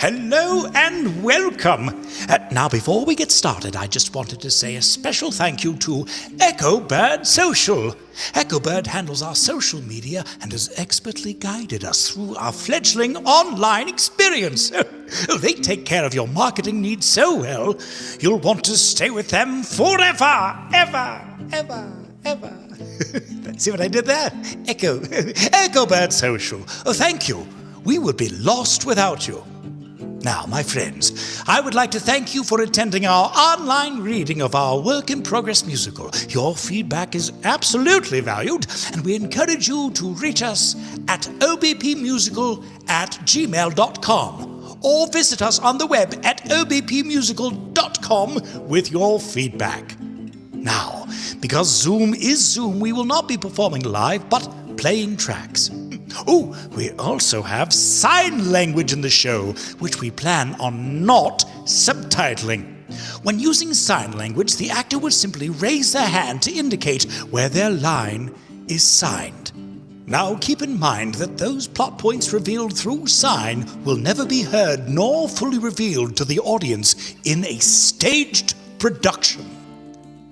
Hello and welcome! Now, before we get started, I just wanted to say a special thank you to Echo Bird Social. Echo Bird handles our social media and has expertly guided us through our fledgling online experience. They take care of your marketing needs so well, you'll want to stay with them forever, ever. See what I did there? Echo Bird Social. Oh, thank you. We would be lost without you. Now, my friends, I would like to thank you for attending our online reading of our work-in-progress musical. Your feedback is absolutely valued, and we encourage you to reach us at obpmusical@gmail.com or visit us on the web at obpmusical.com with your feedback. Now, because Zoom is Zoom, we will not be performing live, but playing tracks. Oh, we also have sign language in the show, which we plan on not subtitling. When using sign language, the actor will simply raise their hand to indicate where their line is signed. Now keep in mind that those plot points revealed through sign will never be heard nor fully revealed to the audience in a staged production.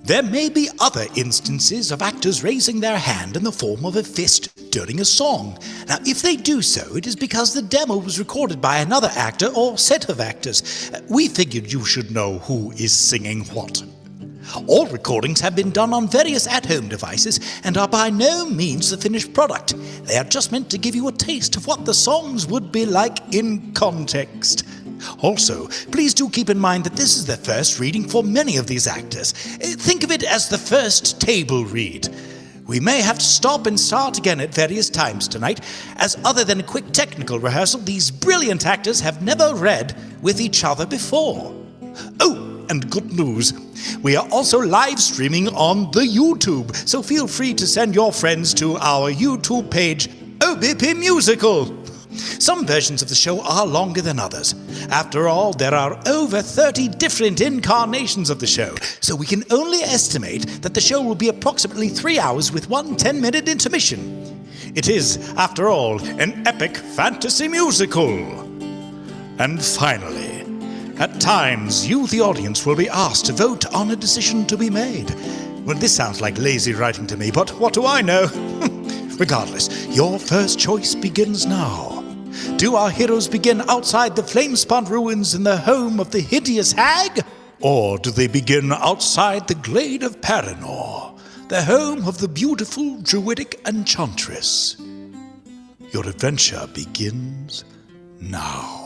There may be other instances of actors raising their hand in the form of a fist during a song. Now, if they do so, it is because the demo was recorded by another actor or set of actors. We figured you should know who is singing what. All recordings have been done on various at-home devices and are by no means the finished product. They are just meant to give you a taste of what the songs would be like in context. Also, please do keep in mind that this is the first reading for many of these actors. Think of it as the first table read. We may have to stop and start again at various times tonight, as other than a quick technical rehearsal, these brilliant actors have never read with each other before. Oh, and good news. We are also live streaming on the YouTube, so feel free to send your friends to our YouTube page, OBP Musical. Some versions of the show are longer than others. After all, there are over 30 different incarnations of the show, so we can only estimate that the show will be approximately 3 hours with one 10-minute intermission. It is, after all, an epic fantasy musical. And finally, at times, you, the audience, will be asked to vote on a decision to be made. Well, this sounds like lazy writing to me, but what do I know? Regardless, your first choice begins now. Do our heroes begin outside the flame-spun ruins in the home of the hideous hag? Or do they begin outside the glade of Paranor, the home of the beautiful druidic enchantress? Your adventure begins now.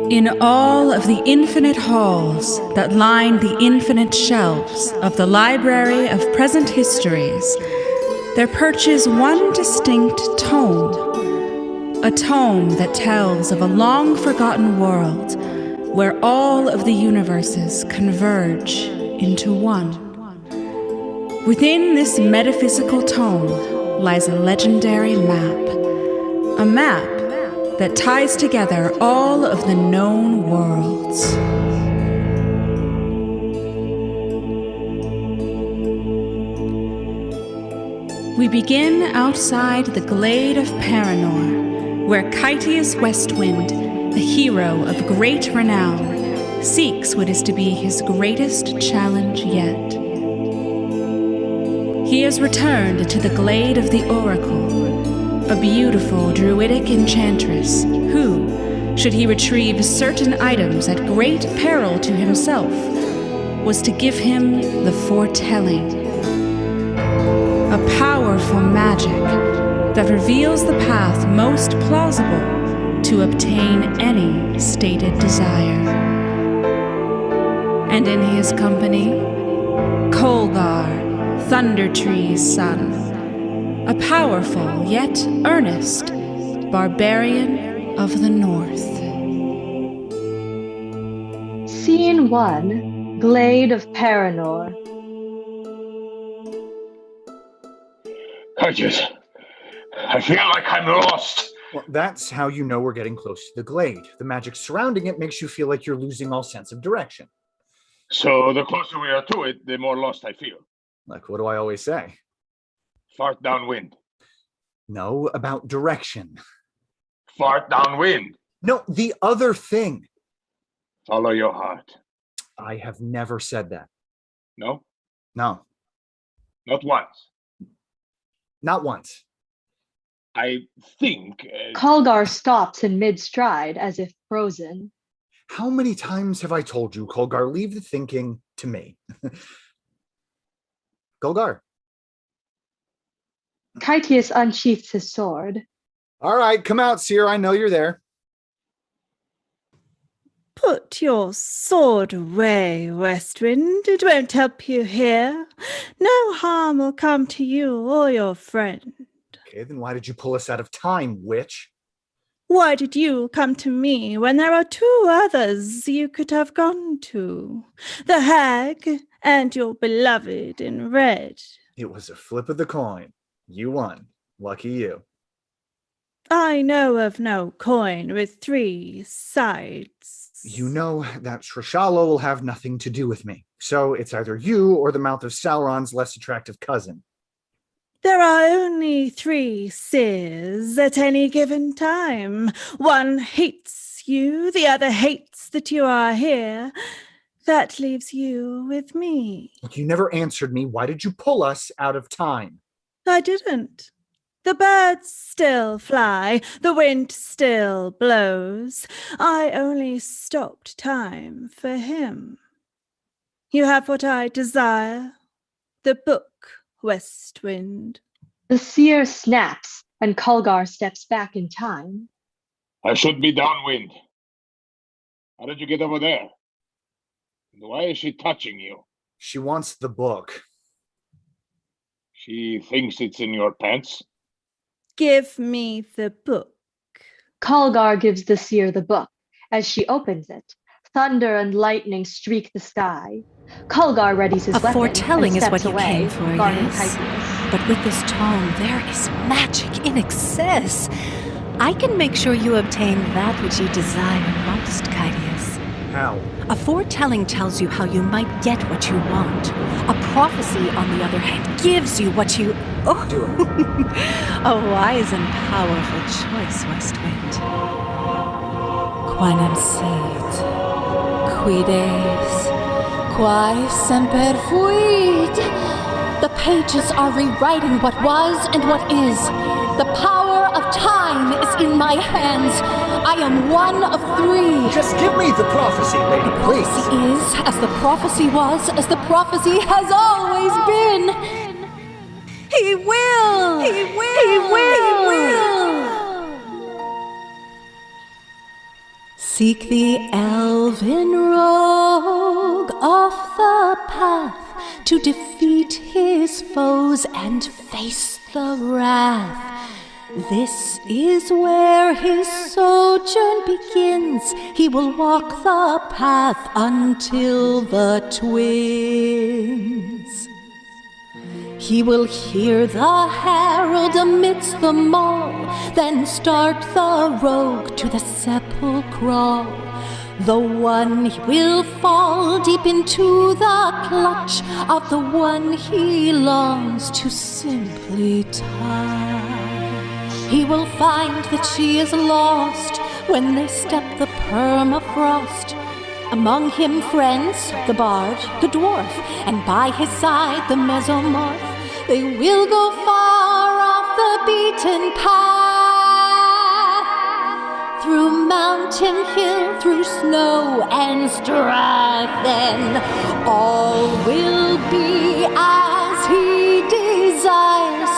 In all of the infinite halls that line the infinite shelves of the Library of Present Histories, there perches one distinct tome, a tome that tells of a long-forgotten world where all of the universes converge into one. Within this metaphysical tome lies a legendary map, a map that ties together all of the known worlds. We begin outside the glade of Paranor, where Kytius Westwind, the hero of great renown, seeks what is to be his greatest challenge yet. He has returned to the glade of the Oracle, a beautiful druidic enchantress who, should he retrieve certain items at great peril to himself, was to give him the foretelling. A powerful magic that reveals the path most plausible to obtain any stated desire. And in his company, Colgar, Thundertree's son, a powerful yet earnest barbarian of the north. Scene 1, Glade of Paranor. I feel like I'm lost. Well, that's how you know we're getting close to the glade. The magic surrounding it makes you feel like you're losing all sense of direction. So the closer we are to it, the more lost I feel. Like, what do I always say? Fart downwind. No, about direction. Fart downwind. No, the other thing. Follow your heart. I have never said that. No? No, Not once. not once. I think... Colgar stops in mid-stride as if frozen. How many times have I told you, Colgar, leave the thinking to me? Colgar. Kytius unsheaths his sword. All right, come out, Seer. I know you're there. Put your sword away, Westwind. It won't help you here. No harm will come to you or your friend. Okay, then why did you pull us out of time, witch? Why did you come to me when there are two others you could have gone to? The hag and your beloved in red. It was a flip of the coin. You won. Lucky you. I know of no coin with three sides. You know that Shrishala will have nothing to do with me. So it's either you or the mouth of Sauron's less attractive cousin. There are only three seers at any given time. One hates you, the other hates that you are here. That leaves you with me. Look, you never answered me. Why did you pull us out of time? I didn't. The birds still fly, the wind still blows. I only stopped time for him. You have what I desire, the book, Westwind. The seer snaps, and Colgar steps back in time. I should be downwind. How did you get over there? And why is she touching you? She wants the book. She thinks it's in your pants? Give me the book. Colgar gives the seer the book. As she opens it, thunder and lightning streak the sky. Colgar readies his weapon foretelling and is what steps you away, came for, guarding yes? Kytius. But with this tome, there is magic in excess. I can make sure you obtain that which you desire most, Kytius. How? A foretelling tells you how you might get what you want. A prophecy, on the other hand, gives you what you... Oh, Do it. a wise and powerful choice, Westwind. Quinem sit, quides, quae semper fuit. The pages are rewriting what was and what is. The power of time is in my hands. I am one of three. Just give me the prophecy, lady, The please. prophecy is as the prophecy was, as the prophecy has always been. He will! He will! He will! He will! Seek the elven rogue off the path to defeat his foes and face the wrath. This is where his sojourn begins. He will walk the path until the twins. He will hear the herald amidst them all, then start the rogue to the sepulchral. The one will fall deep into the clutch of the one he longs to simply touch. He will find that she is lost when they step the permafrost. Among him friends, the bard, the dwarf, and by his side the mesomorph. They will go far off the beaten path, through mountain, hill, through snow and strife. Then all will be as he desires,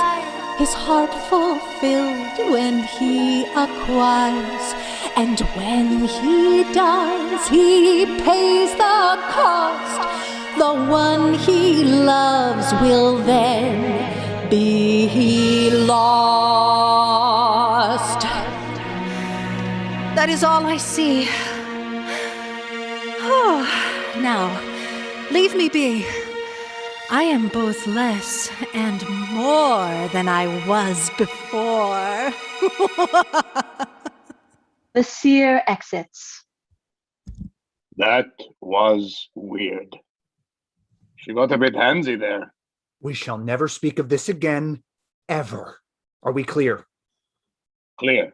his heart fulfilled when he acquires. And when he does, he pays the cost. The one he loves will then be lost. That is all I see. Oh, now, leave me be. I am both less and more than I was before. The seer exits. That was weird. She got a bit handsy there. We shall never speak of this again, ever. Are we clear? Clear.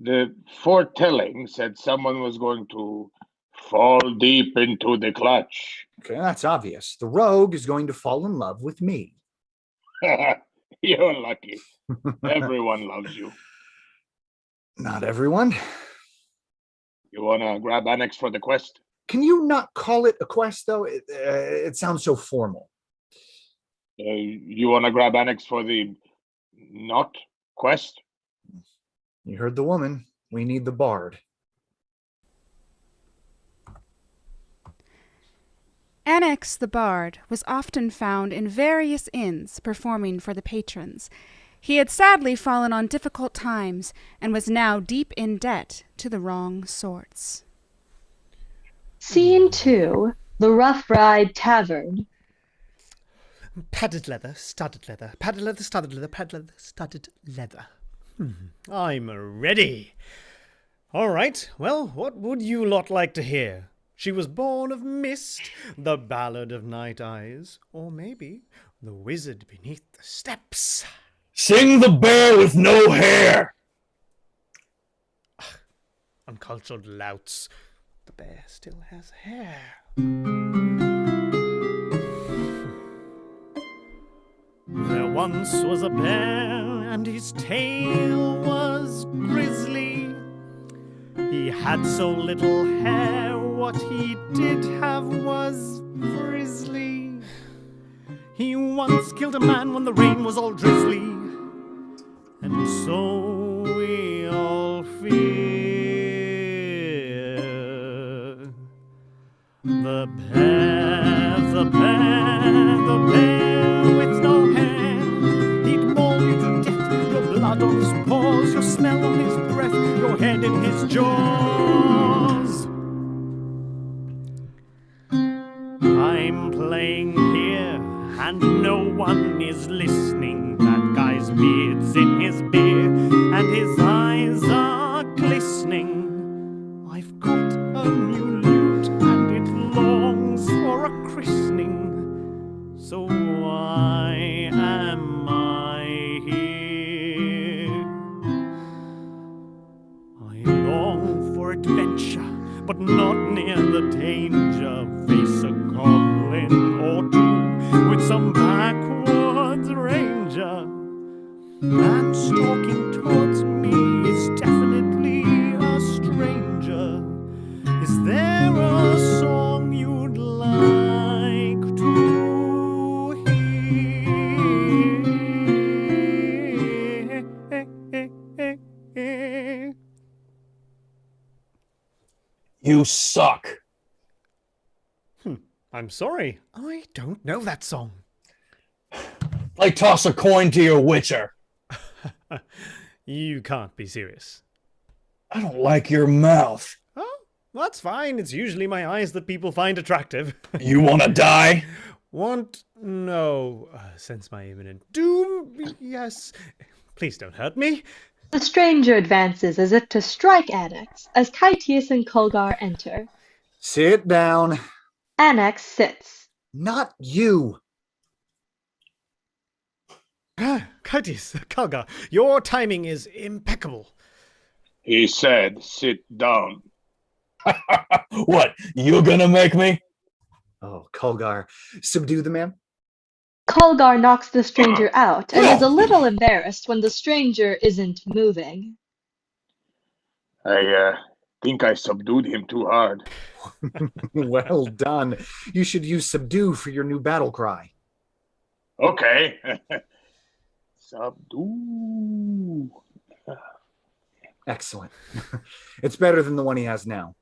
The foretelling said someone was going to fall deep into the clutch. Okay, that's obvious. The rogue is going to fall in love with me. You're lucky. Everyone loves you. Not everyone. You wanna grab Annex for the quest? Can you not call it a quest, though? It sounds so formal. You wanna grab Annex for the not quest? You heard the woman. We need the bard. Annex the Bard was often found in various inns performing for the patrons. He had sadly fallen on difficult times and was now deep in debt to the wrong sorts. Scene 2, the Rough Ride Tavern. Padded leather, studded leather, padded leather, studded leather, padded leather, studded leather. I'm ready. All right, well, what would you lot like to hear? She was born of mist, the ballad of night eyes, or maybe the wizard beneath the steps. Sing the bear with no hair! Uncultured louts. The bear still has hair. There once was a bear, and his tail was grisly. He had so little hair, what he did have was frizzly. He once killed a man when the rain was all drizzly, and so we all fear. The bear, the bear, the bear with no hair. He'd maul you to death, your blood on his paws, your smell on his breath, your head in his jaws. I'm playing here, and no one is listening. That guy's beard's in his beer, and his eyes are glistening. I've got a new lute, and it longs for a christening. So why am I here? I long for adventure, but not near the danger. Face a goblin or two with some backwoods ranger. Man stalking towards me is definitely a stranger. Is there a song you'd like to hear? You suck. I'm sorry, I don't know that song. Like toss a coin to your witcher. You can't be serious. I don't like your mouth. Oh, that's fine. It's usually my eyes that people find attractive. You want to die? Want? No. Sense my imminent doom? Yes. Please don't hurt me. The stranger advances as if to strike Annex as Kytius and Kulgar enter. Sit down. Annex sits. Not you. Curtis, Kalga, your timing is impeccable. He said, sit down. What, you gonna make me? Oh, Kulgar, subdue the man. Kulgar knocks the stranger out and is a little embarrassed when the stranger isn't moving. I think I subdued him too hard. Well done. You should use subdue for your new battle cry. Okay. Subdue. Excellent. It's better than the one he has now.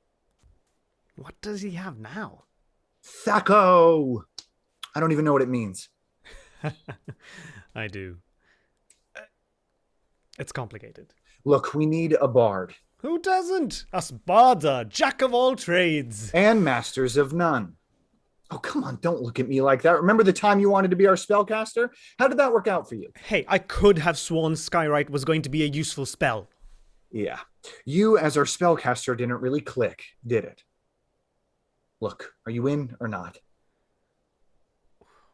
What does he have now? Thaco! I don't even know what it means. I do. It's complicated. Look, we need a bard. Who doesn't? Us bards are jack of all trades. And masters of none. Oh, come on, don't look at me like that. Remember the time you wanted to be our spellcaster? How did that work out for you? Hey, I could have sworn Skywrite was going to be a useful spell. Yeah. You, as our spellcaster, didn't really click, did it? Look, are you in or not?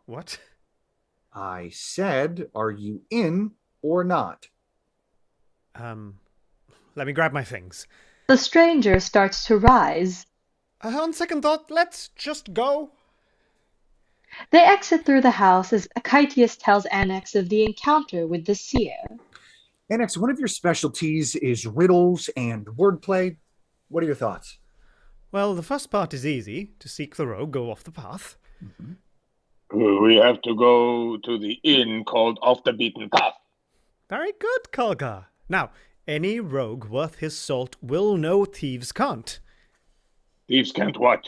What? I said, are you in or not? Let me grab my things. The stranger starts to rise. On second thought, let's just go. They exit through the house as Kytius tells Annex of the encounter with the seer. Annex, one of your specialties is riddles and wordplay. What are your thoughts? Well, the first part is easy. To seek the rogue, go off the path. Mm-hmm. We have to go to the inn called Off the Beaten Path. Very good, Kalgar. Now, any rogue worth his salt will know thieves can't. Thieves can't what?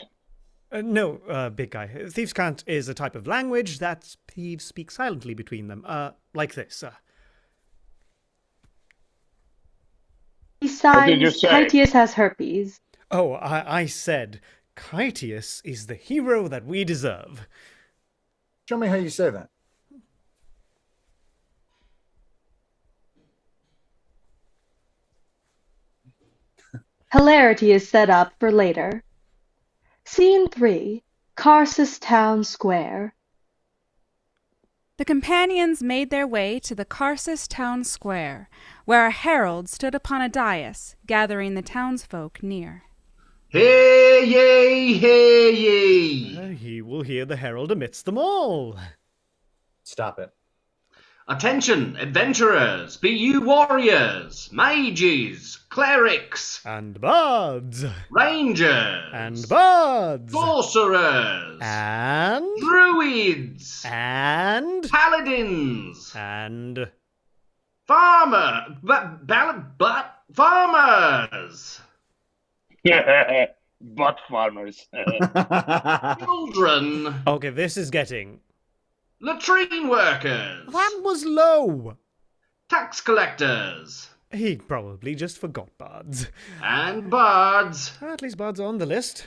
No, big guy. Thieves can't is a type of language that thieves speak silently between them. Like this. He signs. did you say? Kytius has herpes. Oh, I said, Kytius is the hero that we deserve. Show me how you say that. Hilarity is set up for later. Scene 3. Karsus Town Square. The companions made their way to the Karsus town square, where a herald stood upon a dais, gathering the townsfolk near. Hear ye, hear ye! He will hear the herald amidst them all. Stop it. Attention, adventurers, be you warriors, mages, clerics, And bards. rangers, And bards. sorcerers, And... druids, And... paladins, And... farmers, Butt farmers. children, Okay, this is getting... latrine workers, That was low. tax collectors, He probably just forgot bards. and bards At least bards are on the list.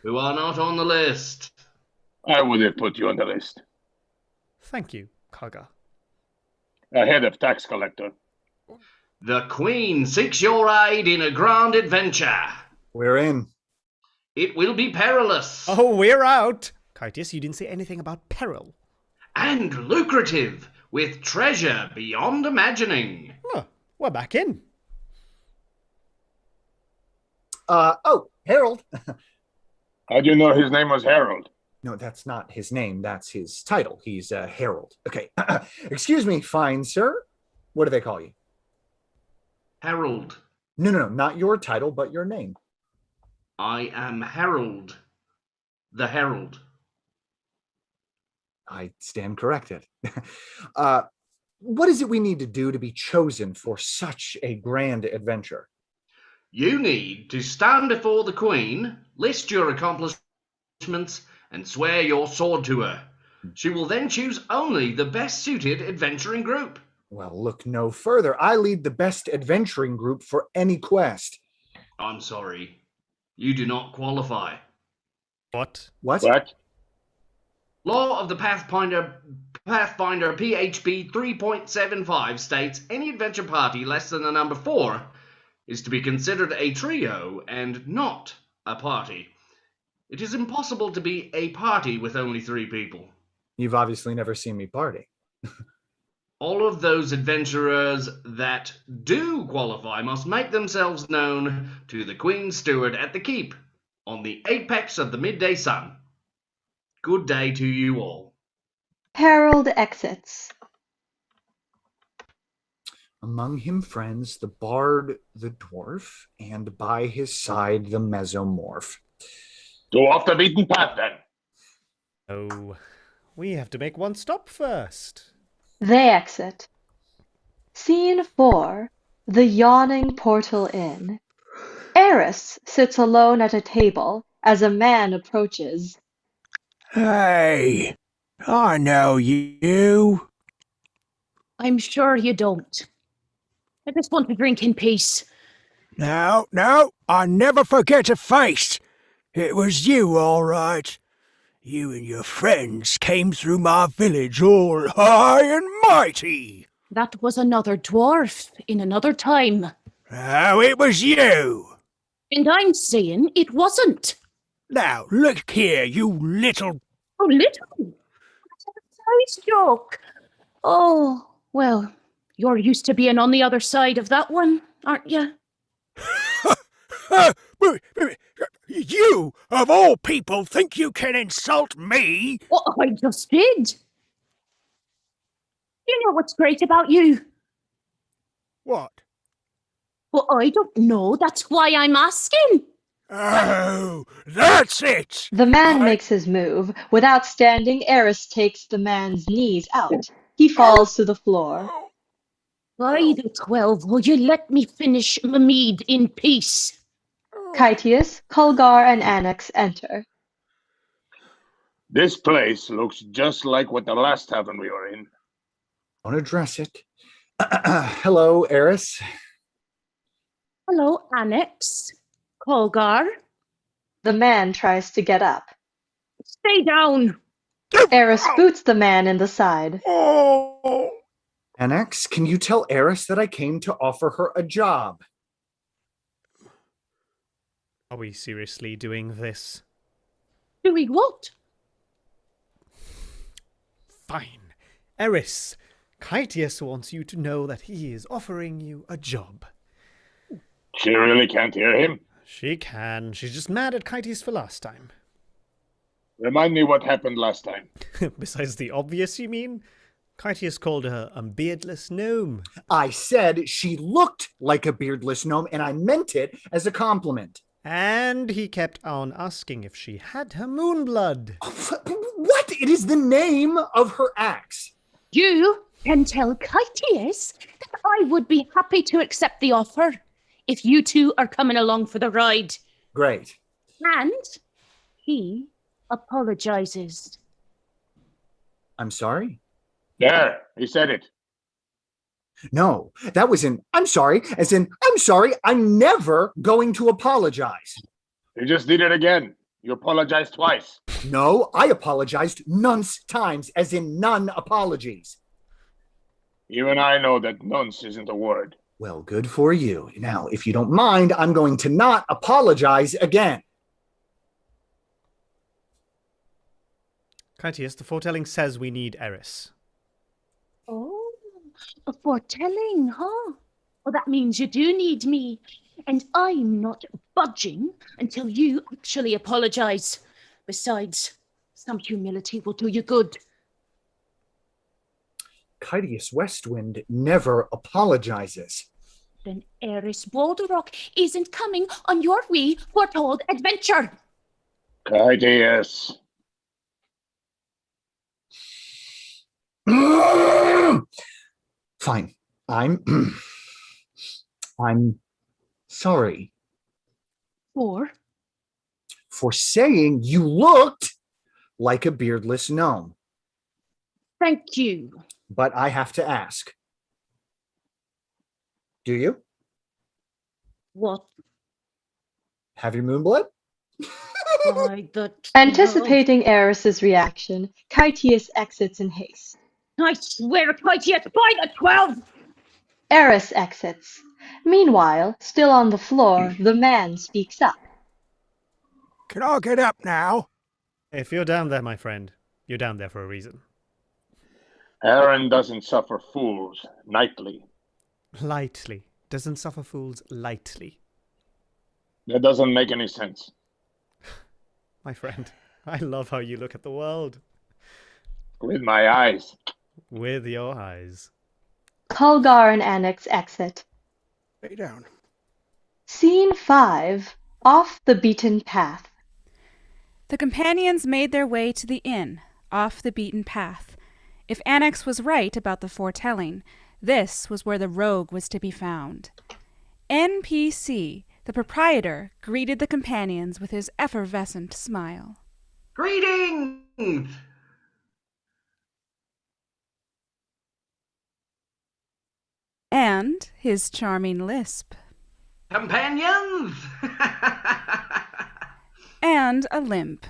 who are not on the list. I would have put you on the list. Thank you, Kaga. Ahead of tax collector. The Queen seeks your aid in a grand adventure. We're in. It will be perilous Oh, we're out. Kytius, you didn't say anything about peril. and lucrative, with treasure beyond imagining. Oh, we're back in. Oh, Harold. How do you know his name was Harold? No, that's not his name. That's his title. He's Harold. Okay. Excuse me, fine sir. What do they call you? Harold. No, not your title, but your name. I am Harold. The Herald. I stand corrected. What is it we need to do to be chosen for such a grand adventure? You need to stand before the Queen, list your accomplishments, and swear your sword to her. She will then choose only the best suited adventuring group. Well, look no further. I lead the best adventuring group for any quest. I'm sorry. You do not qualify. What? What? What? Law of the Pathfinder Pathfinder PHP 3.75 states any adventure party less than the number 4 is to be considered a trio and not a party. It is impossible to be a party with only 3 people. You've obviously never seen me party. All of those adventurers that do qualify must make themselves known to the Queen's Steward at the Keep on the apex of the midday sun. Good day to you all. Harold exits. Among him friends, the bard, the dwarf, and by his side, the mesomorph. Go off the beaten path, then. Oh, we have to make one stop first. They exit. Scene 4. The Yawning Portal Inn. Eris sits alone at a table as a man approaches. Hey, I know you. I'm sure you don't. I just want to drink in peace. No, I never forget a face. It was you, all right. You and your friends came through my village all high and mighty. That was another dwarf in another time. Oh, it was you. And I'm saying it wasn't. Now, look here, you little... Oh, little? That's a size joke. Oh, well, you're used to being on the other side of that one, aren't you? You, of all people, think you can insult me? Well, I just did. You know what's great about you? What? Well, I don't know. That's why I'm asking. Oh, that's it! The man makes his move. Without standing, Eris takes the man's knees out. He falls to the floor. By the 12, will you let me finish my mead in peace? Kytius, Kulgar, and Annex enter. This place looks just like what the last tavern we were in. Don't address it. Hello, Eris. Hello, Annex. Kulgar. The man tries to get up. Stay down. Eris boots the man in the side. Oh. Annex, can you tell Eris that I came to offer her a job? Are we seriously doing this? Doing what? Fine. Eris, Kytius wants you to know that he is offering you a job. She really can't hear him? She can. She's just mad at Kytius for last time. Remind me what happened last time. Besides the obvious, you mean? Kytius called her a beardless gnome. I said she looked like a beardless gnome, and I meant it as a compliment. And he kept on asking if she had her moonblood. What? It is the name of her axe. You can tell Kytius that I would be happy to accept the offer if you two are coming along for the ride. Great. And he apologizes. I'm sorry? There, he said it. No, that was an I'm sorry, as in I'm sorry, I'm never going to apologize. You just did it again. You apologized twice. No, I apologized nonce times, as in none apologies. Even I know that nonce isn't a word. Well, good for you. Now, if you don't mind, I'm going to not apologize again. Kytius, the foretelling says we need Eris. Oh, a foretelling, huh? Well, that means you do need me. And I'm not budging until you actually apologize. Besides, some humility will do you good. Kytius Westwind never apologizes. Then Eris Balderrock isn't coming on your wee foretold adventure. Kytius. Fine. I'm sorry. For saying you looked like a beardless gnome. Thank you. But I have to ask. Do you? What? Have your moonblood? By the... Anticipating Eris's reaction, Kytius exits in haste. I swear, Critias, by the 12! Eris exits. Meanwhile, still on the floor, the man speaks up. Can I get up now? If you're down there, my friend, you're down there for a reason. Aaron doesn't suffer fools nightly. Lightly. Doesn't suffer fools lightly. That doesn't make any sense. My friend, I love how you look at the world. With my eyes. With your eyes. Kulgar and Annex exit. Lay down. Scene 5. Off the beaten path. The companions made their way to the inn, off the beaten path. If Annex was right about the foretelling, this was where the rogue was to be found. NPC, the proprietor, greeted the companions with his effervescent smile. Greetings! And his charming lisp. Companions! And a limp.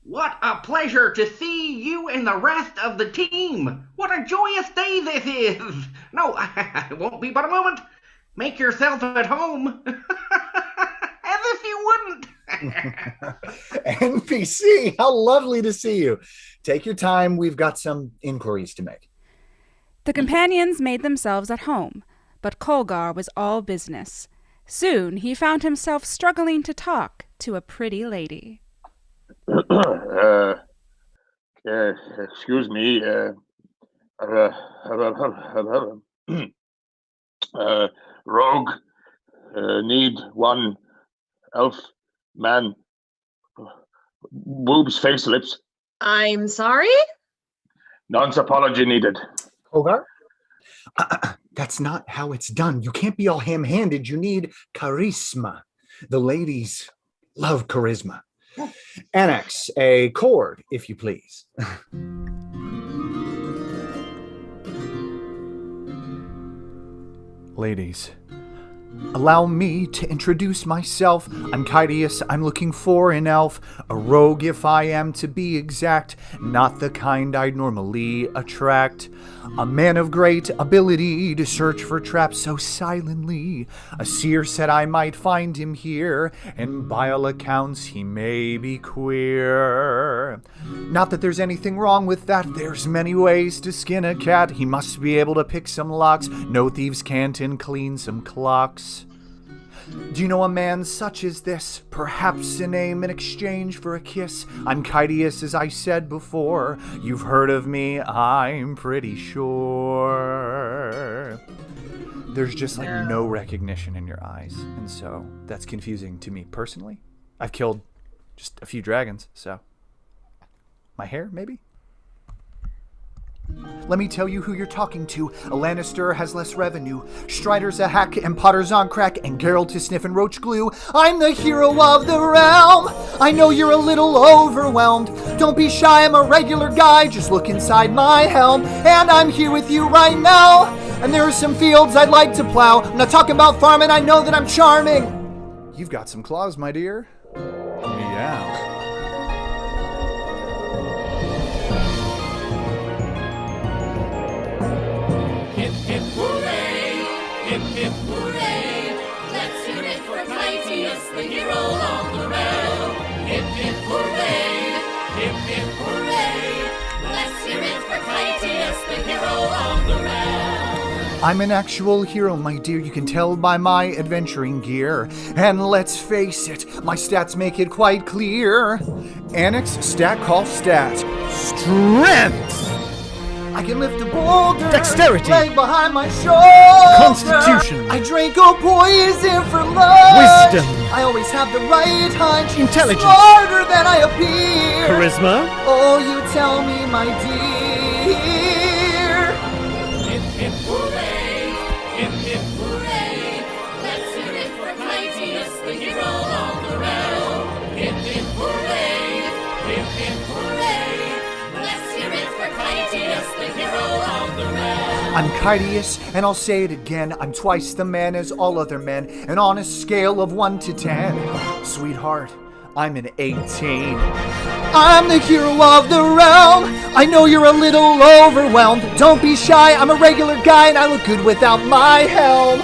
What a pleasure to see you and the rest of the team! What a joyous day this is! No, it won't be but a moment. Make yourself at home. As if you wouldn't. NPC, how lovely to see you. Take your time. We've got some inquiries to make. The companions made themselves at home, but Kolgar was all business. Soon he found himself struggling to talk to a pretty lady. Excuse me. Rogue. Need one elf man. Boobs, face, lips. I'm sorry? None's apology needed. Kolgar? That's not how it's done. You can't be all ham-handed. You need charisma. The ladies love charisma. Annex a chord, if you please. Ladies, allow me to introduce myself. I'm Kydius. I'm looking for an elf, a rogue if I am to be exact, not the kind I'd normally attract. A man of great ability to search for traps so silently. A seer said I might find him here, and by all accounts he may be queer. Not that there's anything wrong with that, there's many ways to skin a cat. He must be able to pick some locks, no thieves can't, and clean some clocks. Do you know a man such as this? Perhaps a name in exchange for a kiss. I'm Kydius, as I said before. You've heard of me, I'm pretty sure. There's just no recognition in your eyes, and so that's confusing to me personally. I've killed just a few dragons, so my hair, maybe? Let me tell you who you're talking to. A Lannister has less revenue. Strider's a hack, and Potter's on crack, and Geralt is sniffing roach glue. I'm the hero of the realm. I know you're a little overwhelmed. Don't be shy, I'm a regular guy. Just look inside my helm, and I'm here with you right now. And there are some fields I'd like to plow. I'm not talking about farming, I know that I'm charming. You've got some claws, my dear. Meow. Hip hip hooray! Hip hip hooray! Let's hear it for Kydius, the hero of the realm. Hip hip hooray! Hip hip hooray! Let's hear it for Kydius, the hero of the realm. I'm an actual hero, my dear, you can tell by my adventuring gear. And let's face it, my stats make it quite clear. Annex stat call stat. Strength! I can lift a boulder. Dexterity. Leg behind my shoulder. Constitution. I drank a poison for love. Wisdom. I always have the right hunch. Intelligence. Smarter than I appear. Charisma. Oh, you tell me, my dear. Hip hip hooray! Hip hip hooray! Let's hear it for Kydius, the hero of the realm. Hip hip hooray! Hip hip hooray! Let's hear it for Kydius, the hero of the realm. I'm Kydius, and I'll say it again. I'm twice the man as all other men, and on a scale of 1 to 10. Sweetheart, I'm an 18. I'm the hero of the realm. I know you're a little overwhelmed. Don't be shy, I'm a regular guy and I look good without my helm.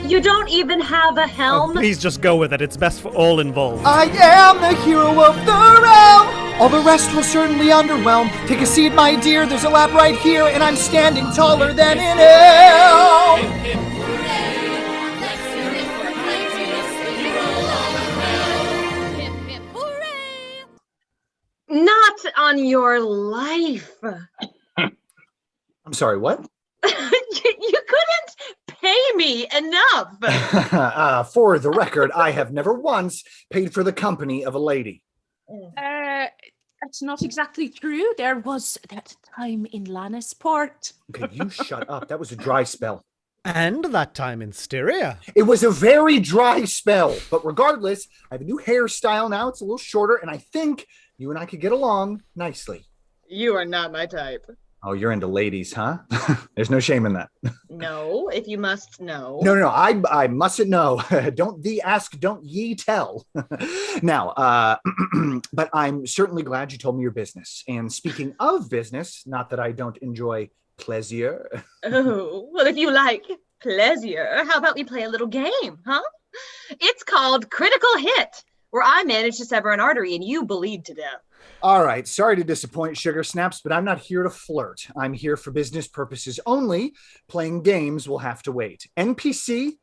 You don't even have a helm? Please just go with it. It's best for all involved. I am the hero of the realm. All the rest will certainly underwhelm. Take a seat, my dear. There's a lap right here, and I'm standing taller than an elf. Hip, hip, hooray! Let's hear it for Titus, the hero of the realm. Hip, hip, hooray! Not on your life. I'm sorry, what? You couldn't pay me enough. For the record, I have never once paid for the company of a lady. That's not exactly true. There was that time in Lannisport. Okay, you shut up. That was a dry spell. And that time in Styria. It was a very dry spell. But regardless, I have a new hairstyle now. It's a little shorter, and I think you and I could get along nicely. You are not my type. Oh, you're into ladies, huh? There's no shame in that. No, if you must know. No, I mustn't know. Don't thee ask, don't ye tell. Now, but I'm certainly glad you told me your business. And speaking of business, not that I don't enjoy pleasure. Oh, well, if you like pleasure, how about we play a little game, huh? It's called Critical Hit, where I manage to sever an artery and you bleed to death. All right, sorry to disappoint, Sugar Snaps, but I'm not here to flirt. I'm here for business purposes only. Playing games will have to wait. NPC,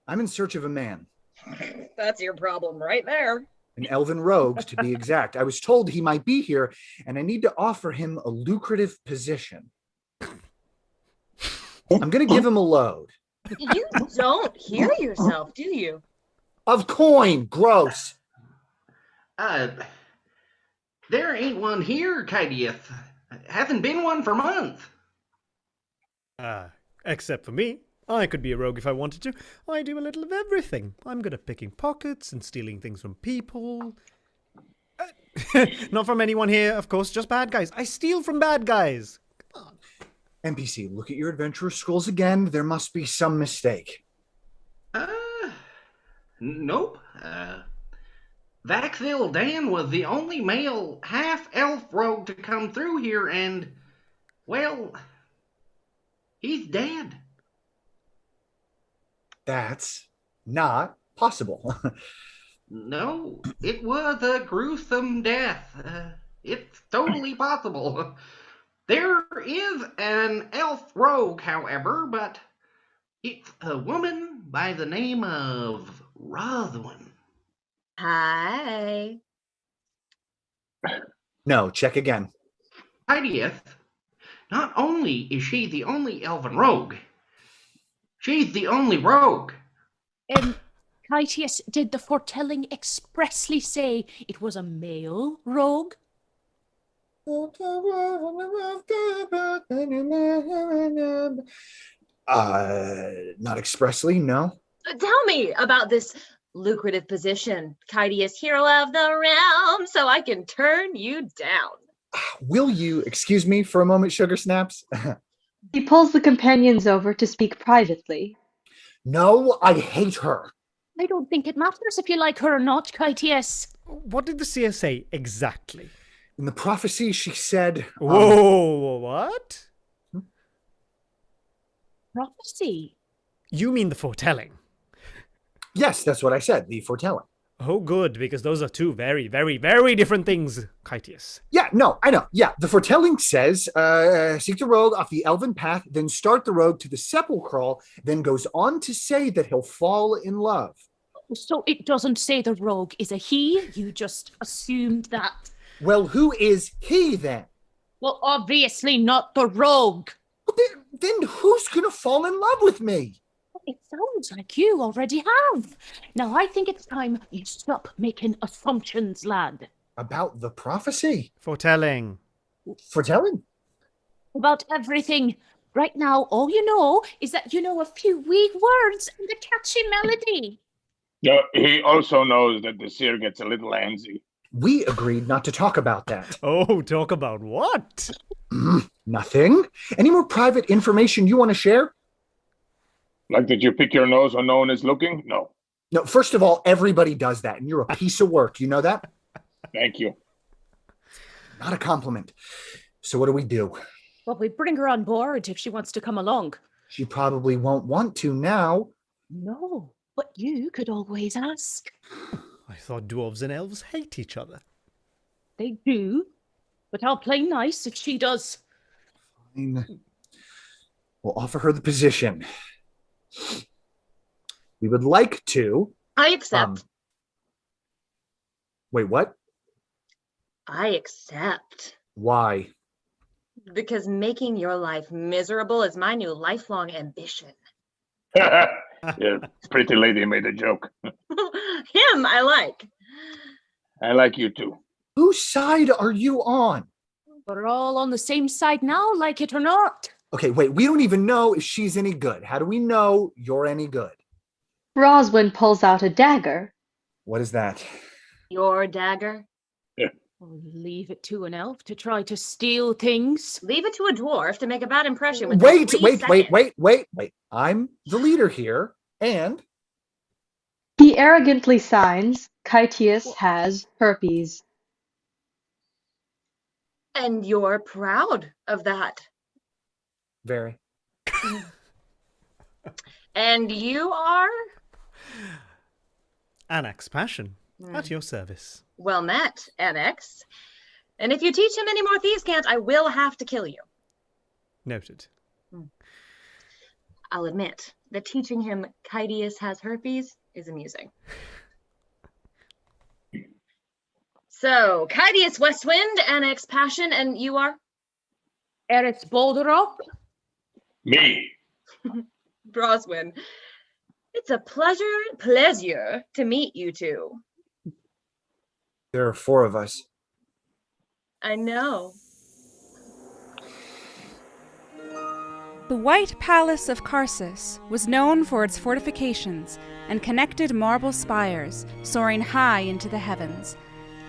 I'm in search of a man. That's your problem right there. An elven rogue, to be exact. I was told he might be here, and I need to offer him a lucrative position. I'm going to give him a load. You don't hear yourself, do you? Of coin, gross. There ain't one here, Kydieth. Hasn't been one for months. Except for me. I could be a rogue if I wanted to. I do a little of everything. I'm good at picking pockets and stealing things from people. Not from anyone here, of course, just bad guys. I steal from bad guys. Come on. NPC, look at your adventurer scrolls again. There must be some mistake. Nope. Vaxville Dan was the only male half-elf rogue to come through here, and, well, he's dead. That's not possible. No, it was a gruesome death. It's totally possible. There is an elf rogue, however, but it's a woman by the name of Rothwin. Hi. No, check again. Hydieth, not only is she the only elven rogue, she's the only rogue. Kytius, did the foretelling expressly say it was a male rogue? Not expressly, no. Tell me about this lucrative position, Kydius, hero of the realm, so I can turn you down. Will you excuse me for a moment, Sugar Snaps? He pulls the companions over to speak privately. No, I hate her. I don't think it matters if you like her or not, Kytius. What did the seer say exactly? In the prophecy, she said... Whoa, what? Prophecy? You mean the foretelling? Yes, that's what I said, the foretelling. Oh, good, because those are two very, very, very different things, Kytius. Yeah, no, I know. Yeah, the foretelling says, seek the rogue off the elven path, then start the rogue to the sepulchral, then goes on to say that he'll fall in love. So it doesn't say the rogue is a he, you just assumed that. Well, who is he then? Well, obviously not the rogue. Well, then who's gonna fall in love with me? It sounds like you already have. Now I think it's time you stop making assumptions, lad. About the prophecy? Foretelling. Foretelling? About everything. Right now, all you know is that you know a few weak words and a catchy melody. Yeah, he also knows that the seer gets a little antsy. We agreed not to talk about that. Oh, talk about what? Nothing. Any more private information you want to share? Like that you pick your nose when no one is looking? No. No, first of all, everybody does that, and you're a piece of work. You know that? Thank you. Not a compliment. So what do we do? Well, we bring her on board if she wants to come along. She probably won't want to now. No, but you could always ask. I thought dwarves and elves hate each other. They do, but I'll play nice if she does. Fine. We'll offer her the position. We would like to. I accept. Wait, what? I accept. Why? Because making your life miserable is my new lifelong ambition. Yeah, pretty lady made a joke. Him, I like. I like you too. Whose side are you on? We're all on the same side now, like it or not. Okay, wait, we don't even know if she's any good. How do we know you're any good? Roswin pulls out a dagger. What is that? Your dagger? Well, leave it to an elf to try to steal things. Leave it to a dwarf to make a bad impression. Wait. I'm the leader here, and... He arrogantly signs, Kytius has herpes. And you're proud of that. Very. And you are? Annex Passion, at your service. Well met, Annex. And if you teach him any more thieves' cant, I will have to kill you. Noted. I'll admit that teaching him Kytius has herpes is amusing. So, Kytius Westwind, Annex Passion, and you are? Eretz Boulderop? Me. Broswin. It's a pleasure to meet you two. There are 4 of us. I know. The White Palace of Karsus was known for its fortifications and connected marble spires soaring high into the heavens.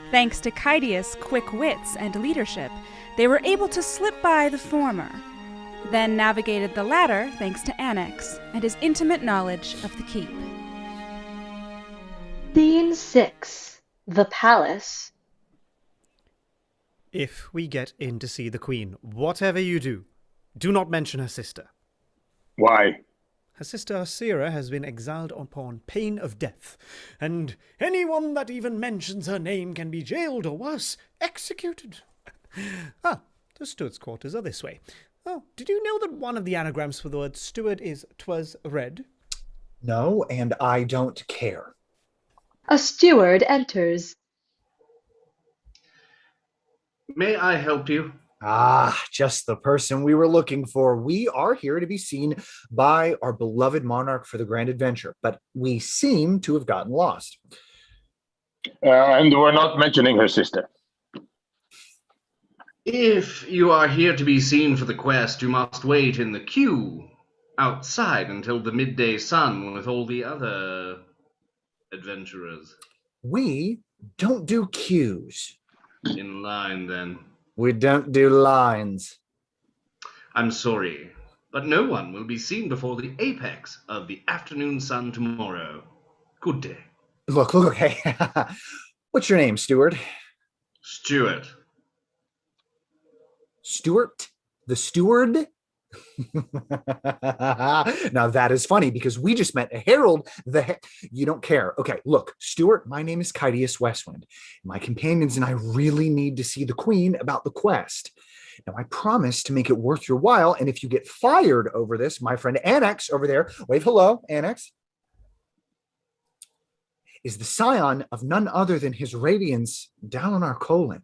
Thanks to Kytius' quick wits and leadership, they were able to slip by the former, then navigated the latter thanks to Annex and his intimate knowledge of the keep. Scene 6. The Palace. If we get in to see the Queen, whatever you do, do not mention her sister. Why? Her sister Asira has been exiled upon pain of death, and anyone that even mentions her name can be jailed or worse, executed. The steward's quarters are this way. Oh, did you know that one of the anagrams for the word steward is "'twas red"? No, and I don't care. A steward enters. May I help you? Ah, just the person we were looking for. We are here to be seen by our beloved monarch for the grand adventure, but we seem to have gotten lost. And we're not mentioning her sister. If you are here to be seen for the quest, you must wait in the queue outside until the midday sun with all the other adventurers. We don't do queues. In line, then. We don't do lines. I'm sorry, but no one will be seen before the apex of the afternoon sun tomorrow. Good day. Look, hey. What's your name, Steward? Stuart. Stuart? The steward? Now that is funny because we just met a herald. You don't care. Okay, look, Stuart, my name is Kytius Westwind. My companions and I really need to see the Queen about the quest. Now, I promise to make it worth your while, and if you get fired over this, my friend Annex over there, wave hello, Annex, is the scion of none other than his radiance down on our colon.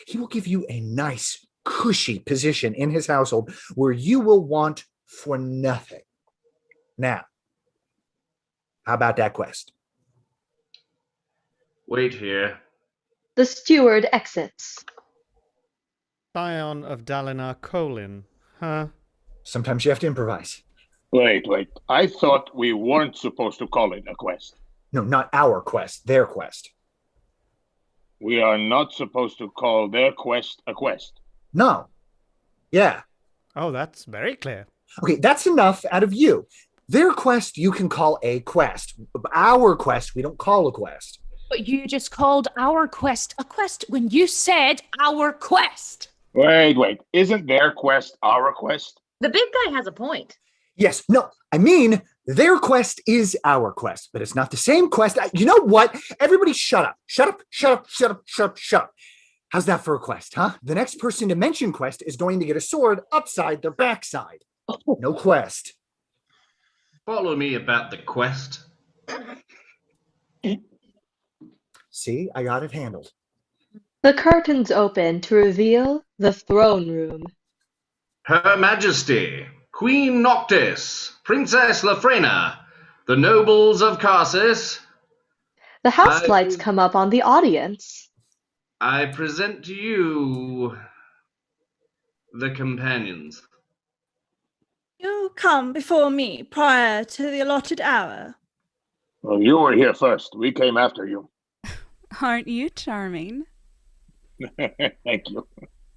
He will give you a nice, cushy position in his household where you will want for nothing. Now, how about that quest? Wait here. The steward exits. Scion of Dalinar Colin, huh? Sometimes you have to improvise. Wait. I thought we weren't supposed to call it a quest. No, not our quest, their quest. We are not supposed to call their quest a quest. No. Yeah. Oh, that's very clear. Okay, that's enough out of you. Their quest you can call a quest. Our quest we don't call a quest. But you just called our quest a quest when you said our quest. Wait. Isn't their quest our quest? The big guy has a point. Yes, no, I mean, their quest is our quest, but it's not the same quest. You know what? Everybody shut up. Shut up. How's that for a quest, huh? The next person to mention quest is going to get a sword upside their backside. No quest. Follow me about the quest. See, I got it handled. The curtains open to reveal the throne room. Her Majesty, Queen Noctis, Princess Lafrena, the nobles of Karsus. The house lights come up on the audience. I present to you the companions. You come before me prior to the allotted hour. Well, you were here first. We came after you. Aren't you charming? Thank you.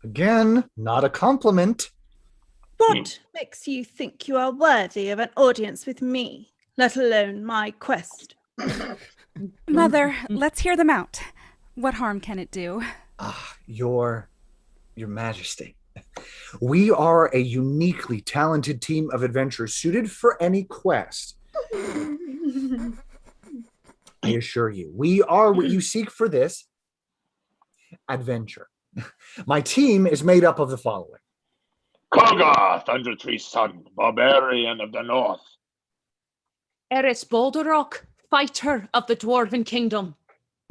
Again, not a compliment. What makes you think you are worthy of an audience with me, let alone my quest? Mother, let's hear them out. What harm can it do? Your Majesty. We are a uniquely talented team of adventurers suited for any quest. I assure you, we are what you seek for this adventure. My team is made up of the following. Koga, Thunder Tree's son, barbarian of the north. Eris Balderrock, fighter of the Dwarven Kingdom.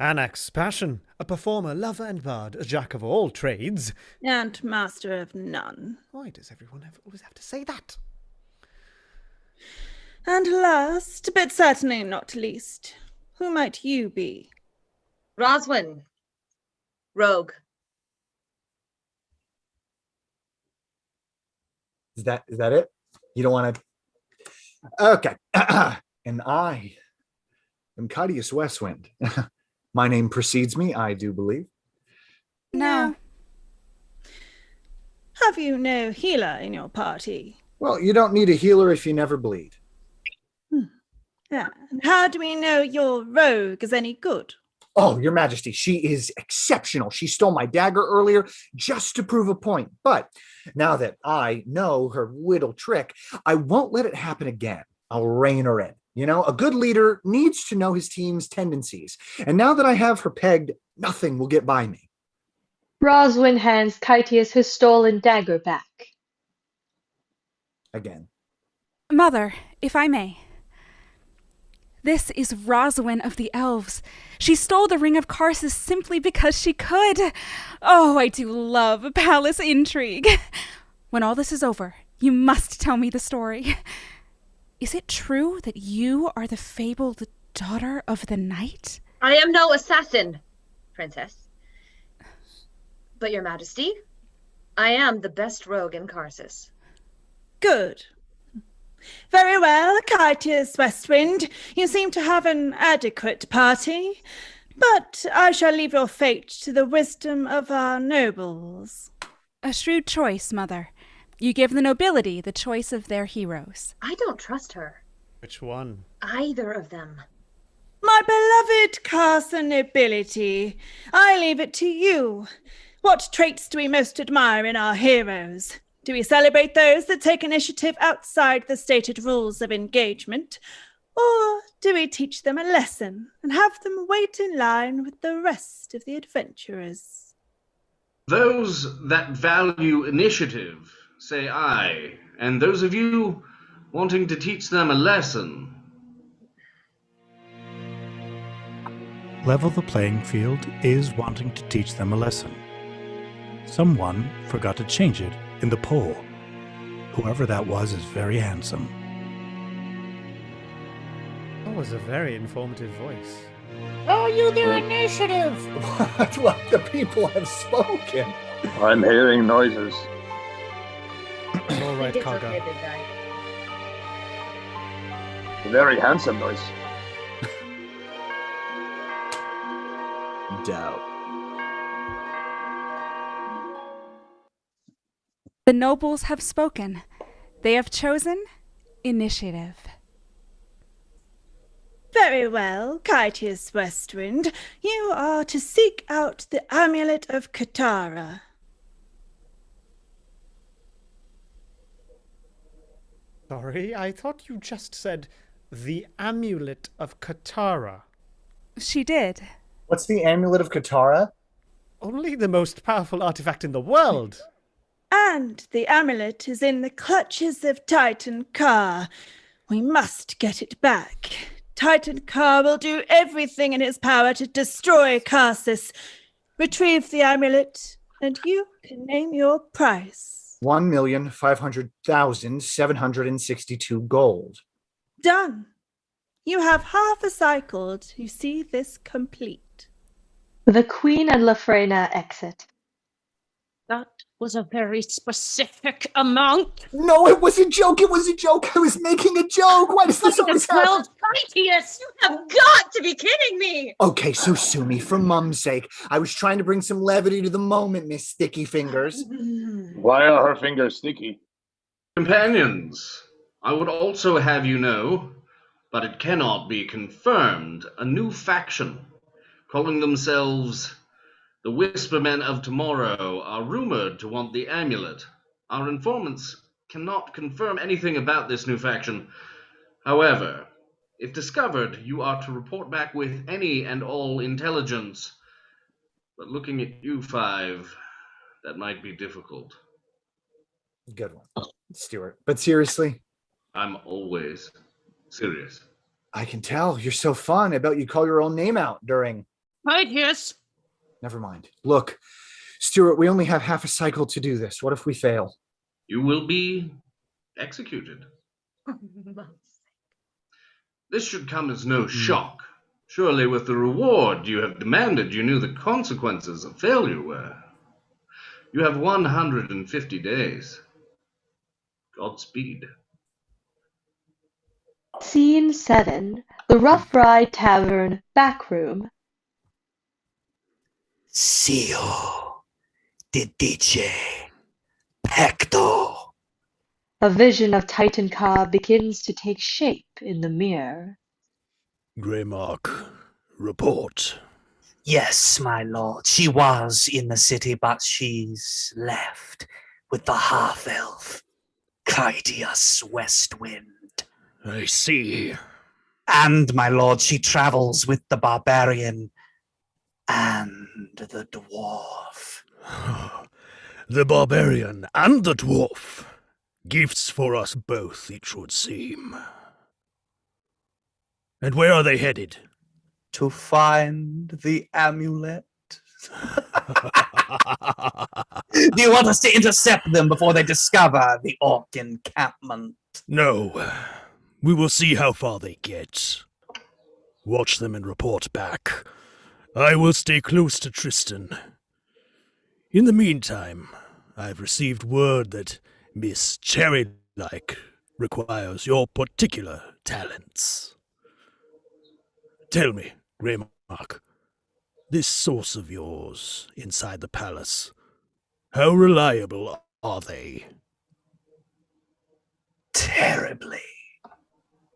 Anax Passion, a performer, lover and bard, a jack of all trades. And master of none. Why does everyone always have to say that? And last, but certainly not least, who might you be? Roswin. Rogue. Is that it? You don't want to... Okay. And I am Cadius Westwind. My name precedes me, I do believe. No. Have you no healer in your party? Well, you don't need a healer if you never bleed. Yeah. And how do we know your rogue is any good? Oh, Your Majesty, she is exceptional. She stole my dagger earlier just to prove a point. But now that I know her little trick, I won't let it happen again. I'll rein her in. You know, a good leader needs to know his team's tendencies. And now that I have her pegged, nothing will get by me. Roswin hands Kytius his stolen dagger back. Again. Mother, if I may. This is Roswin of the Elves. She stole the Ring of Karsus simply because she could. Oh, I do love palace intrigue. When all this is over, you must tell me the story. Is it true that you are the fabled daughter of the night? I am no assassin, Princess. But Your Majesty, I am the best rogue in Karsus. Good. Very well, Kytius Westwind. You seem to have an adequate party, but I shall leave your fate to the wisdom of our nobles. A shrewd choice, Mother. You give the nobility the choice of their heroes. I don't trust her. Which one? Either of them. My beloved Karsa nobility, I leave it to you. What traits do we most admire in our heroes? Do we celebrate those that take initiative outside the stated rules of engagement? Or do we teach them a lesson and have them wait in line with the rest of the adventurers? Those that value initiative say aye, and those of you wanting to teach them a lesson. Level the playing field is wanting to teach them a lesson. Someone forgot to change it in the poll. Whoever that was is very handsome. That was a very informative voice. Value their initiative! What the people have spoken. I'm hearing noises. All right, It's Kaga. okay, big guy. A very handsome noise. Doubt. The nobles have spoken. They have chosen initiative. Very well, Kytius Westwind. You are to seek out the Amulet of Katara. Sorry, I thought you just said the Amulet of Katara. She did. What's the Amulet of Katara? Only the most powerful artifact in the world. And the amulet is in the clutches of Titan Ka. We must get it back. Titan Ka will do everything in his power to destroy Karsus. Retrieve the amulet, and you can name your price. 1,500,762 gold. Done. You have half a cycle to see this complete. The Queen and Lafrena exit. That was a very specific amount. No, it was a joke. It was a joke. I was making a joke. Why does this always happen? Critius, you have got to be kidding me! Okay, so sue me for Mum's sake. I was trying to bring some levity to the moment, Miss Sticky Fingers. Why are her fingers sticky? Companions, I would also have you know, but it cannot be confirmed, a new faction, calling themselves the Whispermen of Tomorrow, are rumored to want the amulet. Our informants cannot confirm anything about this new faction. However, if discovered, you are to report back with any and all intelligence. But looking at you five, that might be difficult. Good one, Stuart. But seriously? I'm always serious. I can tell. You're so fun. I bet you call your own name out during... Critius. Never mind. Look, Stuart, we only have half a cycle to do this. What if we fail? You will be executed. This should come as no shock. Surely with the reward you have demanded, you knew the consequences of failure were. You have 150 days. Godspeed. Scene 7. The Rough Ride Tavern backroom. Sio, Didice, Pecto. A vision of Titan Ka begins to take shape in the mirror. Greymark, report. Yes, my lord. She was in the city, but she's left with the half-elf, Kytius Westwind. I see. And, my lord, she travels with the barbarian and the dwarf. The barbarian and the dwarf. Gifts for us both, it should seem. And where are they headed? To find the amulet. Do you want us to intercept them before they discover the Orc Encampment? No. We will see how far they get. Watch them and report back. I will stay close to Tristan. In the meantime, I've received word that Miss Cherry-like requires your particular talents. Tell me, Greymark, this source of yours inside the palace, how reliable are they? Terribly.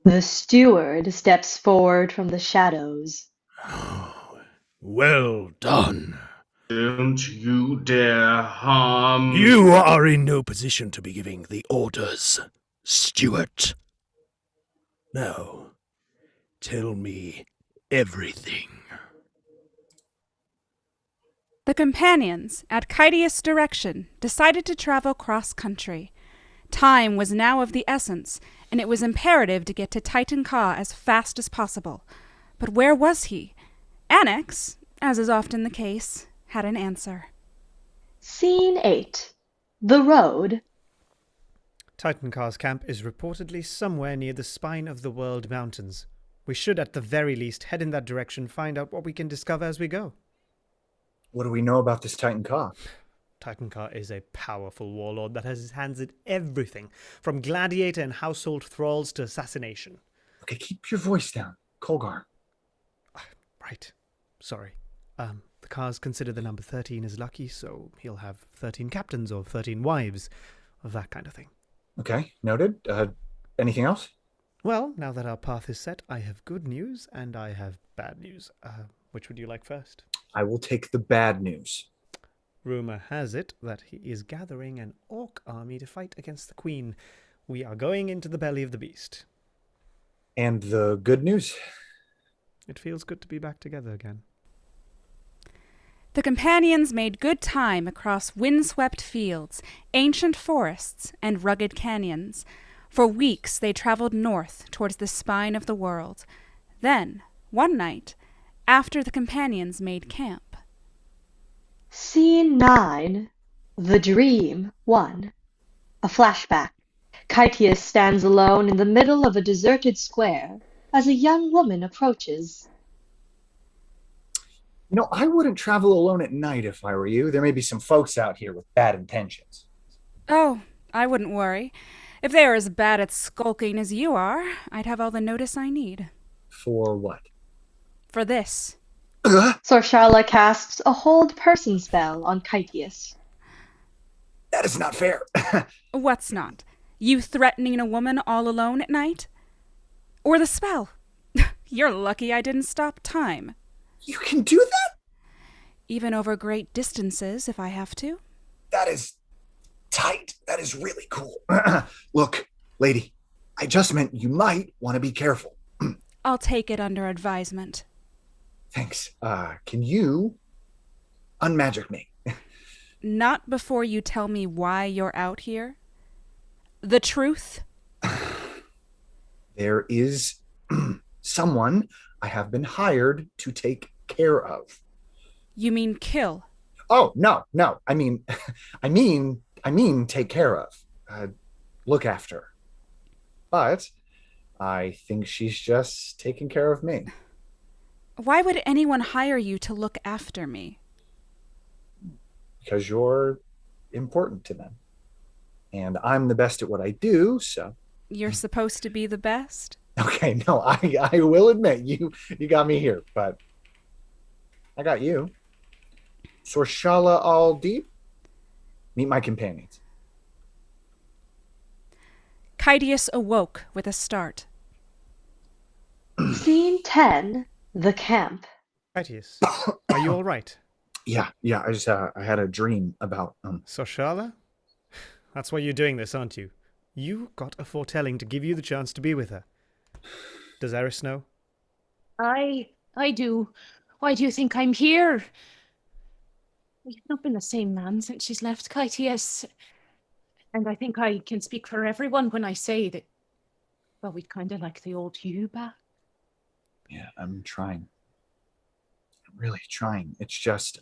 The steward steps forward from the shadows. Well done. Don't you dare harm... You are in no position to be giving the orders, Stuart. Now, tell me everything. The companions, at Kytius' direction, decided to travel cross-country. Time was now of the essence, and it was imperative to get to Titan Ka as fast as possible. But where was he? Annex, as is often the case, had an answer. Scene 8. The road. Titan Ka's camp is reportedly somewhere near the Spine of the World Mountains. We should at the very least head in that direction, find out what we can discover as we go. What do we know about this Titan Ka? Titan Ka is a powerful warlord that has his hands in everything, from gladiator and household thralls to assassination. Okay, keep your voice down. Colgar. Right. Sorry. The Ka's consider the number 13 as lucky, so he'll have 13 captains or 13 wives, of that kind of thing. Okay, noted. Anything else? Well, now that our path is set, I have good news and I have bad news. Which would you like first? I will take the bad news. Rumor has it that he is gathering an orc army to fight against the queen. We are going into the belly of the beast. And the good news? It feels good to be back together again. The companions made good time across windswept fields, ancient forests, and rugged canyons. For weeks they traveled north towards the spine of the world. Then, one night, after the companions made camp. Scene 9. The Dream 1. A flashback. Kytius stands alone in the middle of a deserted square as a young woman approaches. You know, I wouldn't travel alone at night if I were you. There may be some folks out here with bad intentions. Oh, I wouldn't worry. If they are as bad at skulking as you are, I'd have all the notice I need. For what? For this. Sorshala casts a hold person spell on Kytius. That is not fair. What's not? You threatening a woman all alone at night? Or the spell? You're lucky I didn't stop time. You can do that? Even over great distances, if I have to. That is tight. That is really cool. Look, lady, I just meant you might want to be careful. I'll take it under advisement. Thanks. Can you unmagic me? Not before you tell me why you're out here. The truth? There is someone I have been hired to take care of. You mean kill? Oh, no. I mean take care of. Look after. But I think she's just taking care of me. Why would anyone hire you to look after me? Because you're important to them. And I'm the best at what I do, so... You're supposed to be the best? Okay, no, I will admit, you got me here, but I got you. Sorshala all deep? Meet my companions. Kytius awoke with a start. Scene 10. The Camp. Kytius, are you all right? Yeah, I just I had a dream about... Sorshala? That's why you're doing this, aren't you? You got a foretelling to give you the chance to be with her. Does Eris know? I do. Why do you think I'm here? We've not been the same man since she's left, Kytius. And I think I can speak for everyone when I say that, well, we'd kind of like the old you back. Yeah, I'm trying. I'm really trying. It's just...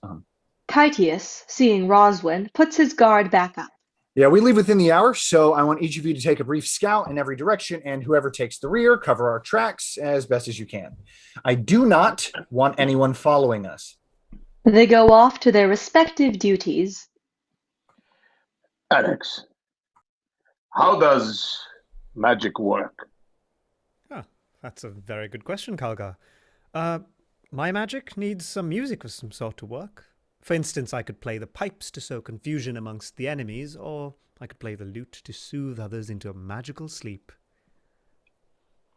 Kytius, seeing Roswin, puts his guard back up. Yeah, we leave within the hour, so I want each of you to take a brief scout in every direction, and whoever takes the rear, cover our tracks as best as you can. I do not want anyone following us. They go off to their respective duties. Alex, how does magic work? That's a very good question, Kalgar. My magic needs some music of some sort to work. For instance, I could play the pipes to sow confusion amongst the enemies, or I could play the lute to soothe others into a magical sleep.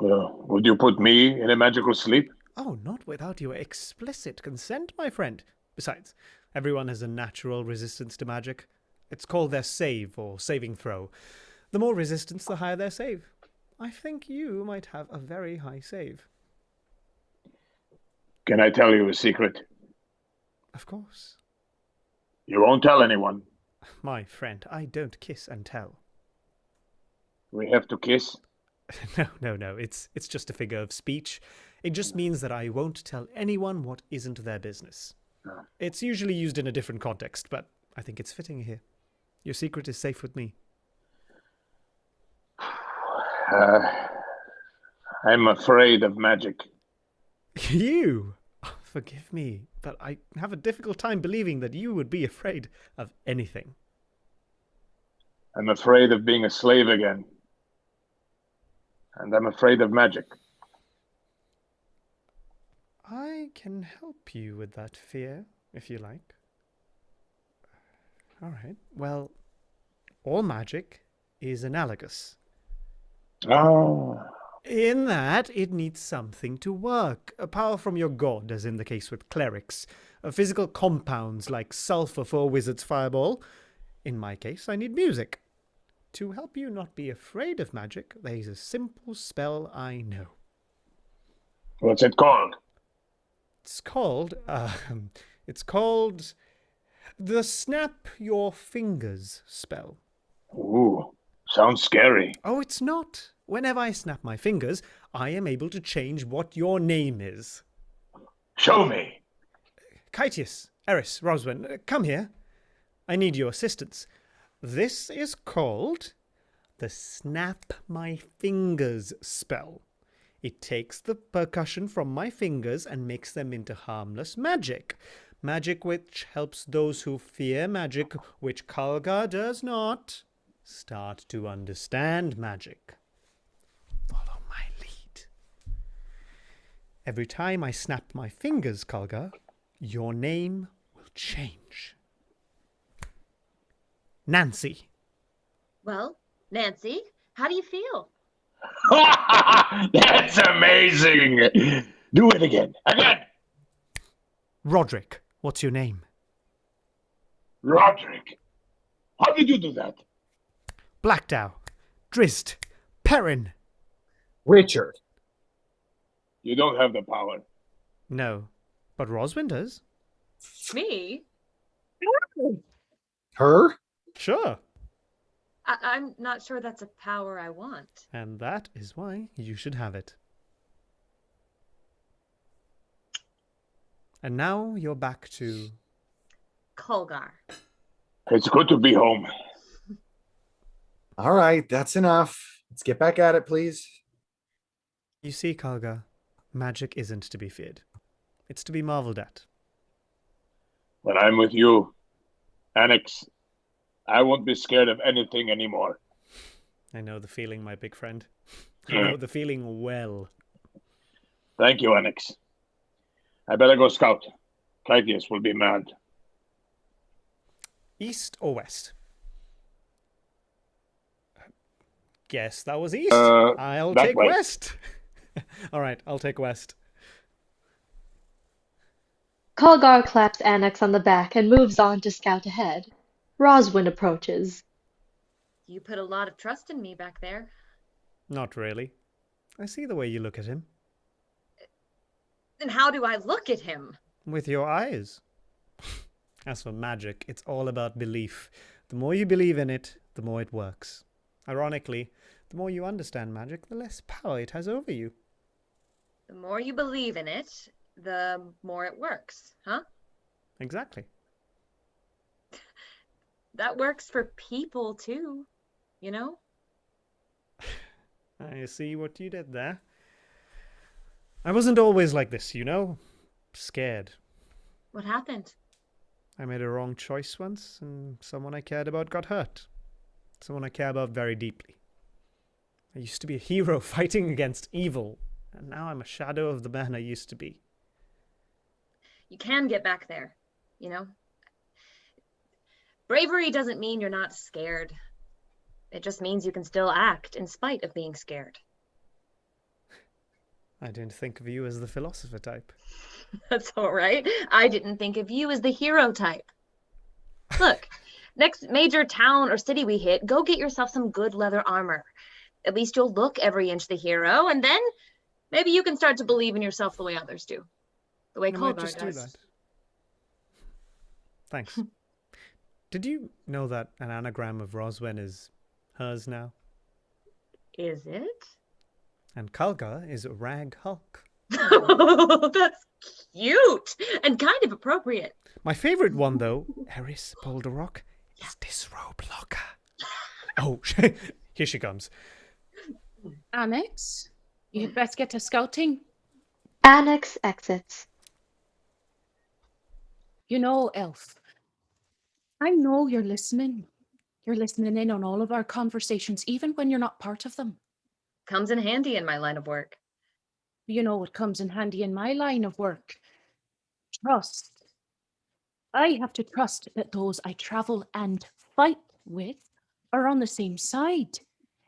Would you put me in a magical sleep? Oh, not without your explicit consent, my friend. Besides, everyone has a natural resistance to magic. It's called their save or saving throw. The more resistance, the higher their save. I think you might have a very high save. Can I tell you a secret? Of course. You won't tell anyone. My friend, I don't kiss and tell. We have to kiss? No. It's just a figure of speech. It just means that I won't tell anyone what isn't their business. It's usually used in a different context, but I think it's fitting here. Your secret is safe with me. I'm afraid of magic. You? Oh, forgive me, but I have a difficult time believing that you would be afraid of anything. I'm afraid of being a slave again. And I'm afraid of magic. I can help you with that fear, if you like. All right. Well, all magic is analogous. Oh, In that, it needs something to work. A power from your god, as in the case with clerics. Physical compounds like sulfur for a wizard's fireball. In my case, I need music. To help you not be afraid of magic, there's a simple spell I know. What's it called? It's called the Snap Your Fingers spell. Ooh, sounds scary. Oh, it's not. Whenever I snap my fingers, I am able to change what your name is. Show me. Kytius, Eris, Roswin, come here. I need your assistance. This is called the Snap My Fingers spell. It takes the percussion from my fingers and makes them into harmless magic. Magic which helps those who fear magic, which Kalgar does not, start to understand magic. Follow my lead. Every time I snap my fingers, Kalgar, your name will change. Nancy. Well, Nancy, how do you feel? That's amazing. Do it again. Again. Roderick, what's your name? Roderick. How did you do that? Blackdow, Drizzt, Perrin. Richard. You don't have the power. No, but Roswin does. Me? Her? Sure. I'm not sure that's a power I want. And that is why you should have it. And now you're back to... Kolgar. It's good to be home. All right, that's enough. Let's get back at it, please. You see, Kalgar, magic isn't to be feared. It's to be marveled at. When I'm with you, Annex, I won't be scared of anything anymore. I know the feeling, my big friend. You know the feeling well. Thank you, Annex. I better go scout. Kytius will be mad. East or west? Guess that was east. I'll take way. west. All right, I'll take west. Kalgar claps Annex on the back and moves on to scout ahead. Roswin approaches. You put a lot of trust in me back there. Not really. I see the way you look at him. Then how do I look at him? With your eyes. As for magic, it's all about belief. The more you believe in it, the more it works. Ironically, the more you understand magic, the less power it has over you. The more you believe in it, the more it works, huh? Exactly. That works for people too, you know? I see what you did there. I wasn't always like this, you know? Scared. What happened? I made a wrong choice once, and someone I cared about got hurt. Someone I care about very deeply. I used to be a hero fighting against evil, and now I'm a shadow of the man I used to be. You can get back there, you know? Bravery doesn't mean you're not scared. It just means you can still act in spite of being scared. I didn't think of you as the philosopher type. That's all right. I didn't think of you as the hero type. Look, next major town or city we hit, go get yourself some good leather armor. At least you'll look every inch the hero, and then maybe you can start to believe in yourself the way others do. The way I might Kolgar just do does. that. Thanks. Did you know that an anagram of Roswen is hers now? Is it? And Kalgar is Rag Hulk. That's cute and kind of appropriate. My favorite one, though, Eris Boulderrock, is Disrobe Locker. Oh, here she comes. Annex, you'd best get to scouting. Annex exits. You know, Elf, I know you're listening. You're listening in on all of our conversations, even when you're not part of them. Comes in handy in my line of work. You know what comes in handy in my line of work? Trust. I have to trust that those I travel and fight with are on the same side,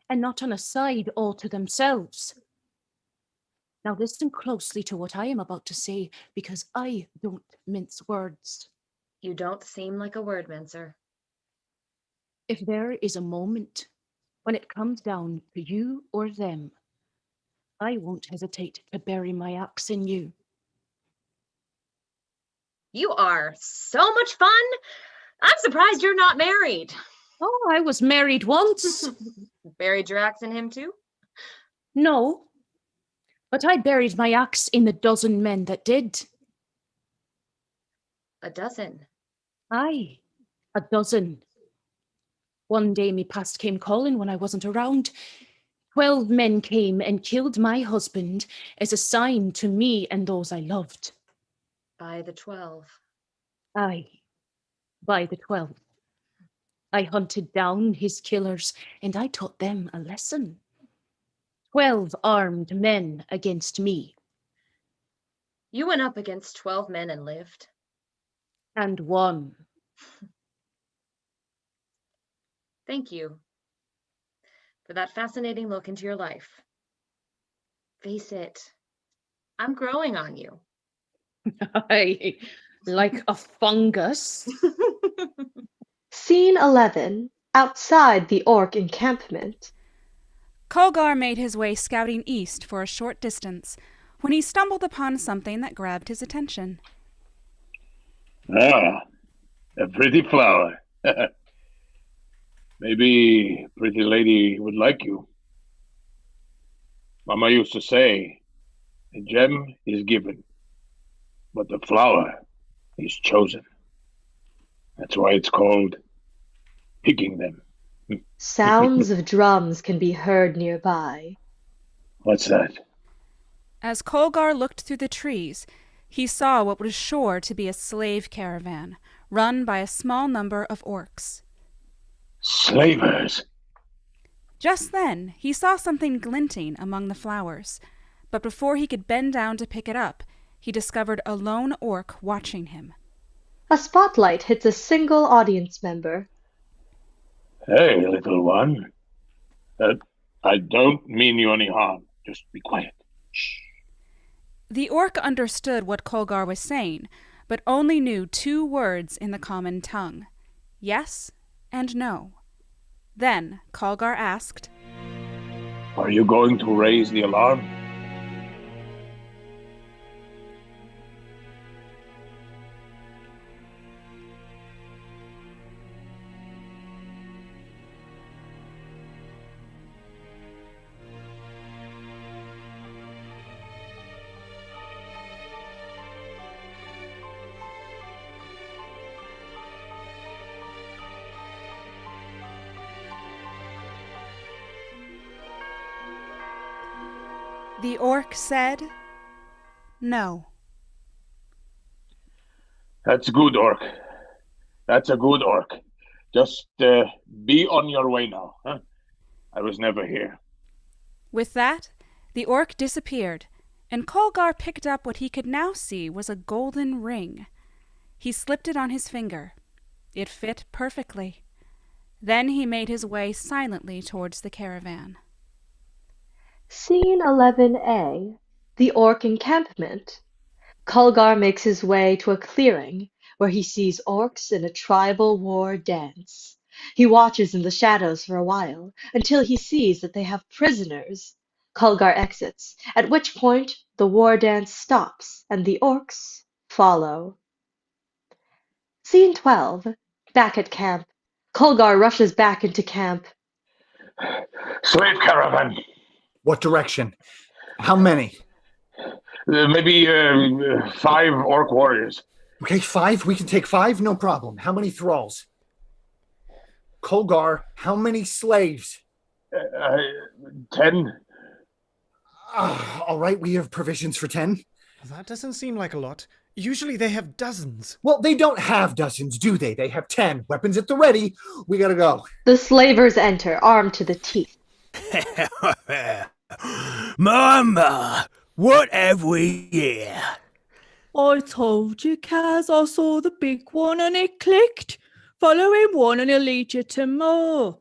and not on a side all to themselves. Now listen closely to what I am about to say, because I don't mince words. You don't seem like a word mincer. If there is a moment when it comes down to you or them, I won't hesitate to bury my axe in you. You are so much fun. I'm surprised you're not married. Oh, I was married once. Buried your axe in him too? No, but I buried my axe in the dozen men that did. A dozen? Aye, a dozen. One day me past came calling when I wasn't around. 12 men came and killed my husband as a sign to me and those I loved. By the 12. Aye, by the 12. I hunted down his killers and I taught them a lesson. 12 armed men against me. You went up against 12 men and lived? And won. Thank you for that fascinating look into your life. Face it, I'm growing on you. Aye, like a fungus. Scene 11. Outside the Orc Encampment. Kolgar made his way scouting east for a short distance when he stumbled upon something that grabbed his attention. Ah, a pretty flower. Maybe a pretty lady would like you. Mama used to say, a gem is given, but the flower is chosen. That's why it's called picking them. Sounds of drums can be heard nearby. What's that? As Kolgar looked through the trees, he saw what was sure to be a slave caravan, run by a small number of orcs. Slavers! Just then, he saw something glinting among the flowers, but before he could bend down to pick it up, he discovered a lone orc watching him. A spotlight hits a single audience member. Hey, little one. I don't mean you any harm. Just be quiet. Shh. The orc understood what Kolgar was saying, but only knew 2 words in the common tongue. Yes and no. Then Kolgar asked, Are you going to raise the alarm? The orc said, no. That's good, orc. That's a good orc. Just be on your way now. Huh? I was never here. With that, the orc disappeared, and Kolgar picked up what he could now see was a golden ring. He slipped it on his finger. It fit perfectly. Then he made his way silently towards the caravan. Scene 11A. The Orc Encampment. Kolgar makes his way to a clearing where he sees orcs in a tribal war dance. He watches in the shadows for a while until he sees that they have prisoners. Kolgar exits, at which point the war dance stops and the orcs follow. Scene 12. Back at camp. Kolgar rushes back into camp. Slave caravan. What direction? How many? Maybe 5 orc warriors. Okay, 5? We can take 5? No problem. How many thralls? Kolgar, how many slaves? 10. All right, we have provisions for 10. That doesn't seem like a lot. Usually they have dozens. Well, they don't have dozens, do they? They have 10. Weapons at the ready. We gotta go. The slavers enter, armed to the teeth. Mama, what have we here? I told you, Kaz, I saw the big one and it clicked. Follow him one and he'll lead you to more.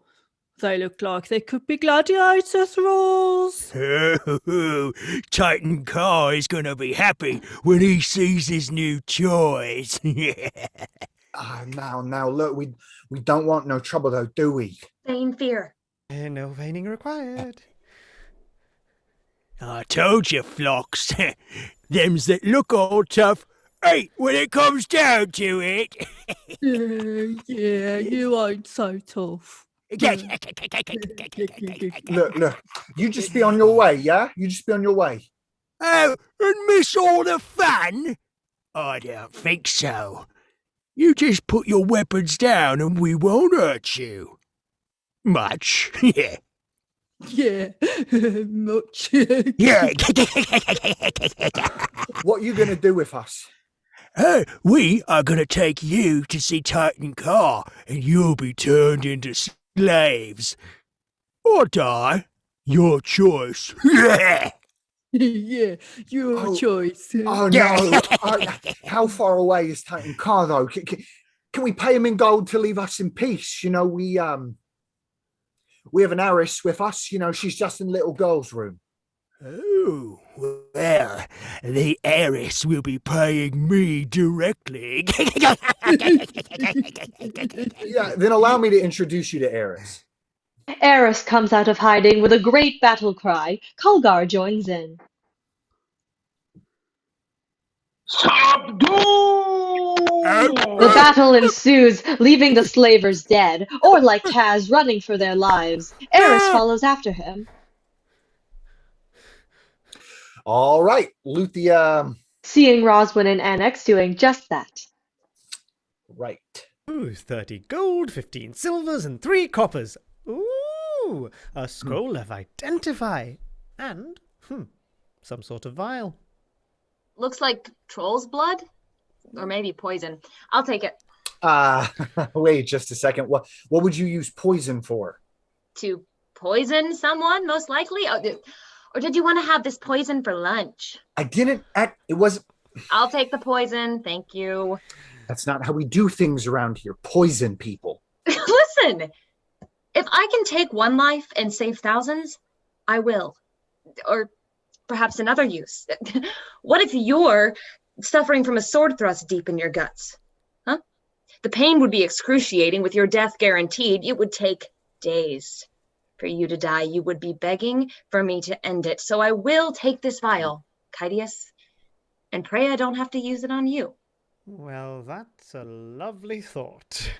They look like they could be gladiator thralls. Oh, Titan Car is gonna be happy when he sees his new toys. Now, look, we don't want no trouble, though, do we? Feign fear. No veining required. I told you, flocks. Thems that look all tough ain't when it comes down to it. Yeah, you ain't so tough. Look, you just be on your way, yeah? You just be on your way. Oh, and miss all the fun? I don't think so. You just put your weapons down and we won't hurt you. Much, yeah. Yeah, much. Yeah. What are you going to do with us? We are going to take you to see Titan Car, and you'll be turned into slaves. Or die. Your choice. Yeah, your choice. Oh, no. How far away is Titan Car, though? Can we pay him in gold to leave us in peace? You know, we have an heiress with us. You know, she's just in little girl's room. Oh, well, the heiress will be paying me directly. Yeah, then allow me to introduce you to Eris. Eris comes out of hiding with a great battle cry. Kulgar joins in. The battle ensues, leaving the slavers dead, or like Kaz running for their lives. Eris follows after him. All right, loot the... Seeing Roswin and Annex doing just that. Right. Ooh, 30 gold, 15 silvers, and 3 coppers. Ooh, a scroll of identify. And, some sort of vial. Looks like troll's blood? Or maybe poison. I'll take it. Wait just a second. What would you use poison for? To poison someone, most likely? Or did you want to have this poison for lunch? I didn't... It was... I'll take the poison, thank you. That's not how we do things around here. Poison people. Listen! If I can take one life and save thousands, I will. Or perhaps another use. What if you're suffering from a sword thrust deep in your guts? Huh? The pain would be excruciating with your death guaranteed. It would take days for you to die. You would be begging for me to end it. So I will take this vial, Kydius, and pray I don't have to use it on you. Well, that's a lovely thought.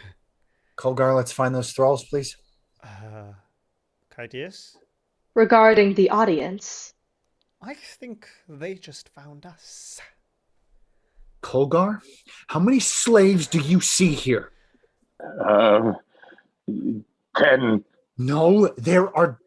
Kulgar, let's find those thralls, please. Kydius? Regarding the audience. I think they just found us. Kulgar, how many slaves do you see here? 10. No, there are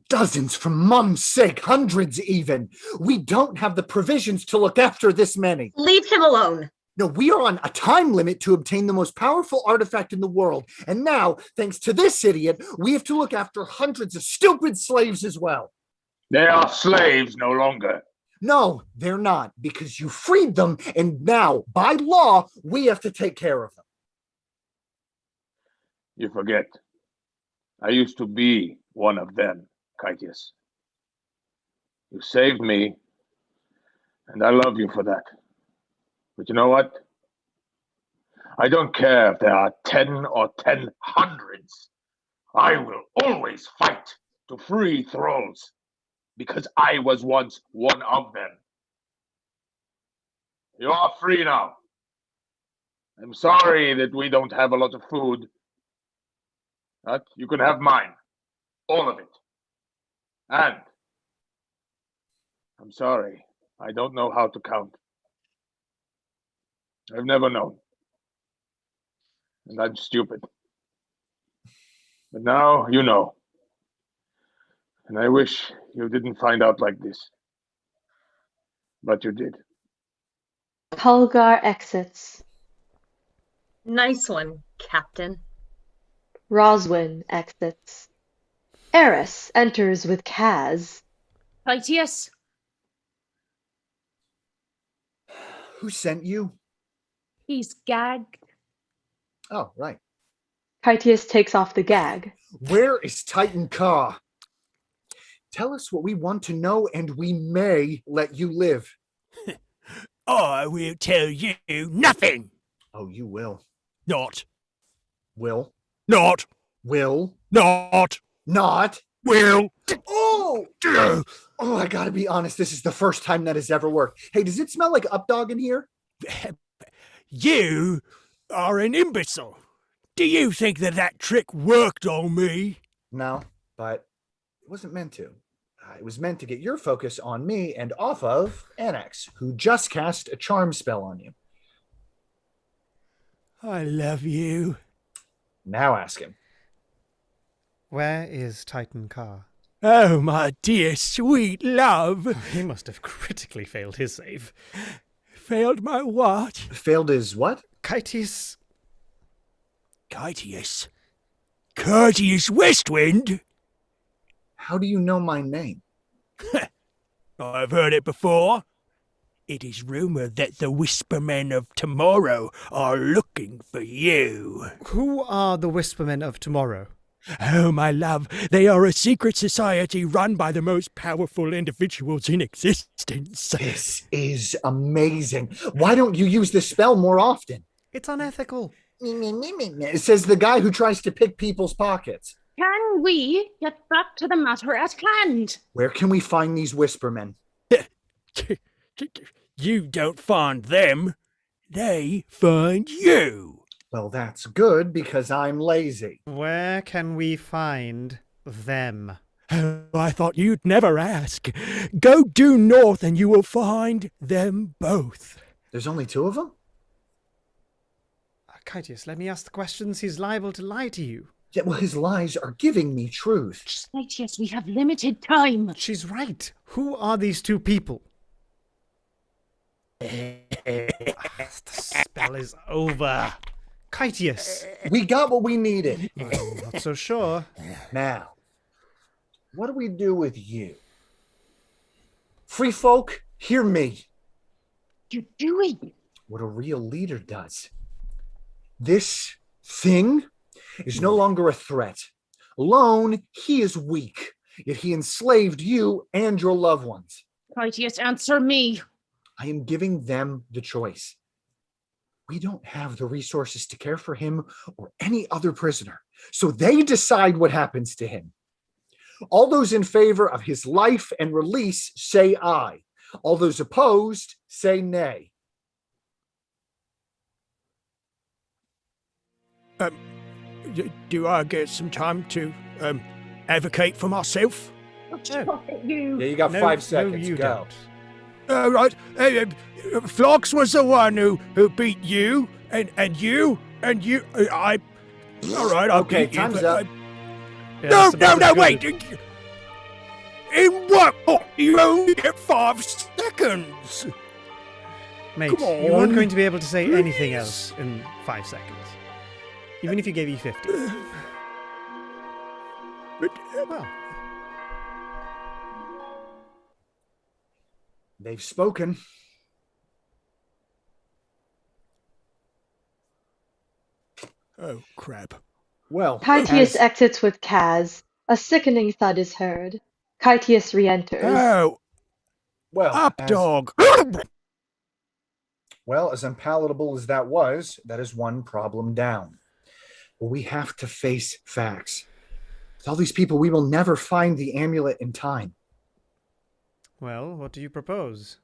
dozens, for mum's sake, hundreds even. We don't have the provisions to look after this many. Leave him alone. No, we are on a time limit to obtain the most powerful artifact in the world. And now, thanks to this idiot, we have to look after hundreds of stupid slaves as well. They are slaves no longer. No, they're not, because you freed them, and now, by law, we have to take care of them. You forget. I used to be one of them, Kytius. You saved me, and I love you for that. But you know what? I don't care if there are 10 or 10 hundreds. I will always fight to free thralls, because I was once one of them. You are free now. I'm sorry that we don't have a lot of food. But you can have mine. All of it. And I'm sorry, I don't know how to count. I've never known. And I'm stupid. But now you know. And I wish you didn't find out like this. But you did. Kulgar exits. Nice one, Captain. Roswin exits. Eris enters with Kaz. Kytius? Who sent you? He's gagged. Oh, right. Kytius takes off the gag. Where is Titan Ka? Tell us what we want to know, and we may let you live. I will tell you nothing. Oh, you will. Not. Will. Not. Will. Not. Not. Will. Oh! Oh, I gotta be honest. This is the first time that has ever worked. Hey, does it smell like Updog in here? You are an imbecile. Do you think that trick worked on me? No, but it wasn't meant to. It was meant to get your focus on me and off of Annex, who just cast a charm spell on you. I love you. Now ask him. Where is Titan Ka? Oh, my dear sweet love. He must have critically failed his save. Failed my what? Failed his what? Kytius. Kytius? Courteous Westwind? How do you know my name? I've heard it before. It is rumored that the Whispermen of tomorrow are looking for you. Who are the Whispermen of tomorrow? Oh, my love, they are a secret society run by the most powerful individuals in existence. This is amazing. Why don't you use this spell more often? It's unethical. It says the guy who tries to pick people's pockets. Can we get back to the matter at hand? Where can we find these Whispermen? You don't find them. They find you. Well, that's good because I'm lazy. Where can we find them? Oh, I thought you'd never ask. Go due north and you will find them both. There's only two of them? Kytius, let me ask the questions. He's liable to lie to you. Yeah, well, his lies are giving me truth. Kytius, we have limited time. She's right. Who are these two people? The spell is over. Kytius. We got what we needed. I'm not so sure. Now, what do we do with you? Free folk, hear me. You're doing what a real leader does. This thing is no longer a threat. Alone, he is weak, yet he enslaved you and your loved ones. Kytius, answer me. I am giving them the choice. We don't have the resources to care for him or any other prisoner, so they decide what happens to him. All those in favor of his life and release say aye. All those opposed say nay. Do I get some time to advocate for myself? Stop it, you. Yeah, you got 5 seconds. You Go. Right. Phlox was the one who beat you, and you. All right, I'll Okay, beat you, time's but up. No, wait. In what? You only get 5 seconds. Mate, Come you weren't on, going to be able to say please. anything else in 5 seconds. Even if you gave you 50. But, Well, They've spoken. oh, crap. Well, Kytius exits with Kaz. A sickening thud is heard. Kytius re-enters. Oh, well, up, as- dog. Well, as unpalatable as that was, that is one problem down. But we have to face facts. With all these people, we will never find the amulet in time. well, what do you propose?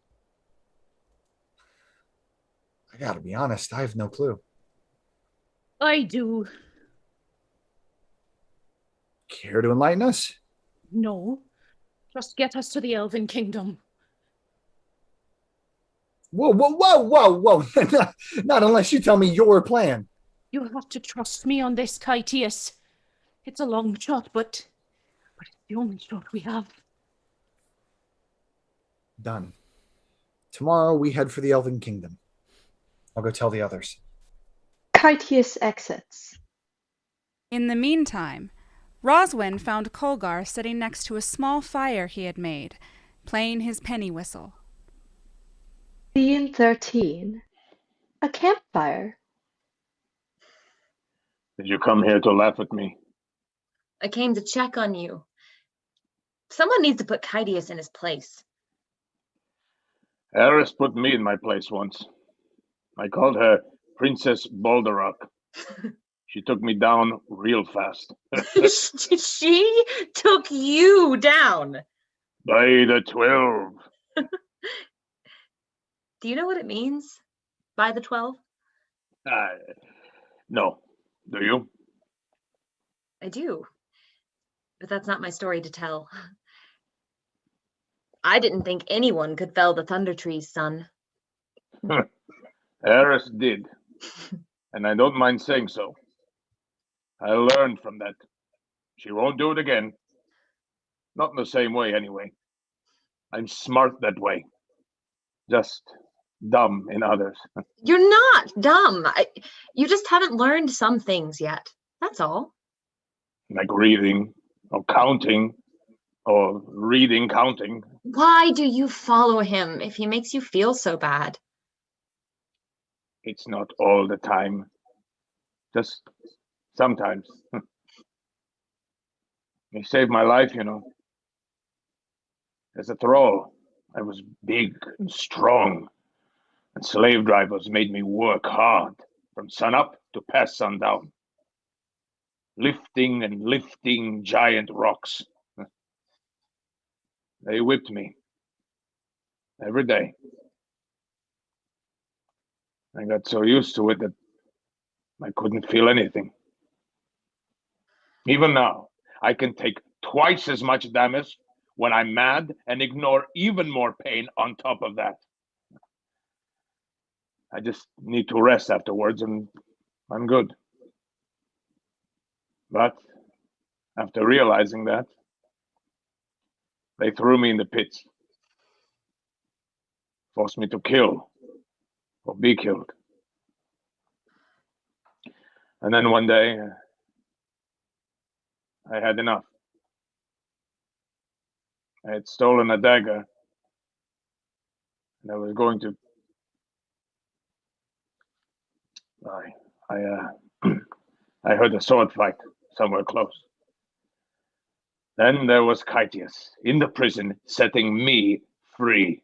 I gotta be honest, I have no clue. I do. Care to enlighten us? No. Just get us to the Elven Kingdom. Whoa. Not unless you tell me your plan. You have to trust me on this, Kytius. It's a long shot, but it's the only shot we have. Done. Tomorrow we head for the Elven Kingdom. I'll go tell the others. Kytius exits. In the meantime, Roswin found Colgar sitting next to a small fire he had made, playing his penny whistle. Scene 13. A campfire. Did you come here to laugh at me? I came to check on you. Someone needs to put Kydius in his place. Eris put me in my place once. I called her Princess Balderrock. She took me down real fast. She took you down. By the 12. Do you know what it means? By the 12? No. Do you? I do. But that's not my story to tell. I didn't think anyone could fell the Thunder Trees, son. Eris did. And I don't mind saying so. I learned from that. She won't do it again. Not in the same way, anyway. I'm smart that way. Just dumb in others. You're not dumb. You just haven't learned some things yet. That's all. Like reading, or counting, or reading, counting. Why do you follow him if he makes you feel so bad? It's not all the time. Just sometimes. He saved my life, you know. As a thrall, I was big and strong, and slave drivers made me work hard from sunup to past sundown, lifting and lifting giant rocks. They whipped me every day. I got so used to it that I couldn't feel anything. Even now, I can take twice as much damage when I'm mad and ignore even more pain on top of that. I just need to rest afterwards and I'm good. But after realizing that, they threw me in the pits, forced me to kill or be killed. And then one day, I had enough. I had stolen a dagger, and I was going to. I heard a sword fight somewhere close. Then there was Kytius in the prison, setting me free.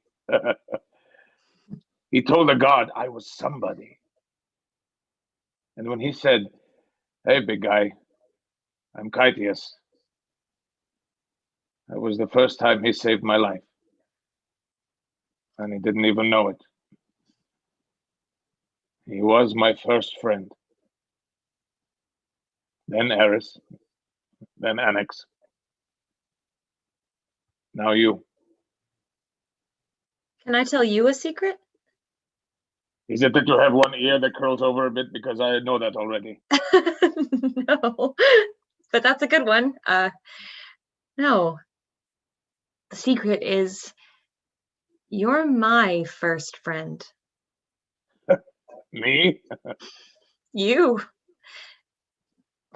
He told the guard I was somebody. And when he said, "Hey, big guy, I'm Kytius," that was the first time he saved my life. And he didn't even know it. He was my first friend. Then Eris. Then Annex. Now you. Can I tell you a secret? Is it that you have one ear that curls over a bit? Because I know that already. No, but that's a good one. No. The secret is you're my first friend. Me? You.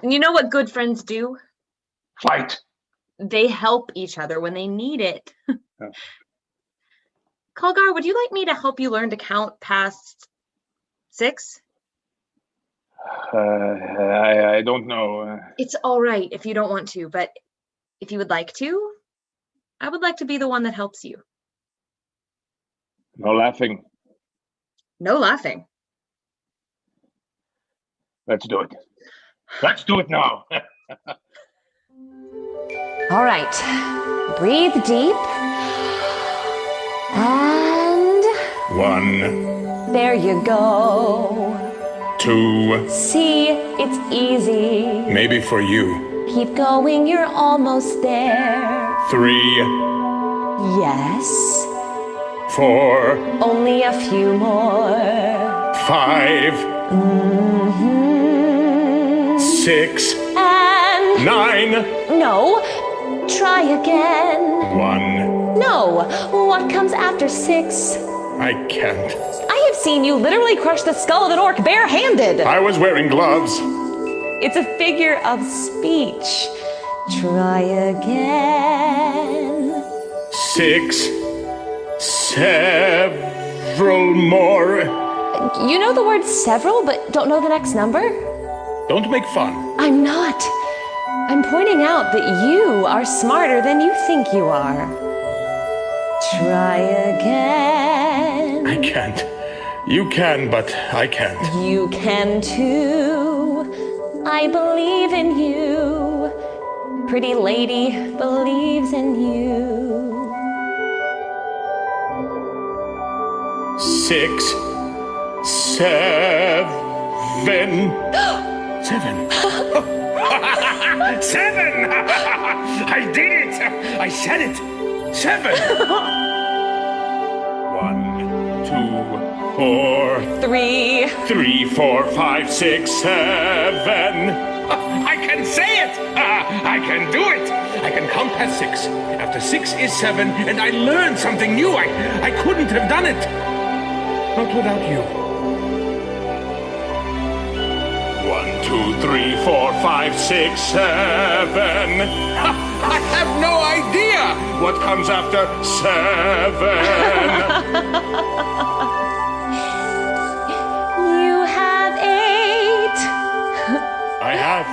And you know what good friends do? Fight. They help each other when they need it. Oh. Kalgar, would you like me to help you learn to count past 6? I don't know. It's all right if you don't want to, but if you would like to, I would like to be the one that helps you. No laughing. No laughing. Let's do it. Let's do it now. All right. Breathe deep. And 1, there you go. 2, See, it's easy. maybe for you. Keep going, you're almost there. 3, Yes. 4, Only a few more. 5, Mm-hmm. 6, And 9, no. Try again. 1. No. What comes after 6? I can't. I have seen you literally crush the skull of an orc barehanded. I was wearing gloves. It's a figure of speech. Try again. 6, several more. You know the word several, but don't know the next number? Don't make fun. I'm not. I'm pointing out that you are smarter than you think you are. Try again. I can't. You can, but I can't. You can too. I believe in you. Pretty lady believes in you. 6, 7. 7. 7! I did it! I said it! 7! 1, 2, 4. 3. 3, 4, 5, 6, 7. I can say it! I can do it! I can count past 6. After 6 is 7, and I learned something new. I couldn't have done it. Not without you. 1, 2, 3, 4, 5, 6, 7. I have no idea what comes after 7. You have 8. I have.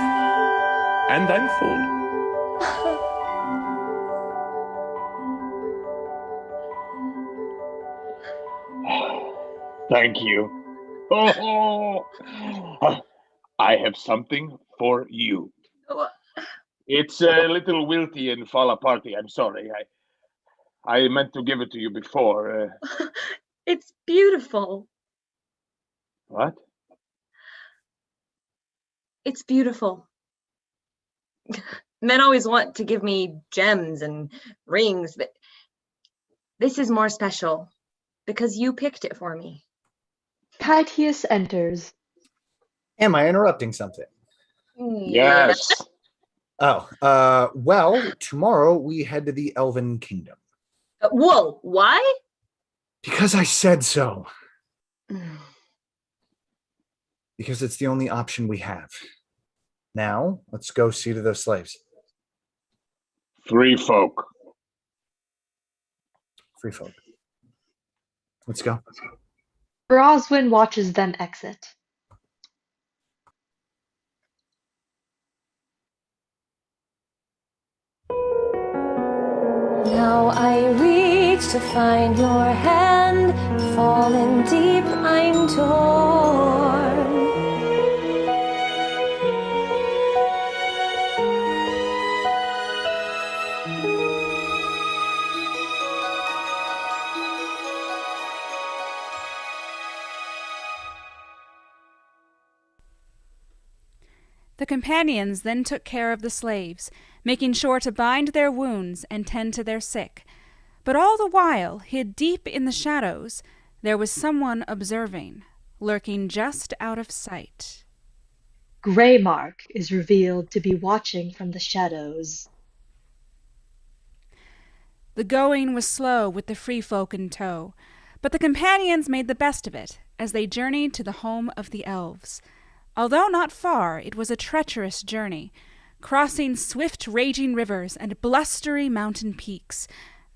And I'm full. Thank you. Oh, I have something for you. It's a little wilty and fall aparty. I'm sorry. I meant to give it to you before. It's beautiful. What? It's beautiful. Men always want to give me gems and rings, but this is more special because you picked it for me. Caetius enters. Am I interrupting something? Yes. Oh, well, tomorrow we head to the Elven Kingdom. Whoa, why? Because I said so. Because it's the only option we have. Now, let's go see to those slaves. Free folk. Free folk. Let's go. Roswin watches them exit. Now I reach to find your hand, fallen deep, I'm torn. The companions then took care of the slaves, making sure to bind their wounds and tend to their sick. But all the while, hid deep in the shadows, there was someone observing, lurking just out of sight. Greymark is revealed to be watching from the shadows. The going was slow with the free folk in tow, but the companions made the best of it as they journeyed to the home of the elves. Although not far, it was a treacherous journey, crossing swift raging rivers and blustery mountain peaks,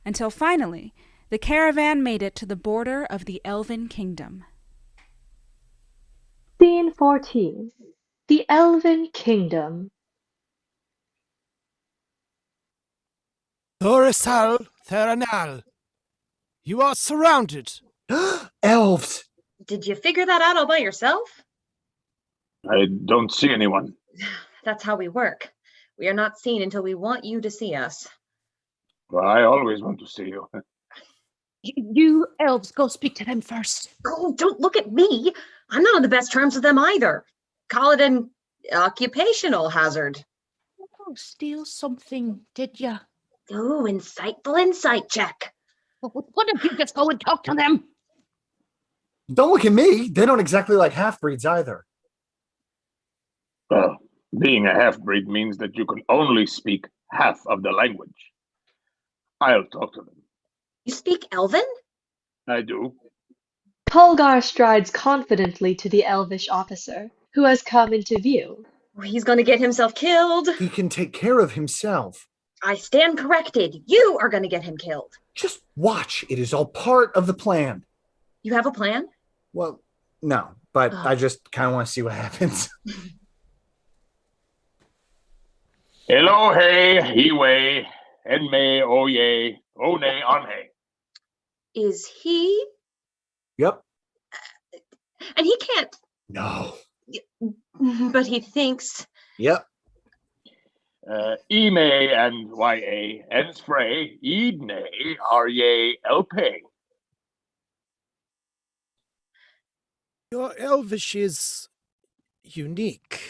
until finally the caravan made it to the border of the Elven Kingdom. Scene 14. The Elven Kingdom. Thorisal Theranal. You are surrounded. Elves! Did you figure that out all by yourself? I don't see anyone. That's how we work. We are not seen until we want you to see us. Well, I always want to see you. You elves go speak to them first. Oh, don't look at me. I'm not on the best terms with them either. Call it an occupational hazard. Oh, steal something, did ya? Ooh, insightful insight check. What if you just go and talk to them? Don't look at me. They don't exactly like half-breeds either. Well, being a half-breed means that you can only speak half of the language. I'll talk to them. You speak Elven? I do. Pulgar strides confidently to the elvish officer, who has come into view. He's going to get himself killed. He can take care of himself. I stand corrected. You are going to get him killed. Just watch. It is all part of the plan. You have a plan? Well, no, but I just kind of want to see what happens. Elohe, Hiwe, Enme, Oye, One, Anhe. Is he? Yep. And he can't. No. But he thinks. Yep. Ime and Ya, Ensfrey, Idne, Arye, Elpe. Your Elvish is unique.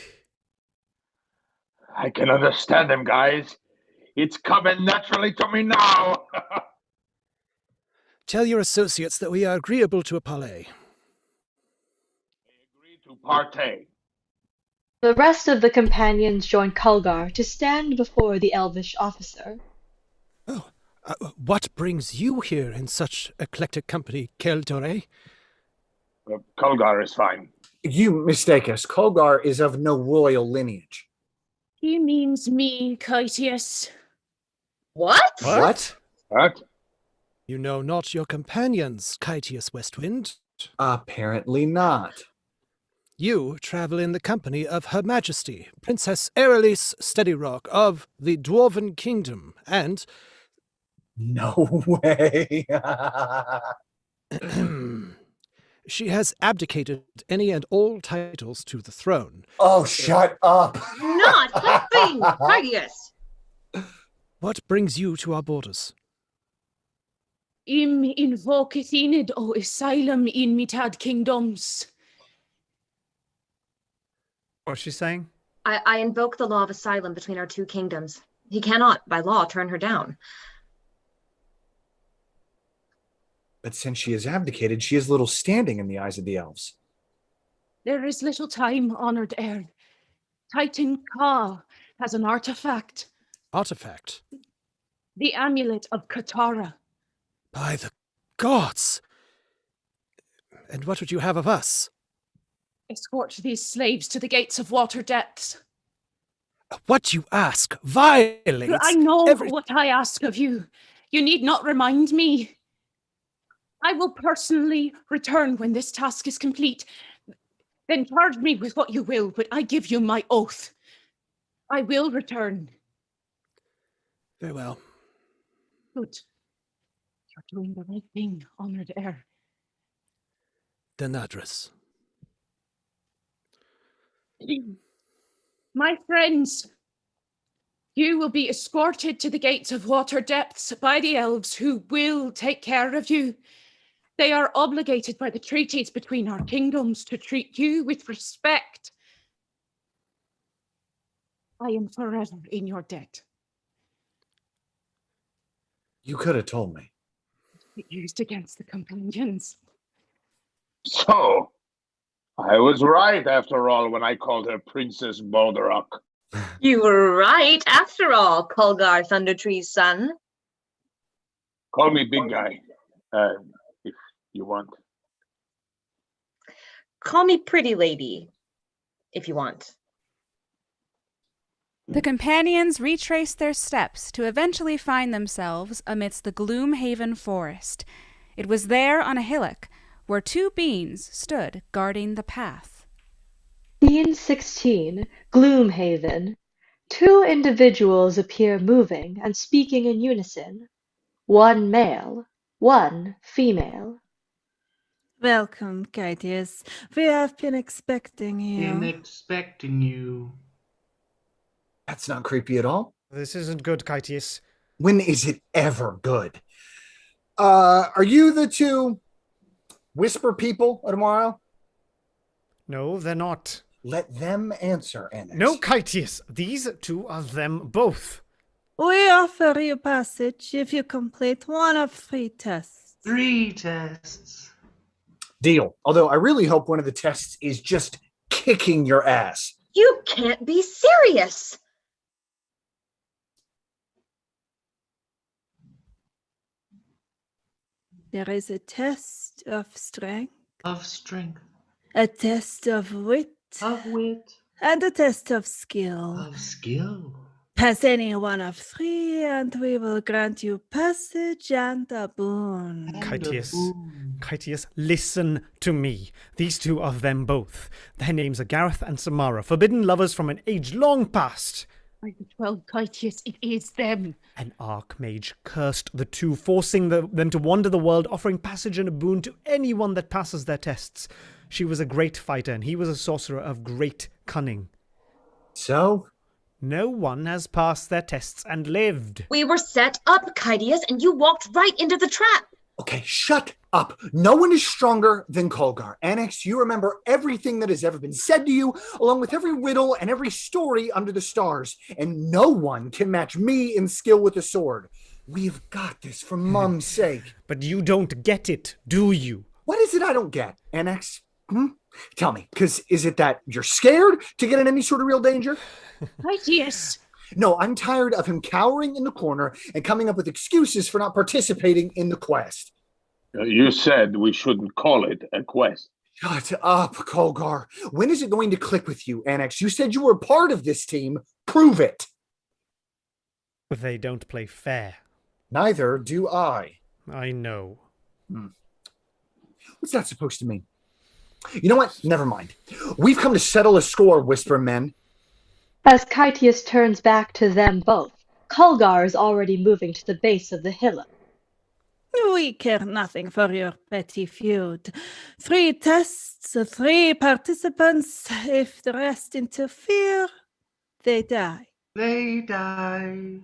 I can understand him, guys. It's coming naturally to me now. Tell your associates that we are agreeable to a parley. To partay. The rest of the companions join Kulgar to stand before the elvish officer. What brings you here in such eclectic company, Keldore? Kulgar is fine. You mistake us. Kulgar is of no royal lineage. He means me, Kytius. What? What? What? You know not your companions, Kytius Westwind? Apparently not. You travel in the company of Her Majesty, Princess Erelise Steadyrock of the Dwarven Kingdom, and... No way! She has abdicated any and all titles to the throne. Oh, shut up! Not a thing, Kytius! What brings you to our borders? Im invocathinid o asylum in mitad kingdoms. What's she saying? I invoke the law of asylum between our two kingdoms. He cannot, by law, turn her down. But since she has abdicated, she has little standing in the eyes of the elves. There is little time, honored heir. Titan Ka has an artifact. Artifact? The Amulet of Katara. By the gods! And what would you have of us? Escort these slaves to the gates of water depths. What you ask violates... I know what I ask of you. You need not remind me. I will personally return when this task is complete. Then charge me with what you will, but I give you my oath. I will return. Very well. Good. You're doing the right thing, honored heir. Denadris. My friends, you will be escorted to the gates of water depths by the elves who will take care of you. They are obligated by the treaties between our kingdoms to treat you with respect. I am forever in your debt. You could have told me. Used against the companions. So, I was right after all when I called her Princess Balderok. You were right, after all, Kulgar Thundertree's son. Call me big guy, if you want. Call me pretty lady, if you want. The companions retraced their steps to eventually find themselves amidst the Gloomhaven forest. It was there on a hillock where two beings stood guarding the path. Scene 16, Gloomhaven. Two individuals appear moving and speaking in unison. One male, one female. Welcome, Kytius. We have been expecting you. That's not creepy at all. This isn't good, Kytius. When is it ever good? Are you the two whisper people tomorrow? No, they're not. Let them answer, Annex. No, Kytius. These two are them both. We offer you passage if you complete one of 3 tests. 3 tests. Deal. Although I really hope one of the tests is just kicking your ass. You can't be serious. There is a test of strength. A test of wit. And a test of skill. Pass any one of 3 and we will grant you passage and a boon. Kytius, listen to me. These two are them both. Their names are Gareth and Samara, forbidden lovers from an age long past. By the 12 Kytius, it is them. An archmage cursed the two, forcing them to wander the world, offering passage and a boon to anyone that passes their tests. She was a great fighter, and he was a sorcerer of great cunning. So? No one has passed their tests and lived. We were set up, Kytius, and you walked right into the trap. Okay, shut up. No one is stronger than Kolgar. Annex, you remember everything that has ever been said to you, along with every riddle and every story under the stars. And no one can match me in skill with a sword. We've got this, for Mum's sake. But you don't get it, do you? What is it I don't get, Annex? Tell me, because is it that you're scared to get in any sort of real danger? Kytius! No, I'm tired of him cowering in the corner and coming up with excuses for not participating in the quest. You said we shouldn't call it a quest. Shut up, Kolgar. When is it going to click with you, Annex? You said you were part of this team. Prove it. They don't play fair. Neither do I. I know. What's that supposed to mean? You know what? Never mind. We've come to settle a score, Whispermen. As Kytius turns back to them both, Kolgar is already moving to the base of the hillock. We care nothing for your petty feud. 3 tests, 3 participants. If the rest interfere, they die. They die.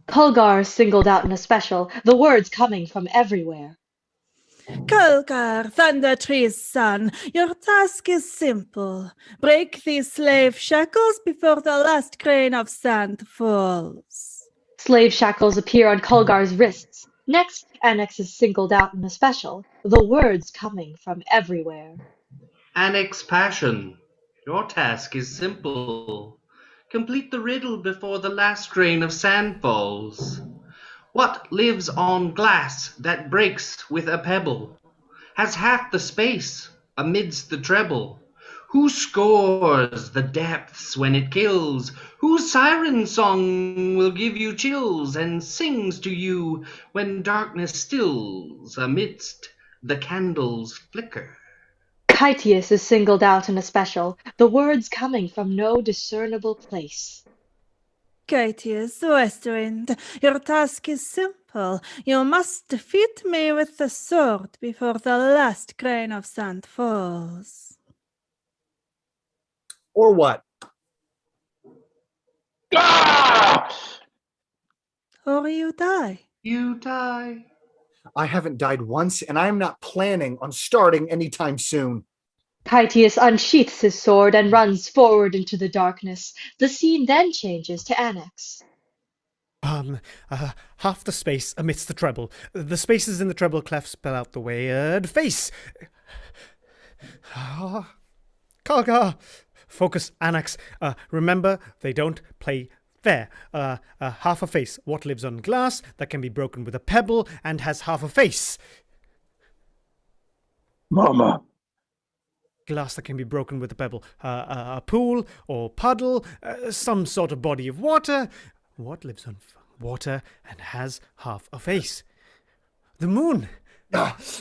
Kolgar is singled out in a special, the words coming from everywhere. Kolgar, Thunder Tree's son, your task is simple. Break these slave shackles before the last grain of sand falls. Slave shackles appear on Kolgar's wrists. Next, Annex is singled out in a special, the words coming from everywhere. Annex Passion, your task is simple. Complete the riddle before the last grain of sand falls. What lives on glass that breaks with a pebble? Has half the space amidst the treble? Who scores the depths when it kills? Whose siren song will give you chills and sings to you when darkness stills amidst the candles' flicker? Kytius is singled out in a special, the words coming from no discernible place. Kytius, Westwind, your task is simple. You must defeat me with the sword before the last grain of sand falls. Or what? Or you die. You die. I haven't died once, and I am not planning on starting anytime soon. Kytius unsheaths his sword and runs forward into the darkness. The scene then changes to Annex. Half the space amidst the treble. The spaces in the treble clef spell out the word face. Kolgar. Focus, Annex. Remember, they don't play fair. Half a face. What lives on glass that can be broken with a pebble and has half a face? Mama. Glass that can be broken with a pebble. A pool or puddle. Some sort of body of water. What lives on water and has half a face? The moon.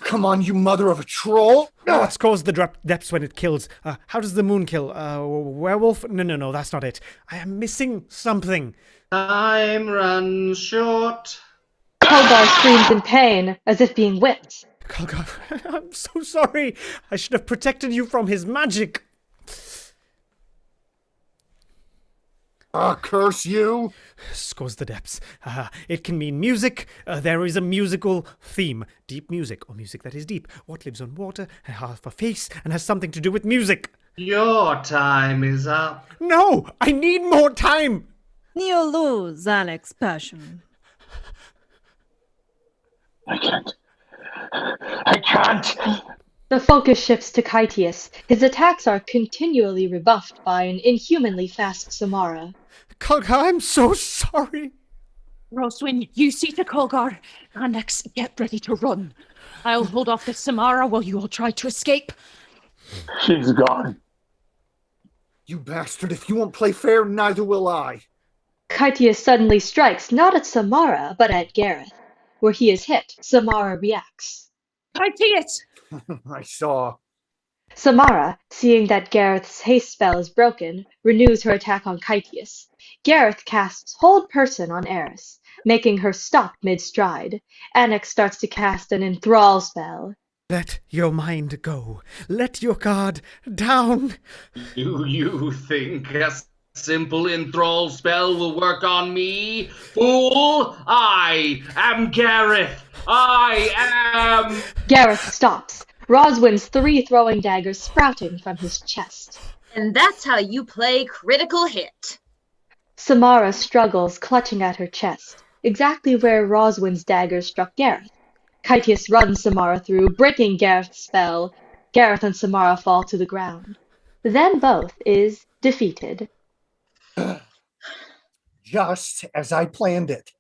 Come on, you mother of a troll! What's caused the depths when it kills? How does the moon kill? Werewolf? No, that's not it. I am missing something. Time runs short. Kolgar screams in pain, as if being whipped. Kolgar, I'm so sorry. I should have protected you from his magic. Curse you! Scores the depths. It can mean music. There is a musical theme. Deep music, or music that is deep. What lives on water, has half a face, and has something to do with music. Your time is up. No! I need more time! You lose, Annex Passion. I can't. The focus shifts to Kytius. His attacks are continually rebuffed by an inhumanly fast Samara. Kolgar, I'm so sorry. Roswin, you see to Kolgar. Annex, get ready to run. I'll hold off the Samara while you all try to escape. She's gone. You bastard, if you won't play fair, neither will I. Kytius suddenly strikes not at Samara, but at Gareth. Where he is hit, Samara reacts. Kytius! I saw. Samara, seeing that Gareth's haste spell is broken, renews her attack on Kytius. Gareth casts Hold Person on Eris, making her stop mid-stride. Annex starts to cast an Enthrall spell. Let your mind go. Let your guard down. Do you think a simple enthrall spell will work on me? Fool! I am Gareth! I am... Gareth stops, Roswin's 3 throwing daggers sprouting from his chest. And that's how you play critical hit. Samara struggles, clutching at her chest, exactly where Roswin's daggers struck Gareth. Kytius runs Samara through, breaking Gareth's spell. Gareth and Samara fall to the ground. Then both is defeated. Just as I planned it.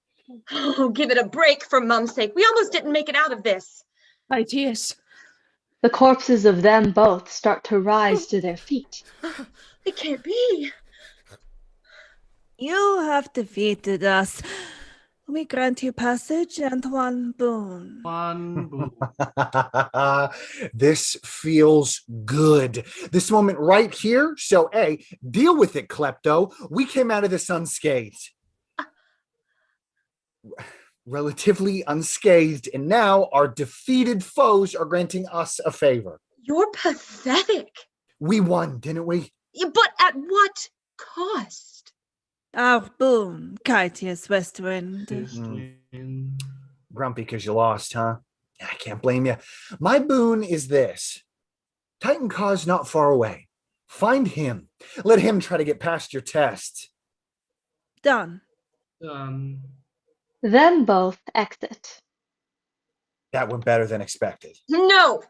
Oh, give it a break for Mum's sake. We almost didn't make it out of this. Kytius. The corpses of them both start to rise to their feet. It can't be. You have defeated us. We grant you passage and one boon. One boon. This feels good. This moment right here. So, A, deal with it, Klepto. We came out of this unscathed. Relatively unscathed, and now our defeated foes are granting us a favor. You're pathetic. We won, didn't we? But at what cost? Our boon, Kytius Westwind. Grumpy because you lost, huh? I can't blame you. My boon is this. Titan Kaw's not far away. Find him. Let him try to get past your test. Done. Then both exit. That went better than expected. No!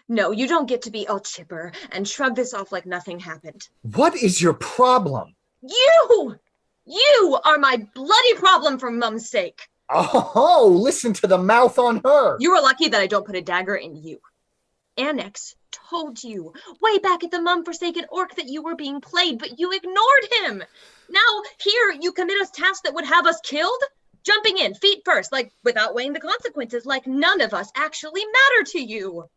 No, you don't get to be all chipper and shrug this off like nothing happened. What is your problem? You! You are my bloody problem for Mum's sake. Oh, listen to the mouth on her. You were lucky that I don't put a dagger in you. Annex told you way back at the Mum-forsaken Orc that you were being played, but you ignored him. Now, here, you commit a task that would have us killed? Jumping in, feet first, like without weighing the consequences, like none of us actually matter to you.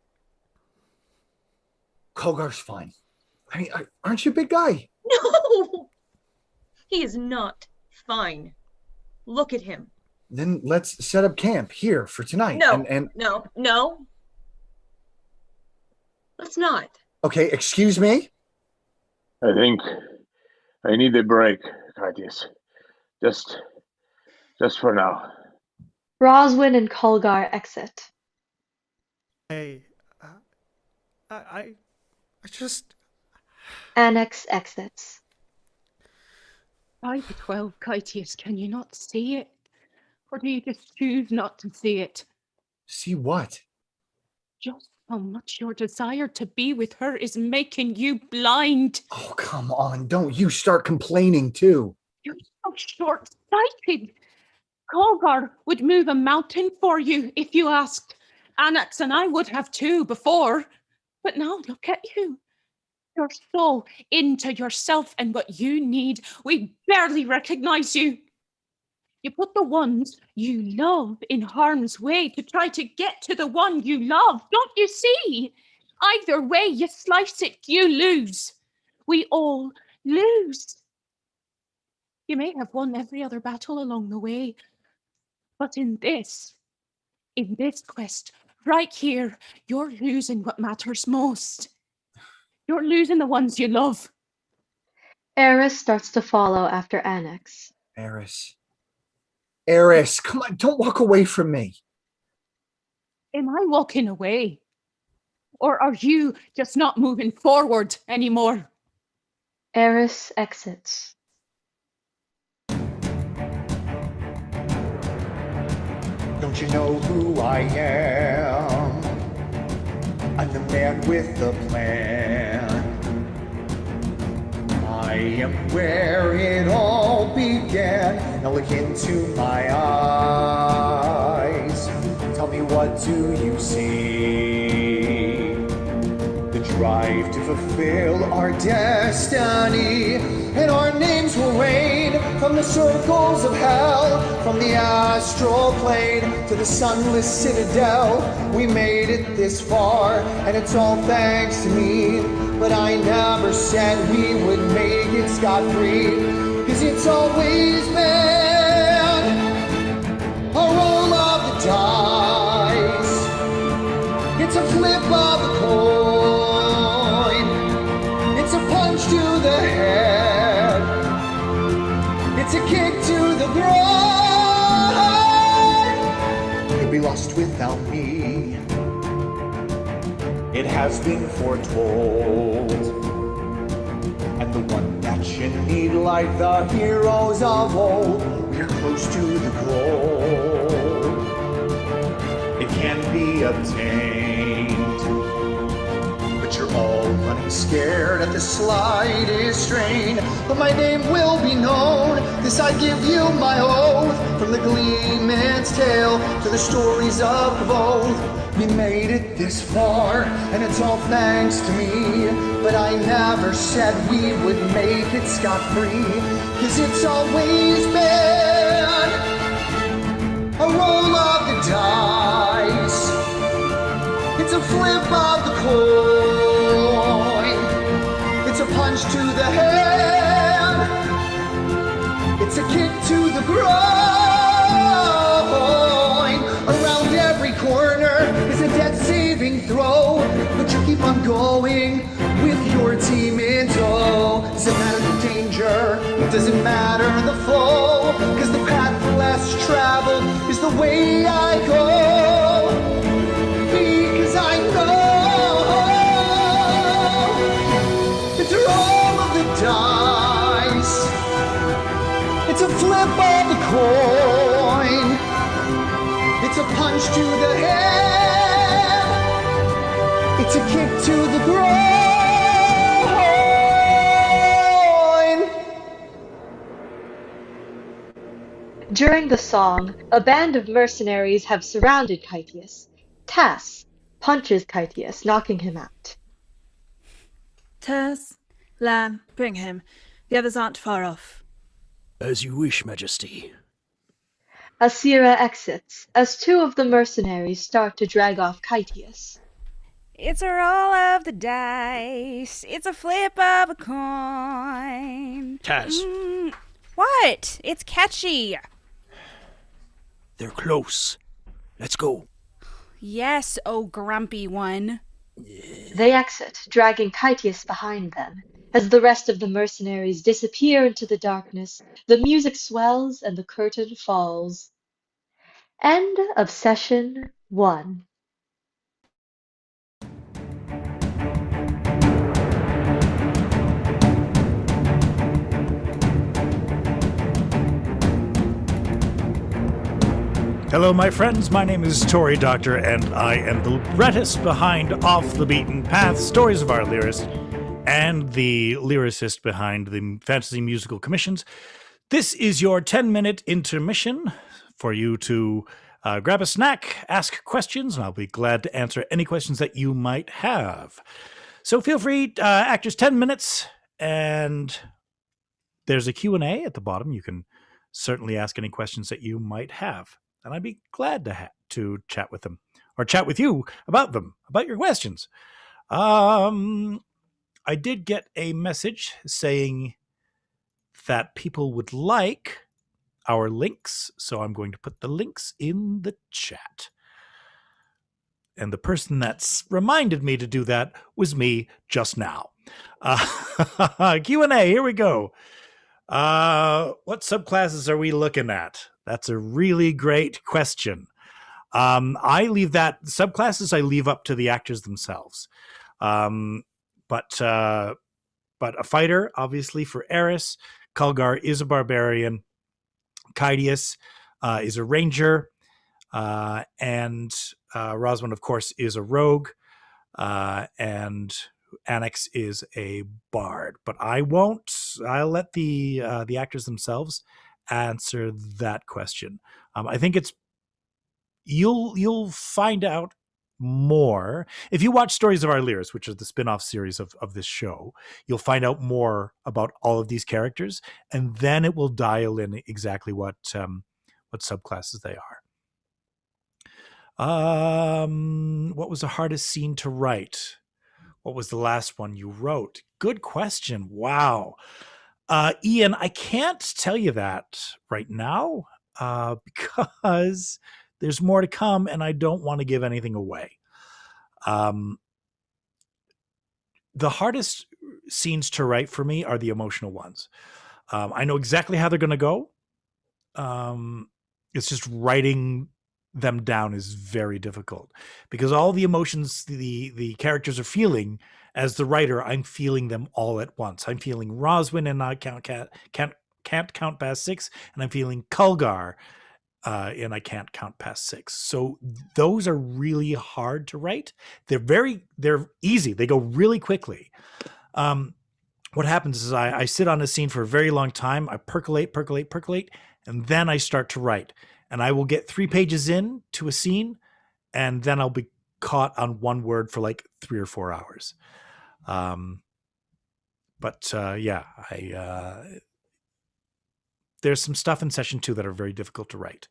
Kolgar's fine. I mean, aren't you a big guy? No! He is not fine. Look at him. Then let's set up camp here for tonight. No, and no. Let's not. Okay, excuse me? I think I need a break, Kytius. Just for now. Roswin and Kolgar exit. I just... Annex exits. By the 12, Kytius, can you not see it? Or do you just choose not to see it? See what? Just how much your desire to be with her is making you blind. Oh, come on. Don't you start complaining, too. You're so short-sighted. Kolgar would move a mountain for you if you asked. Annex and I would have too before. But now look at you. You're so into yourself and what you need, we barely recognize you. You put the ones you love in harm's way to try to get to the one you love. Don't you see? Either way you slice it, you lose. We all lose. You may have won every other battle along the way, but in this quest, right here, you're losing what matters most. You're losing the ones you love. Eris starts to follow after Annex. Eris, come on, don't walk away from me. Am I walking away? Or are you just not moving forward anymore? Eris exits. Don't you know who I am? I'm the man with the plan. I am where it all began. Now look into my eyes. Tell me, what do you see? The drive to fulfill our destiny, and our names will reign from the circles of hell, from the astral plane to the sunless citadel. We made it this far, and it's all thanks to me. But I never said we would make it scot-free, 'cause it's always been a roll of the dice. It's a flip of the coin. It's a punch to the head. It's a kick to the groin. You'll be lost without me. It has been foretold. And the one that you need, like the heroes of old, we're close to the goal. It can be obtained, but you're all running scared at the slightest strain. But my name will be known, this I give you my oath. From the Gleeman's tale to the stories of old, we made it this far, and it's all thanks to me. But I never said we would make it scot-free, 'cause it's always been a roll of the dice. It's a flip of the coin. It's a punch to the head. It's a kick to the groin. Around every corner is a death-saving throw, but you keep on going with your team in tow. Doesn't matter the danger, doesn't matter the flow, 'cause the path less traveled is the way I go. Because I know it's a roll of the dice. It's a flip of the coin. It's a punch to the head. It's a kick to the groin. During the song, a band of mercenaries have surrounded Kytius. Tass punches Kytius, knocking him out. Tess, Lamb, bring him. The others aren't far off. As you wish, Majesty. Asira exits as two of the mercenaries start to drag off Kytius. It's a roll of the dice. It's a flip of a coin. Taz. What? It's catchy. They're close. Let's go. Yes, oh grumpy one. They exit, dragging Kytius behind them. As the rest of the mercenaries disappear into the darkness, the music swells and the curtain falls. End of session 1. Hello, my friends. My name is Tory Doctor, and I am the librettist behind Off the Beaten Path, Stories of Our Lyrist, and the lyricist behind the Fantasy Musical Commissions. This is your 10-minute intermission for you to grab a snack, ask questions, and I'll be glad to answer any questions that you might have. So feel free, actors, 10 minutes, and there's a Q&A at the bottom. You can certainly ask any questions that you might have, and I'd be glad to chat with them, or chat with you about them, about your questions. I did get a message saying that people would like our links, so I'm going to put the links in the chat. And the person that's reminded me to do that was me just now. Q&A, here we go. What subclasses are we looking at? That's a really great question. I leave that subclasses I leave up to the actors themselves. But a fighter, obviously, for Eris. Kulgar is a barbarian. Kytius is a ranger. And Roswin, of course, is a rogue. And Annex is a bard. But I'll let the actors themselves answer that question. I think you'll find out more if you watch Stories of Our Lyrist, which is the spin-off series of this show. You'll find out more about all of these characters, and then it will dial in exactly what subclasses they are. What was the hardest scene to write? What was the last one you wrote? Good question. Wow. Ian, I can't tell you that right now because there's more to come and I don't want to give anything away. The hardest scenes to write for me are the emotional ones. I know exactly how they're going to go. It's just writing them down is very difficult because all the emotions the characters are feeling, as the writer, I'm feeling them all at once. I'm feeling Roswin and I can't count past 6, and I'm feeling Kulgar and I can't count past 6. So those are really hard to write. They're easy. They go really quickly. What happens is I sit on a scene for a very long time. I percolate, and then I start to write. And I will get 3 pages in to a scene, and then I'll be caught on one word for like 3 or 4 hours. There's some stuff in session 2 that are very difficult to write.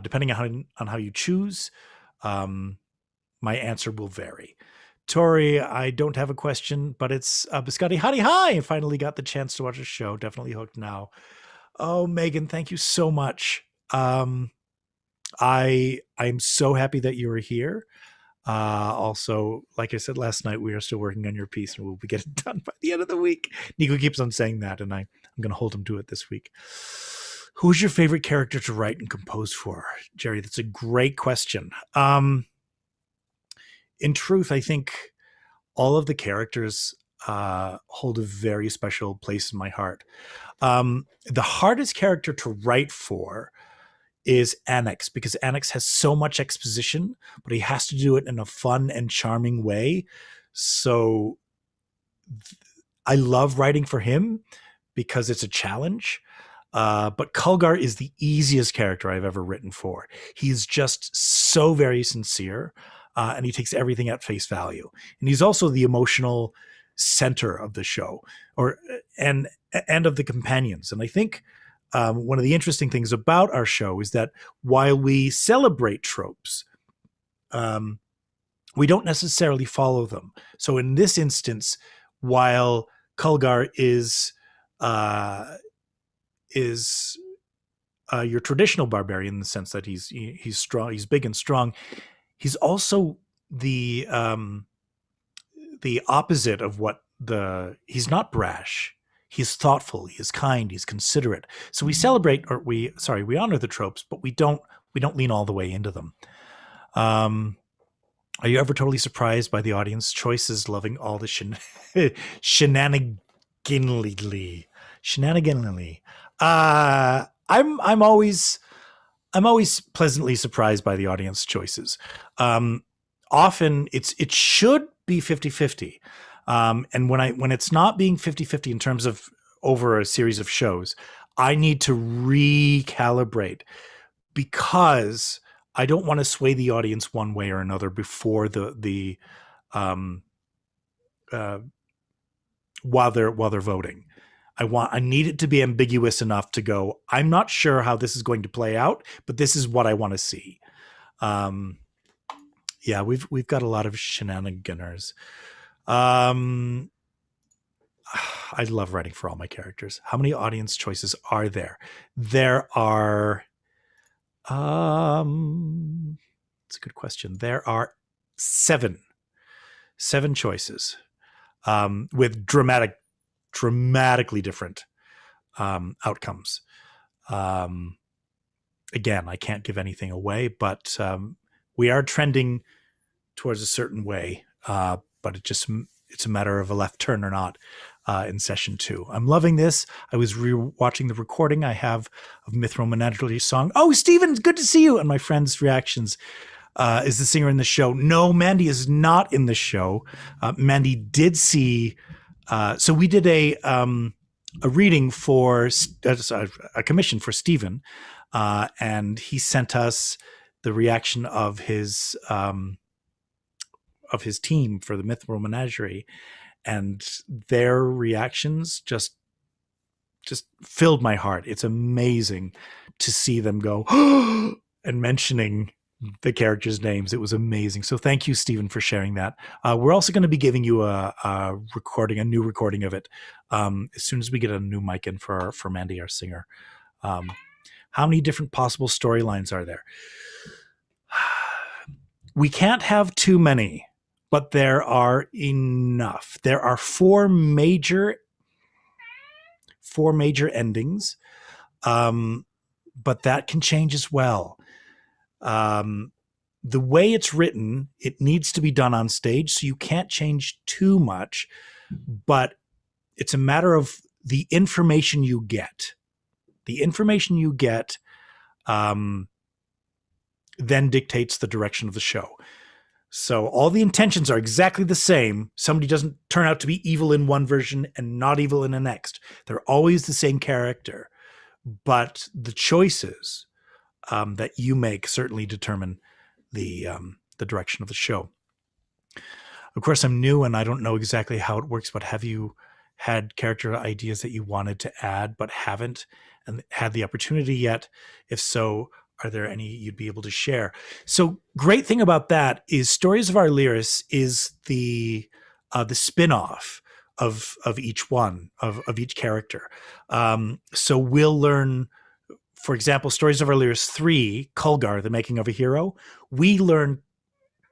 Depending on how you choose, my answer will vary. Tori, I don't have a question, but it's Biscotti. Howdy, hi! I finally got the chance to watch a show. Definitely hooked now. Oh, Megan, thank you so much. I'm so happy that you were here. Also, like I said last night, we are still working on your piece and we'll be getting done by the end of the week. Nico keeps on saying that, and I'm going to hold him to it this week. Who's your favorite character to write and compose for? Jerry, that's a great question. In truth, I think all of the characters hold a very special place in my heart. The hardest character to write for is Annex, because Annex has so much exposition, but he has to do it in a fun and charming way. So I love writing for him because it's a challenge. But Kulgar is the easiest character I've ever written for. He's just so very sincere, and he takes everything at face value. And he's also the emotional center of the show, and of the companions. And I think one of the interesting things about our show is that while we celebrate tropes, we don't necessarily follow them. So in this instance, while Kulgar is your traditional barbarian in the sense that he's strong, he's big and strong, he's also the opposite of he's not brash. He's thoughtful, he is kind, he's considerate. So we celebrate, we honor the tropes, but we don't lean all the way into them. Are you ever totally surprised by the audience choices, loving all the shenaniganly? I'm always pleasantly surprised by the audience choices. Often it should be 50-50. And when it's not being 50-50 in terms of over a series of shows, I need to recalibrate because I don't want to sway the audience one way or another before while they're voting. I need it to be ambiguous enough to go, I'm not sure how this is going to play out, but this is what I want to see. Yeah, we've got a lot of shenaniganers. I love writing for all my characters. How many audience choices are there? There are it's a good question. There are 7 choices with dramatically different outcomes. Again, I can't give anything away, but we are trending towards a certain way, but it's a matter of a left turn or not in session 2. I'm loving this. I was watching the recording I have of Mythro Menagerie song. Oh, Steven, good to see you. And my friend's reactions. Is the singer in the show? No, Mandy is not in the show. Mandy did see. So we did a reading for a commission for Steven, and he sent us the reaction of his team for the Mythro Menagerie, and their reactions just filled my heart. It's amazing to see them go and mentioning the characters' names. It was amazing. So thank you, Stephen, for sharing that. We're also going to be giving you a new recording of it as soon as we get a new mic in for Mandy, our singer. How many different possible storylines are there? We can't have too many, but there are enough. There are four major endings, but that can change as well. The way it's written, it needs to be done on stage, so you can't change too much, but it's a matter of the information you get. The information you get then dictates the direction of the show. So all the intentions are exactly the same. Somebody doesn't turn out to be evil in one version and not evil in the next. They're always the same character, but the choices that you make certainly determine the direction of the show. Of course, I'm new and I don't know exactly how it works, but have you had character ideas that you wanted to add but haven't and had the opportunity yet? If so, are there any you'd be able to share? So great thing about that is Stories of Our Lyris is the spin-off of each one, of each character. So we'll learn, for example, Stories of Our Lyris 3, Kulgar, The Making of a Hero. We learn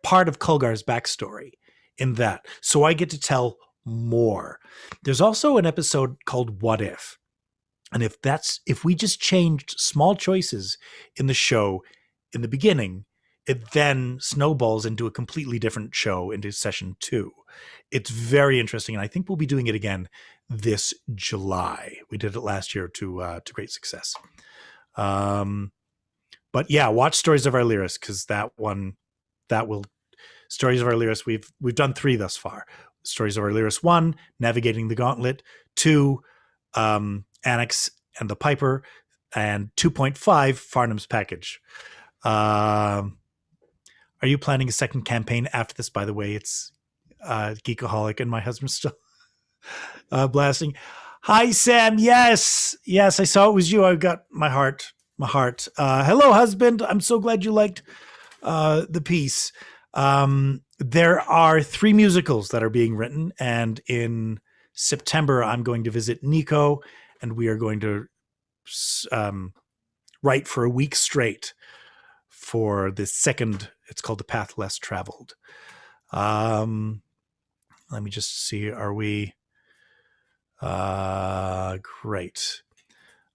part of Kulgar's backstory in that. So I get to tell more. There's also an episode called What If? And if we just changed small choices in the show in the beginning, it then snowballs into a completely different show into session 2. It's very interesting. And I think we'll be doing it again this July. We did it last year to great success. But yeah, watch Stories of Our Lyris, because Stories of Our Lyris, we've done 3 thus far. Stories of Our Lyris 1, Navigating the Gauntlet, 2, Annex and the Piper, and 2.5, Farnham's Package. Are you planning a second campaign after this? By the way, it's Geekaholic and my husband's still blasting. Hi, Sam. Yes, I saw it was you. I got my heart. Hello, husband. I'm so glad you liked the piece. There are 3 musicals that are being written, and in September, I'm going to visit Nico, and we are going to write for a week straight for the second. It's called The Path Less Traveled. Let me just see. Are we great?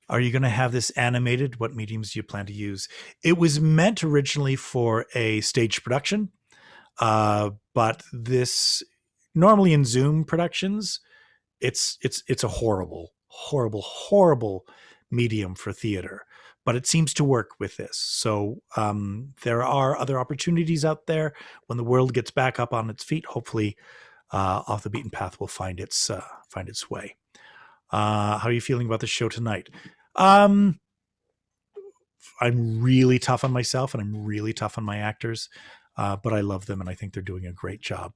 Are you going to have this animated? What mediums do you plan to use? It was meant originally for a stage production, but this normally in Zoom productions, it's a horrible medium for theater, but it seems to work with this. So there are other opportunities out there. When the world gets back up on its feet, hopefully Off the Beaten Path will find its way. How are you feeling about the show tonight? I'm really tough on myself and I'm really tough on my actors, but I love them and I think they're doing a great job.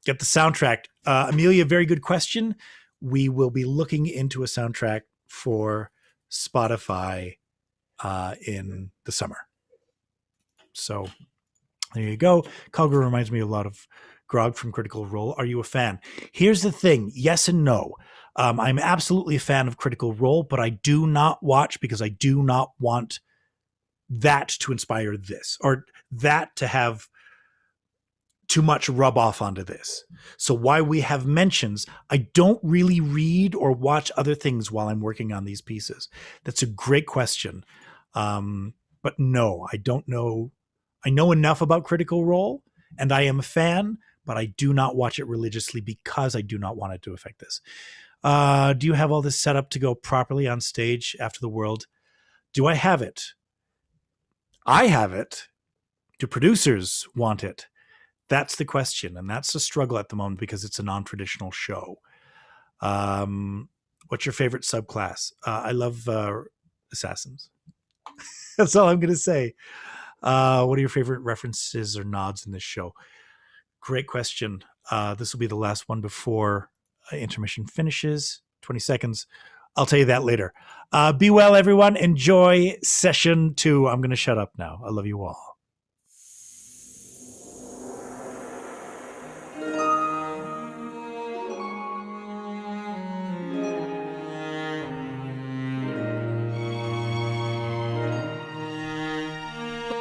Get the soundtrack. Amelia, very good question. We will be looking into a soundtrack for Spotify in the summer. So there you go. Culger reminds me a lot of Grog from Critical Role. Are you a fan? Here's the thing. Yes and no. I'm absolutely a fan of Critical Role, but I do not watch because I do not want that to inspire this or that to have too much rub off onto this. So while we have mentions, I don't really read or watch other things while I'm working on these pieces. That's a great question. But no, I don't know. I know enough about Critical Role and I am a fan, but I do not watch it religiously because I do not want it to affect this. Do you have all this set up to go properly on stage after the world? Do I have it? I have it. Do producers want it? That's the question, and that's the struggle at the moment because it's a non-traditional show. What's your favorite subclass? I love assassins. That's all I'm going to say. What are your favorite references or nods in this show? Great question. This will be the last one before intermission finishes. 20 seconds. I'll tell you that later. Be well, everyone. Enjoy session 2. I'm going to shut up now. I love you all.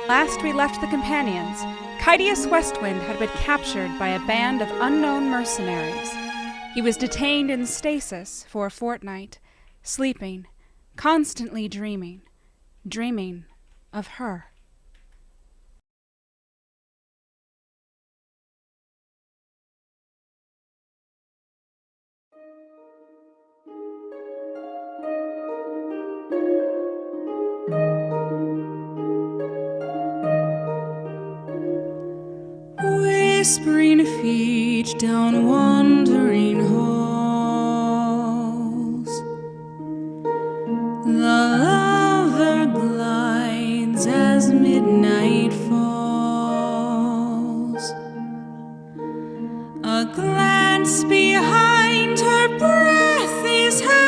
Last we left the companions, Kydius Westwind had been captured by a band of unknown mercenaries. He was detained in stasis for a fortnight, sleeping, constantly dreaming of her. Whispering feet down wandering halls, the lover glides as midnight falls. A glance behind, her breath is held.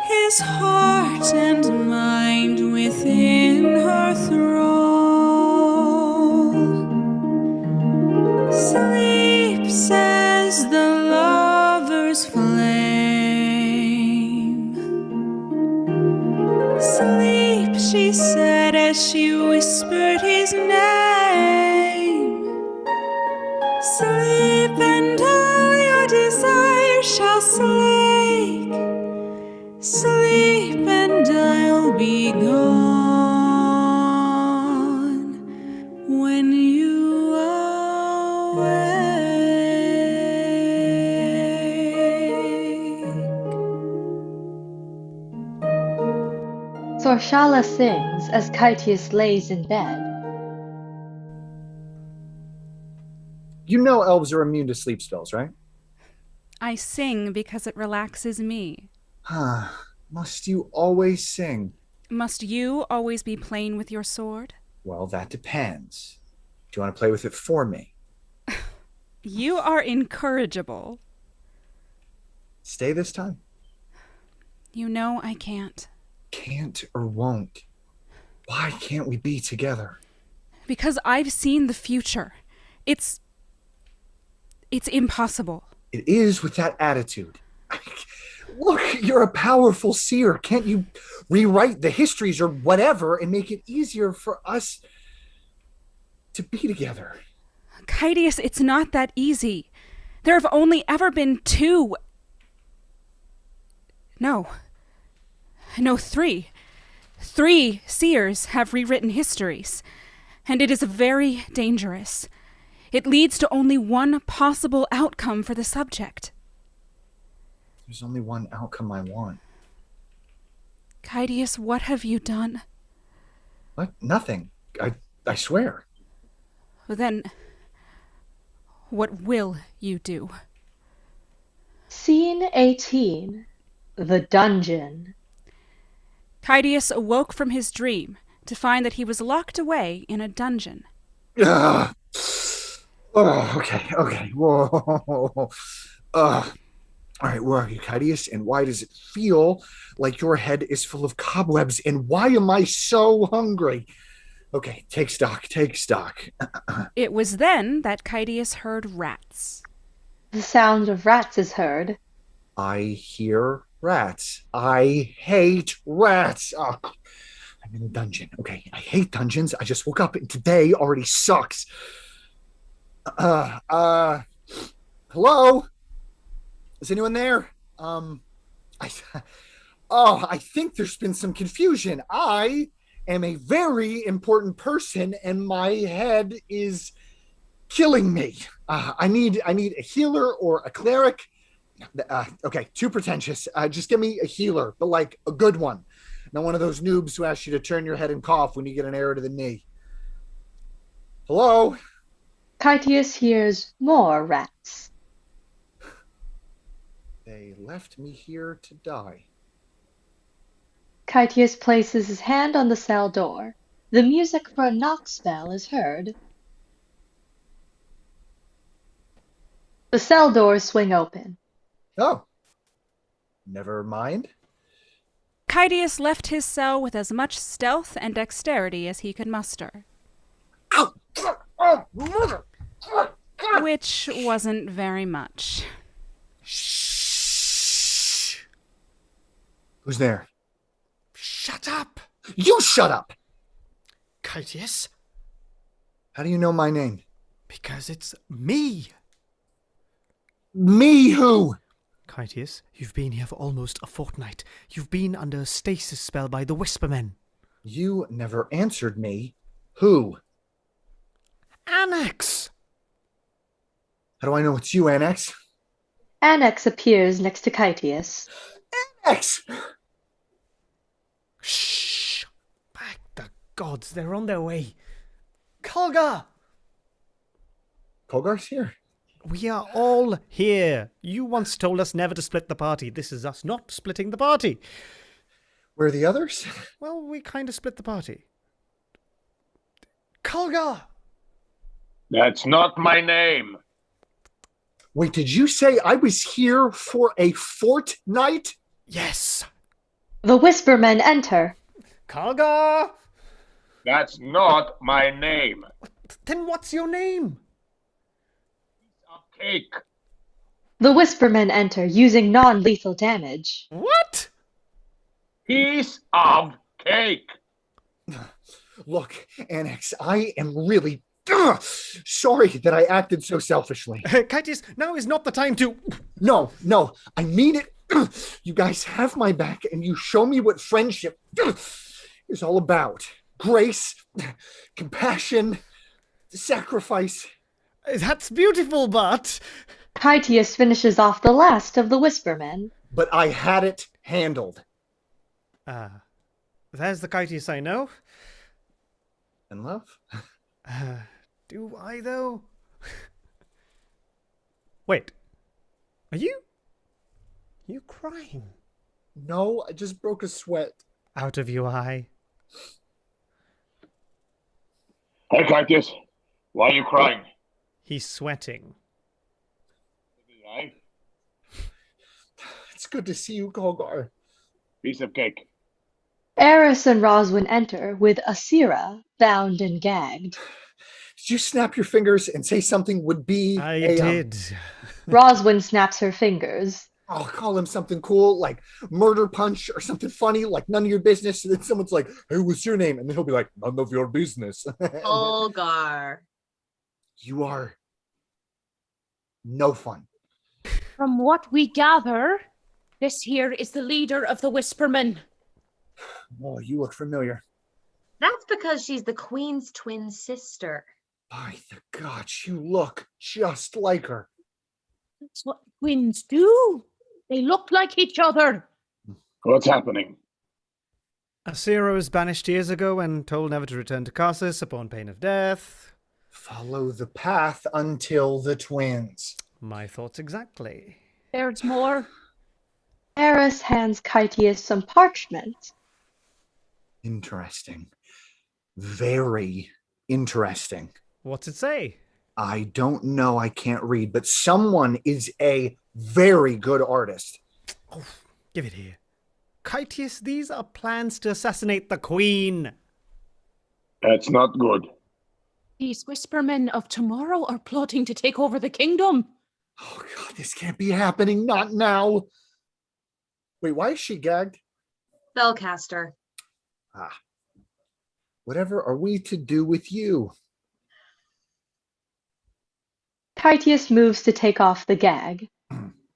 His heart and mind within her thrall. Sleep, says the lover's flame. Sleep, she said as she whispered his name. Sleep, and all your desires shall slake. Sleep, and I'll be gone when you awake. Sorshala sings as Kytius lays in bed. You know elves are immune to sleep spells, right? I sing because it relaxes me. Must you always sing? Must you always be playing with your sword? Well, that depends. Do you want to play with it for me? You are incorrigible. Stay this time. You know I can't. Can't or won't? Why can't we be together? Because I've seen the future. It's impossible. It is with that attitude. Look, you're a powerful seer. Can't you rewrite the histories or whatever and make it easier for us to be together? Kydius, it's not that easy. There have only ever been 2. No, 3. 3 seers have rewritten histories, and it is very dangerous. It leads to only one possible outcome for the subject. There's only one outcome I want. Kydius, what have you done? What? Nothing. I swear. Then, what will you do? Scene 18. The Dungeon. Kydius awoke from his dream to find that he was locked away in a dungeon. Okay. Whoa. All right, where are you, Kydius? And why does it feel like your head is full of cobwebs? And why am I so hungry? Okay, take stock. It was then that Kydius heard rats. The sound of rats is heard. I hear rats. I hate rats. Oh, I'm in a dungeon. Okay, I hate dungeons. I just woke up and today already sucks. Hello? Is anyone there? I think there's been some confusion. I am a very important person and my head is killing me. I need a healer or a cleric. Okay, too pretentious. Just give me a healer, but like a good one. Not one of those noobs who asks you to turn your head and cough when you get an arrow to the knee. Hello? Kytius hears more rats. They left me here to die. Kytius places his hand on the cell door. The music for a knock spell is heard. The cell doors swing open. Oh. Never mind. Kydius left his cell with as much stealth and dexterity as he could muster. Which wasn't very much. Who's there? Shut up! You shut up! Kydius? How do you know my name? Because it's me. Me who? Kydius, you've been here for almost a fortnight. You've been under a stasis spell by the Whispermen. You never answered me. Who? Annex! How do I know it's you, Annex? Annex appears next to Kytius. Annex! Shh! Back the gods, they're on their way. Kolgar! Kolgar's here. We are all here. You once told us never to split the party. This is us not splitting the party. Where are the others? Well, we kind of split the party. Kolgar! That's not my name. Wait, did you say I was here for a fortnight? Yes. The Whispermen enter. Kolgar! That's not my name. Then what's your name? Cake. The Whispermen enter using non-lethal damage. What? Piece of cake. Look, Annex, I am really sorry that I acted so selfishly. Kytius, now is not the time to... No, I mean it. You guys have my back, and you show me what friendship is all about. Grace, compassion, sacrifice. That's beautiful, but... Kytius finishes off the last of the Whispermen. But I had it handled. There's the Kytius I know. And love? Do I, though? Wait. Are you crying? No, I just broke a sweat. Out of your eye. Hey, Kytius. Why are you crying? He's sweating. It's good to see you, Kolgar. Piece of cake. Eris and Roswin enter with Asira bound and gagged. Did you snap your fingers and say something would be I did. Roswin snaps her fingers. I'll call him something cool, like murder punch or something funny, like none of your business. And then someone's like, hey, what's your name? And then he'll be like, none of your business. Olgar. You are no fun. From what we gather, this here is the leader of the Whispermen. Oh, you look familiar. That's because she's the Queen's twin sister. By the gods, you look just like her. That's what twins do. They look like each other. What's happening? Asira was banished years ago and told never to return to Karsus upon pain of death. Follow the path until the twins. My thoughts exactly. There's more. Eris hands Kytius some parchment. Interesting. Very interesting. What's it say? I don't know. I can't read, but someone is a very good artist. Oh, give it here. Kytius, these are plans to assassinate the Queen. That's not good. These Whispermen of tomorrow are plotting to take over the kingdom. Oh, God, this can't be happening. Not now. Wait, why is she gagged? Spellcaster. Ah. Whatever are we to do with you? Kytius moves to take off the gag.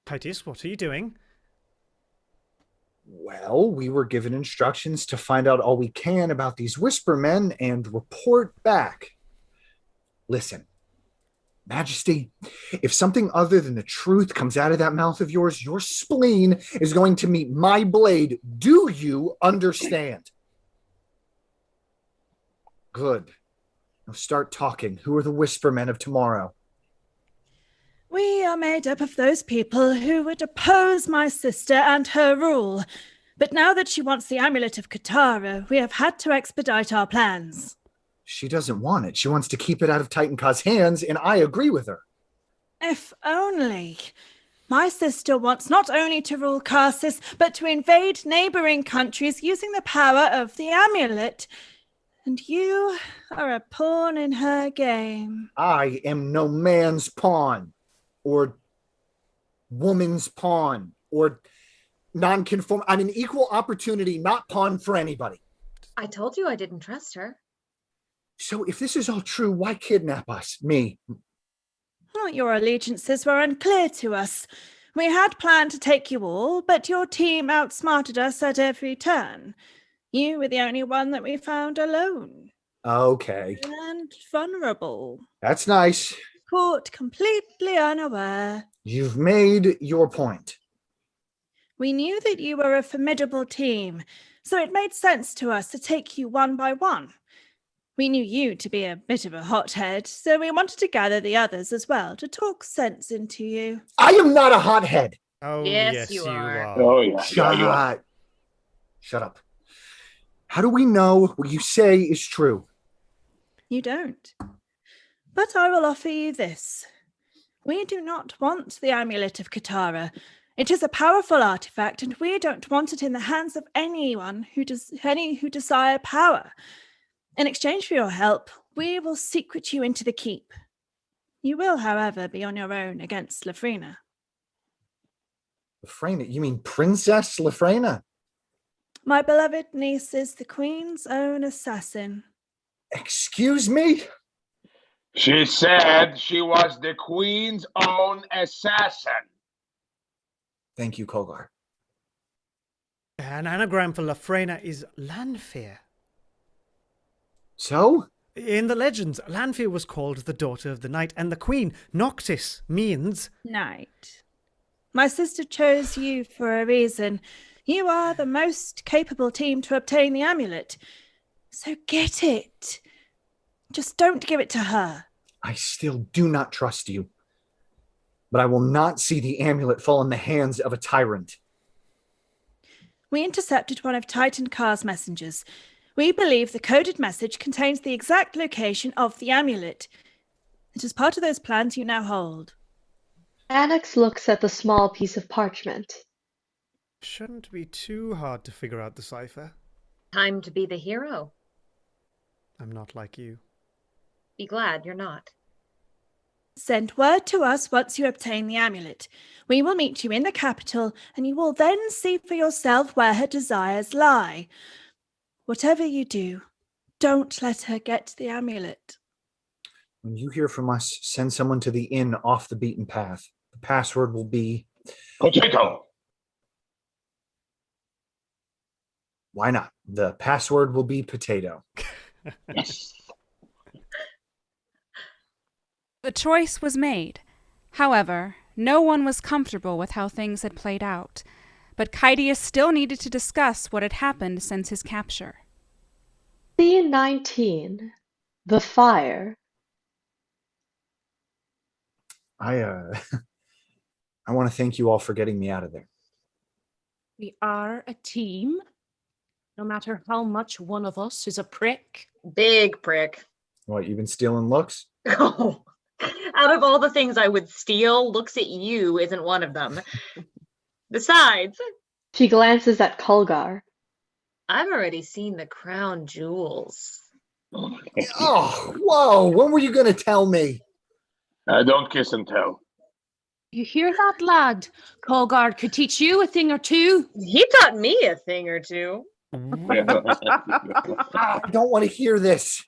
Kytius, what are you doing? Well, we were given instructions to find out all we can about these Whispermen and report back. Listen, Majesty, if something other than the truth comes out of that mouth of yours, your spleen is going to meet my blade. Do you understand? Good. Now start talking. Who are the Whispermen of tomorrow? We are made up of those people who would oppose my sister and her rule. But now that she wants the Amulet of Katara, we have had to expedite our plans. She doesn't want it. She wants to keep it out of Titan Ka's hands, and I agree with her. If only. My sister wants not only to rule Karsus, but to invade neighboring countries using the power of the amulet. And you are a pawn in her game. I am no man's pawn, or woman's pawn, or non-conform. I'm an equal opportunity, not pawn for anybody. I told you I didn't trust her. So if this is all true, why kidnap us? Me? Well, your allegiances were unclear to us. We had planned to take you all, but your team outsmarted us at every turn. You were the only one that we found alone. Okay. And vulnerable. That's nice. Caught completely unaware. You've made your point. We knew that you were a formidable team, so it made sense to us to take you one by one. We knew you to be a bit of a hothead, so we wanted to gather the others as well to talk sense into you. I am not a hothead. Oh, yes, you are. Oh, yeah. you are. Shut up. How do we know what you say is true? You don't. But I will offer you this. We do not want the Amulet of Katara. It is a powerful artifact, and we don't want it in the hands of anyone who desire power. In exchange for your help, we will secret you into the keep. You will, however, be on your own against Lefrena. Lefrena? You mean Princess Lefrena? My beloved niece is the Queen's own assassin. Excuse me? She said she was the Queen's own assassin. Thank you, Kogar. An anagram for Lefrena is Lanfear. So? In the legends, Lanfear was called the daughter of the night, and the queen, Noctis, means... Night. My sister chose you for a reason. You are the most capable team to obtain the amulet. So get it. Just don't give it to her. I still do not trust you. But I will not see the amulet fall in the hands of a tyrant. We intercepted one of Titan Kar's messengers. We believe the coded message contains the exact location of the amulet. It is part of those plans you now hold. Annex looks at the small piece of parchment. Shouldn't be too hard to figure out the cipher. Time to be the hero. I'm not like you. Be glad you're not. Send word to us once you obtain the amulet. We will meet you in the capital, and you will then see for yourself where her desires lie. Whatever you do, don't let her get the amulet. When you hear from us, send someone to the inn off the beaten path. The password will be... Potato! Why not? The password will be potato. Yes. The choice was made. However, no one was comfortable with how things had played out, but Kydius still needed to discuss what had happened since his capture. Scene 19. The Fire. I want to thank you all for getting me out of there. We are a team, no matter how much one of us is a prick. Big prick. What, you've been stealing looks? Oh, out of all the things I would steal, looks at you isn't one of them. Besides, She glances at Kulgar. I've already seen the crown jewels. Oh, whoa, when were you going to tell me? Don't kiss and tell. You hear that, lad? Colgard could teach you a thing or two. He taught me a thing or two. I don't want to hear this.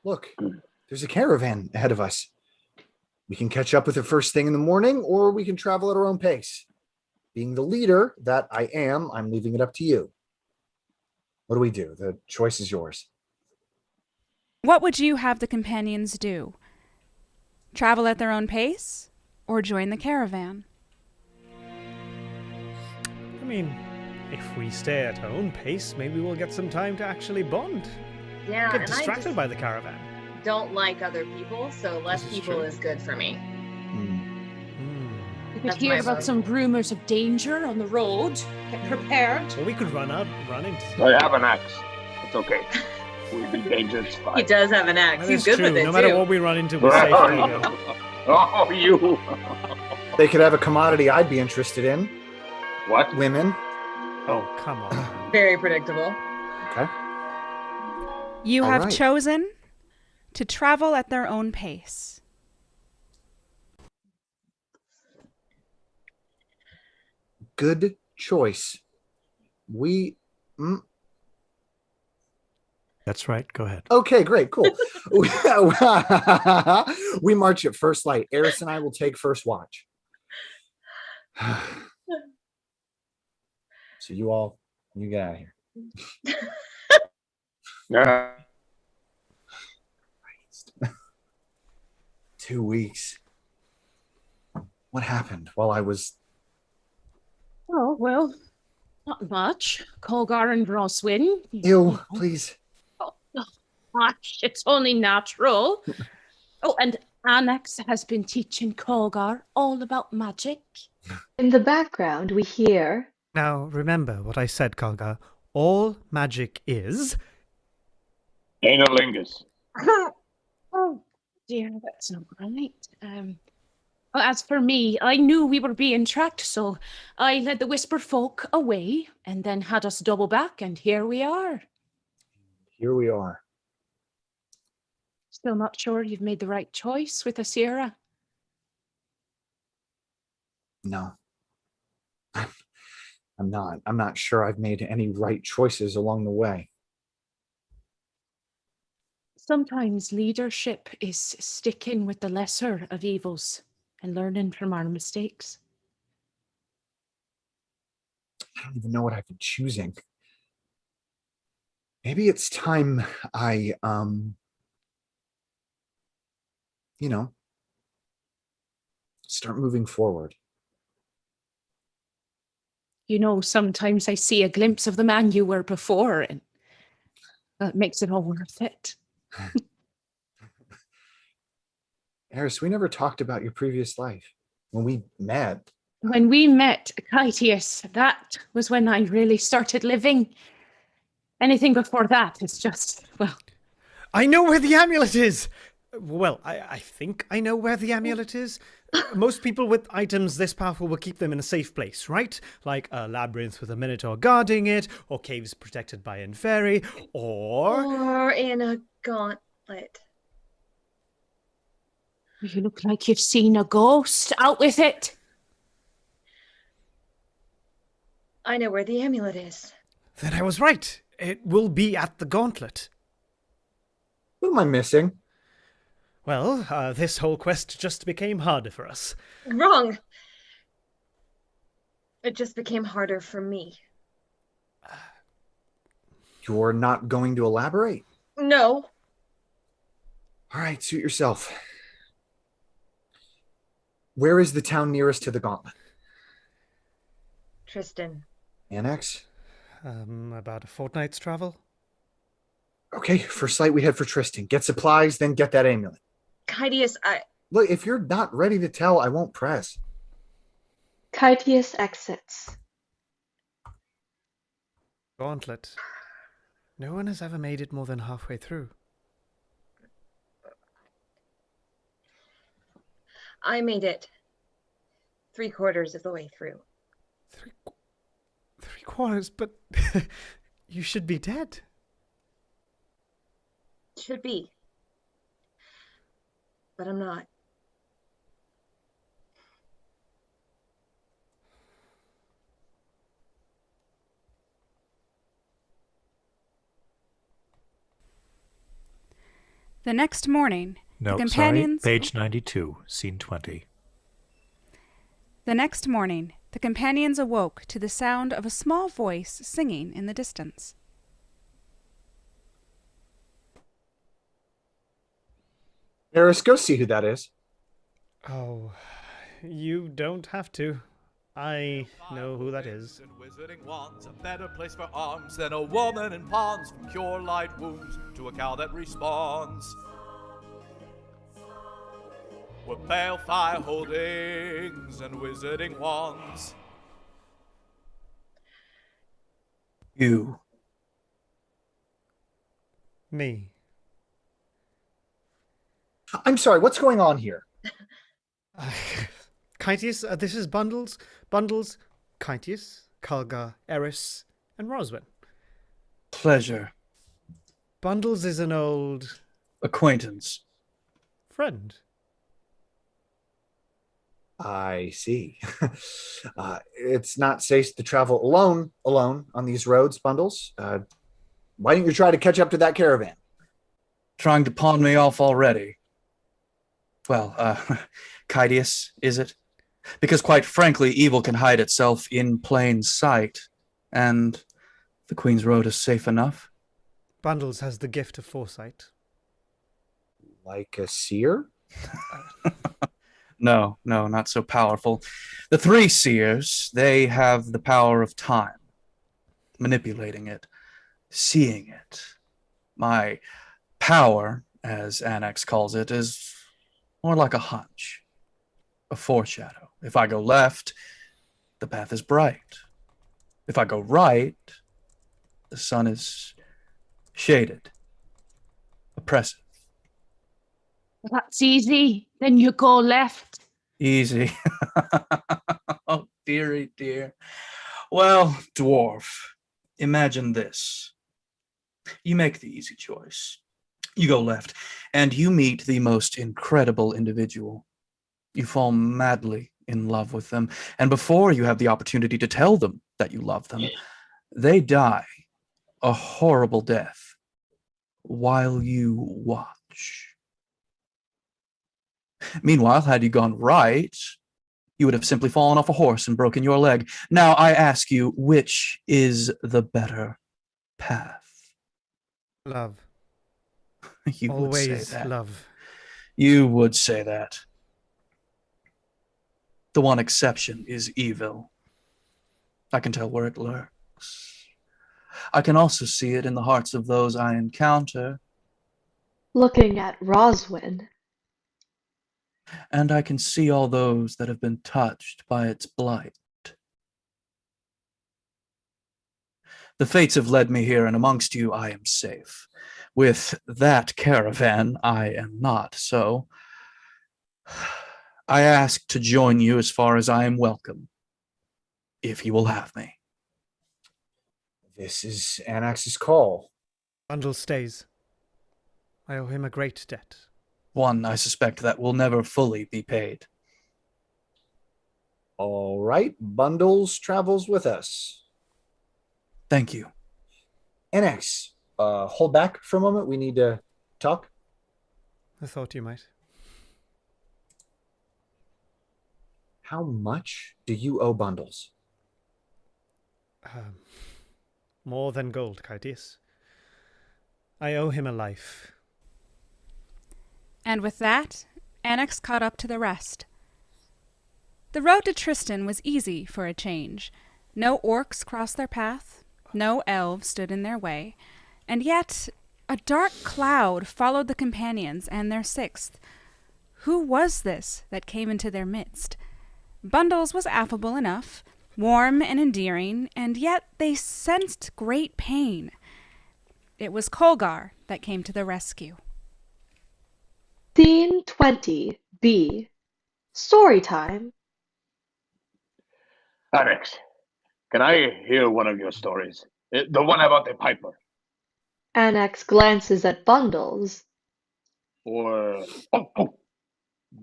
Look, there's a caravan ahead of us. We can catch up with it first thing in the morning, or we can travel at our own pace. Being the leader that I am, I'm leaving it up to you. What do we do? The choice is yours. What would you have the companions do? Travel at their own pace, or join the caravan? I mean, if we stay at our own pace, maybe we'll get some time to actually bond. Yeah, Get and distracted by the caravan. Don't like other people, so less people is good for me. We could That's hear my about vote. some rumors of danger on the road. Get prepared. Well, we could run into... I have an axe. It's okay. We'll be dangerous. He does have an axe. That He's is good true. with it, No matter too. what we run into, we're safe. Oh, you. They could have a commodity I'd be interested in. What? Women. Oh, come on. Very predictable. Okay. You All have right. chosen to travel at their own pace. Good choice. That's right. Go ahead. Okay, great, cool. We march at first light. Eris and I will take first watch. So you get out of here. Yeah. 2 weeks. What happened while I was... Oh, well, not much. Colgar and Roswin. Ew, please. Oh, gosh, it's only natural. Oh, and Annex has been teaching Colgar all about magic. In the background, we hear... Now, remember what I said, Kalgar. All magic is... Analingus. Oh, dear, that's not right. Well, as for me, I knew we were being tracked, so I led the Whisper folk away and then had us double back, and here we are. Here we are. Still not sure you've made the right choice with Asira. No. I'm not. I'm not sure I've made any right choices along the way. Sometimes leadership is sticking with the lesser of evils and learning from our mistakes. I don't even know what I've been choosing. Maybe it's time I, start moving forward. You know, sometimes I see a glimpse of the man you were before, and it makes it all worth it. Eris, we never talked about your previous life. When we met... When we met, Kaitius, that was when I really started living. Anything before that is just, well... I know where the amulet is! Well, I think I know where the amulet is. Most people with items this powerful will keep them in a safe place, right? Like a labyrinth with a minotaur guarding it, or caves protected by Inferi, Or in a gauntlet. You look like you've seen a ghost. Out with it! I know where the amulet is. Then I was right. It will be at the gauntlet. What am I missing? Well, this whole quest just became harder for us. Wrong. It just became harder for me. You're not going to elaborate? No. All right, suit yourself. Where is the town nearest to the gauntlet? Tristan. Annex? About a fortnight's travel. Okay, first light we head for Tristan. Get supplies, then get that amulet. Kaitius, Look, if you're not ready to tell, I won't press. Kaitius exits. Gauntlet. No one has ever made it more than halfway through. I made it 3/4 of the way through. 3/4, but you should be dead. Should be. But I'm not. The next morning, No, the companions... sorry. Page 92, scene 20. The next morning, the companions awoke to the sound of a small voice singing in the distance. Eris, go see who that is. Oh, you don't have to. I know who that is. And wizarding wands, a better place for arms than a woman in ponds. From cure light wounds to a cow that respawns. With pale fire holdings and wizarding wands. You. Me. I'm sorry, what's going on here? Kytius, this is Bundles. Bundles, Kytius, Kalgar, Eris, and Roswin. Pleasure. Bundles is an old... acquaintance. Friend. I see. It's not safe to travel alone on these roads, Bundles. Why don't you try to catch up to that caravan? Trying to pawn me off already. Well, Kytius, is it? Because quite frankly, evil can hide itself in plain sight, and the Queen's Road is safe enough. Bundles has the gift of foresight. Like a seer? No, not so powerful. The three seers, they have the power of time, manipulating it, seeing it. My power, as Annex calls it, is more like a hunch, a foreshadow. If I go left, the path is bright. If I go right, the sun is shaded, oppressive. That's easy. Then you go left. Easy. Oh, dearie dear. Well, dwarf, imagine this. You make the easy choice. You go left, and you meet the most incredible individual. You fall madly in love with them, and before you have the opportunity to tell them that you love them, they die a horrible death while you watch. Meanwhile, had you gone right, you would have simply fallen off a horse and broken your leg. Now I ask you, which is the better path? Love. You Always would say that. love. You would say that. The one exception is evil. I can tell where it lurks. I can also see it in the hearts of those I encounter. Looking at Roswin. And I can see all those that have been touched by its blight. The fates have led me here, and amongst you I am safe. With that caravan, I am not, so I ask to join you as far as I am welcome, if you will have me. This is Anax's call. Bundle stays. I owe him a great debt. One, I suspect, that will never fully be paid. All right, Bundles travels with us. Thank you. Anax, hold back for a moment. We need to talk. I thought you might. How much do you owe Bundles? More than gold, Kytius. I owe him a life. And with that, Annex caught up to the rest. The road to Tristan was easy for a change. No orcs crossed their path, no elves stood in their way, and yet a dark cloud followed the companions and their sixth. Who was this that came into their midst? Bundles was affable enough, warm and endearing, and yet they sensed great pain. It was Kolgar that came to the rescue. Scene 20B. Story time. Alex, can I hear one of your stories? The one about the piper. Annex glances at Bundles. Or,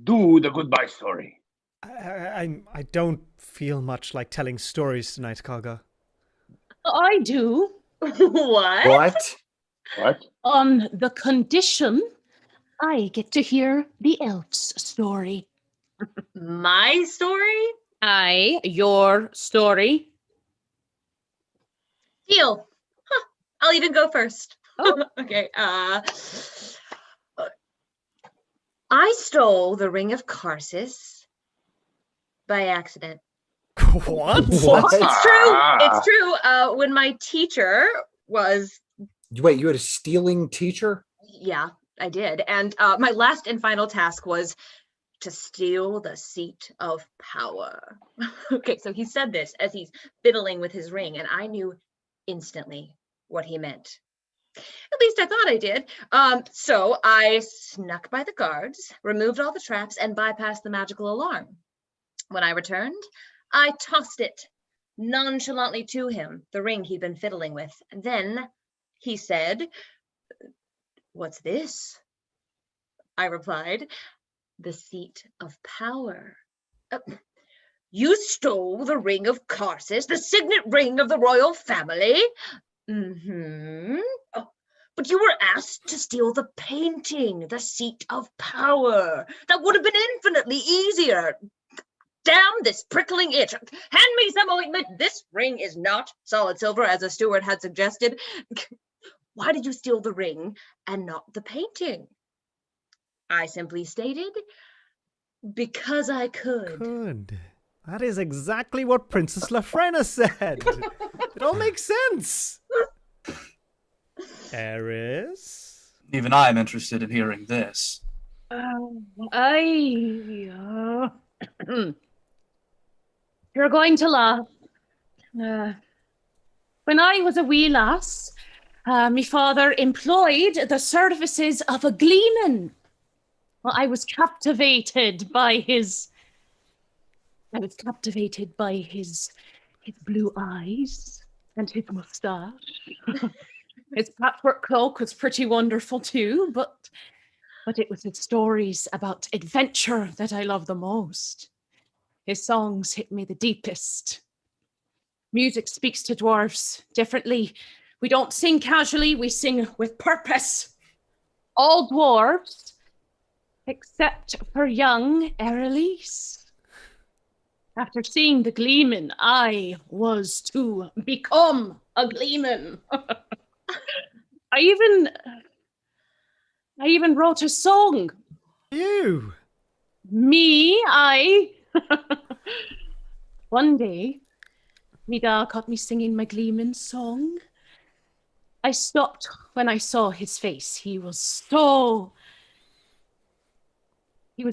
do the goodbye story. I don't feel much like telling stories tonight, Kalgar. I do. What? What? On the condition I get to hear the elf's story. My story? Aye, your story. Deal. Huh. I'll even go first. Okay. I stole the ring of Karsus by accident. What? It's true. It's true. When my teacher was... Wait, you had a stealing teacher? Yeah, I did. And my last and final task was to steal the seat of power. Okay, so he said this as he's fiddling with his ring, and I knew instantly what he meant. At least I thought I did. So I snuck by the guards, removed all the traps, and bypassed the magical alarm. When I returned, I tossed it nonchalantly to him, the ring he'd been fiddling with. And then he said, "What's this?" I replied, "The seat of power." You stole the ring of Karsus, the signet ring of the royal family? Mm-hmm. Oh, but you were asked to steal the painting, the seat of power. That would have been infinitely easier. Damn this prickling itch. Hand me some ointment. This ring is not solid silver, as a steward had suggested. Why did you steal the ring and not the painting? I simply stated, because I could. That is exactly what Princess Lafrena said. It all makes sense. Eris? Even I'm interested in hearing this. You're going to laugh. When I was a wee lass, my father employed the services of a gleeman. Well, I was captivated by his blue eyes and his moustache. His patchwork cloak was pretty wonderful too, but it was his stories about adventure that I loved the most. His songs hit me the deepest. Music speaks to dwarves differently. We don't sing casually, we sing with purpose. All dwarves, except for young Erelise. After seeing the Gleeman, I was to become a Gleeman. I even wrote a song. You? Me, I. One day, me da caught me singing my Gleeman song. I stopped when I saw his face. He was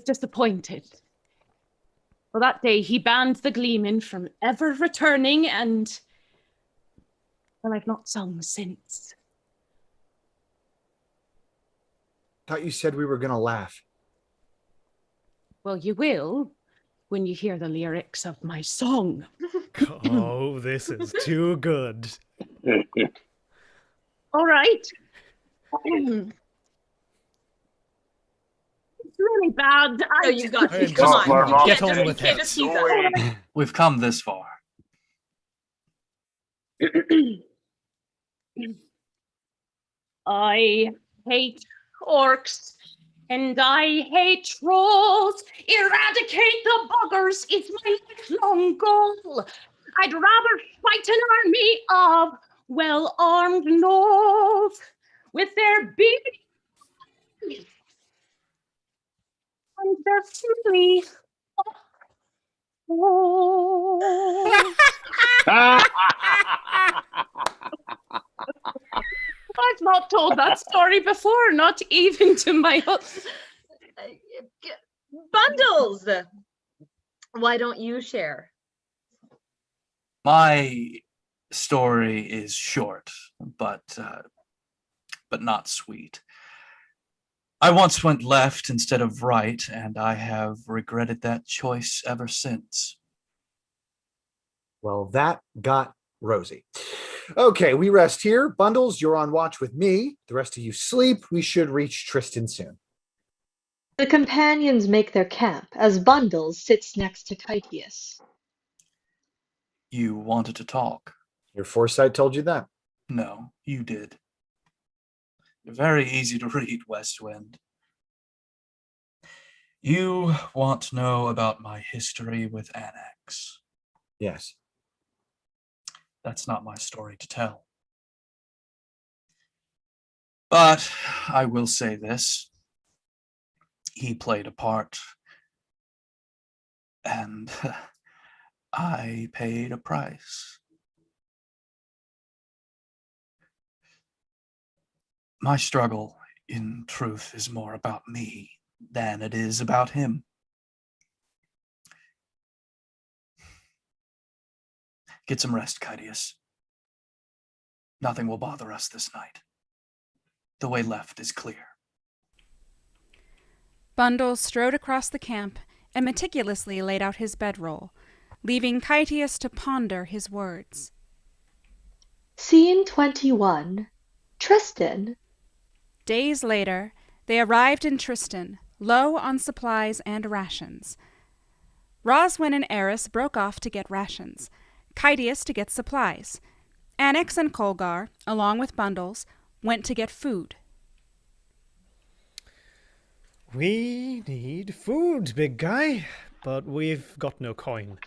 disappointed. Well, that day he banned the Gleeman from ever returning, and well, I've not sung since. Thought you said we were gonna laugh. Well, you will when you hear the lyrics of my song. Oh, this is too good. All right. It's really bad. No, you got Hey, to. Come on. You get can't on just- with you can't it. just tease us. We've come this far. I hate orcs and I hate trolls. Eradicate the buggers is my lifelong goal. I'd rather fight an army of well-armed gnolls with their big and their silly. I've not told that story before, not even to my Bundles! Why don't you share? My story is short, but not sweet. I once went left instead of right, and I have regretted that choice ever since. Well, that got rosy. Okay, we rest here. Bundles, you're on watch with me. The rest of you sleep. We should reach Tristan soon. The companions make their camp as Bundles sits next to Caetius. You wanted to talk. Your foresight told you that. No, you did. You're very easy to read, Westwind. You want to know about my history with Annex. Yes. That's not my story to tell. But I will say this. He played a part, and I paid a price. My struggle, in truth, is more about me than it is about him. Get some rest, Caetius. Nothing will bother us this night. The way left is clear. Bundles strode across the camp and meticulously laid out his bedroll, leaving Kytius to ponder his words. Scene 21. Tristan. Days later, they arrived in Tristan, low on supplies and rations. Roswin and Eris broke off to get rations, Kytius to get supplies. Annex and Colgar, along with Bundles, went to get food. We need food, big guy, but we've got no coin.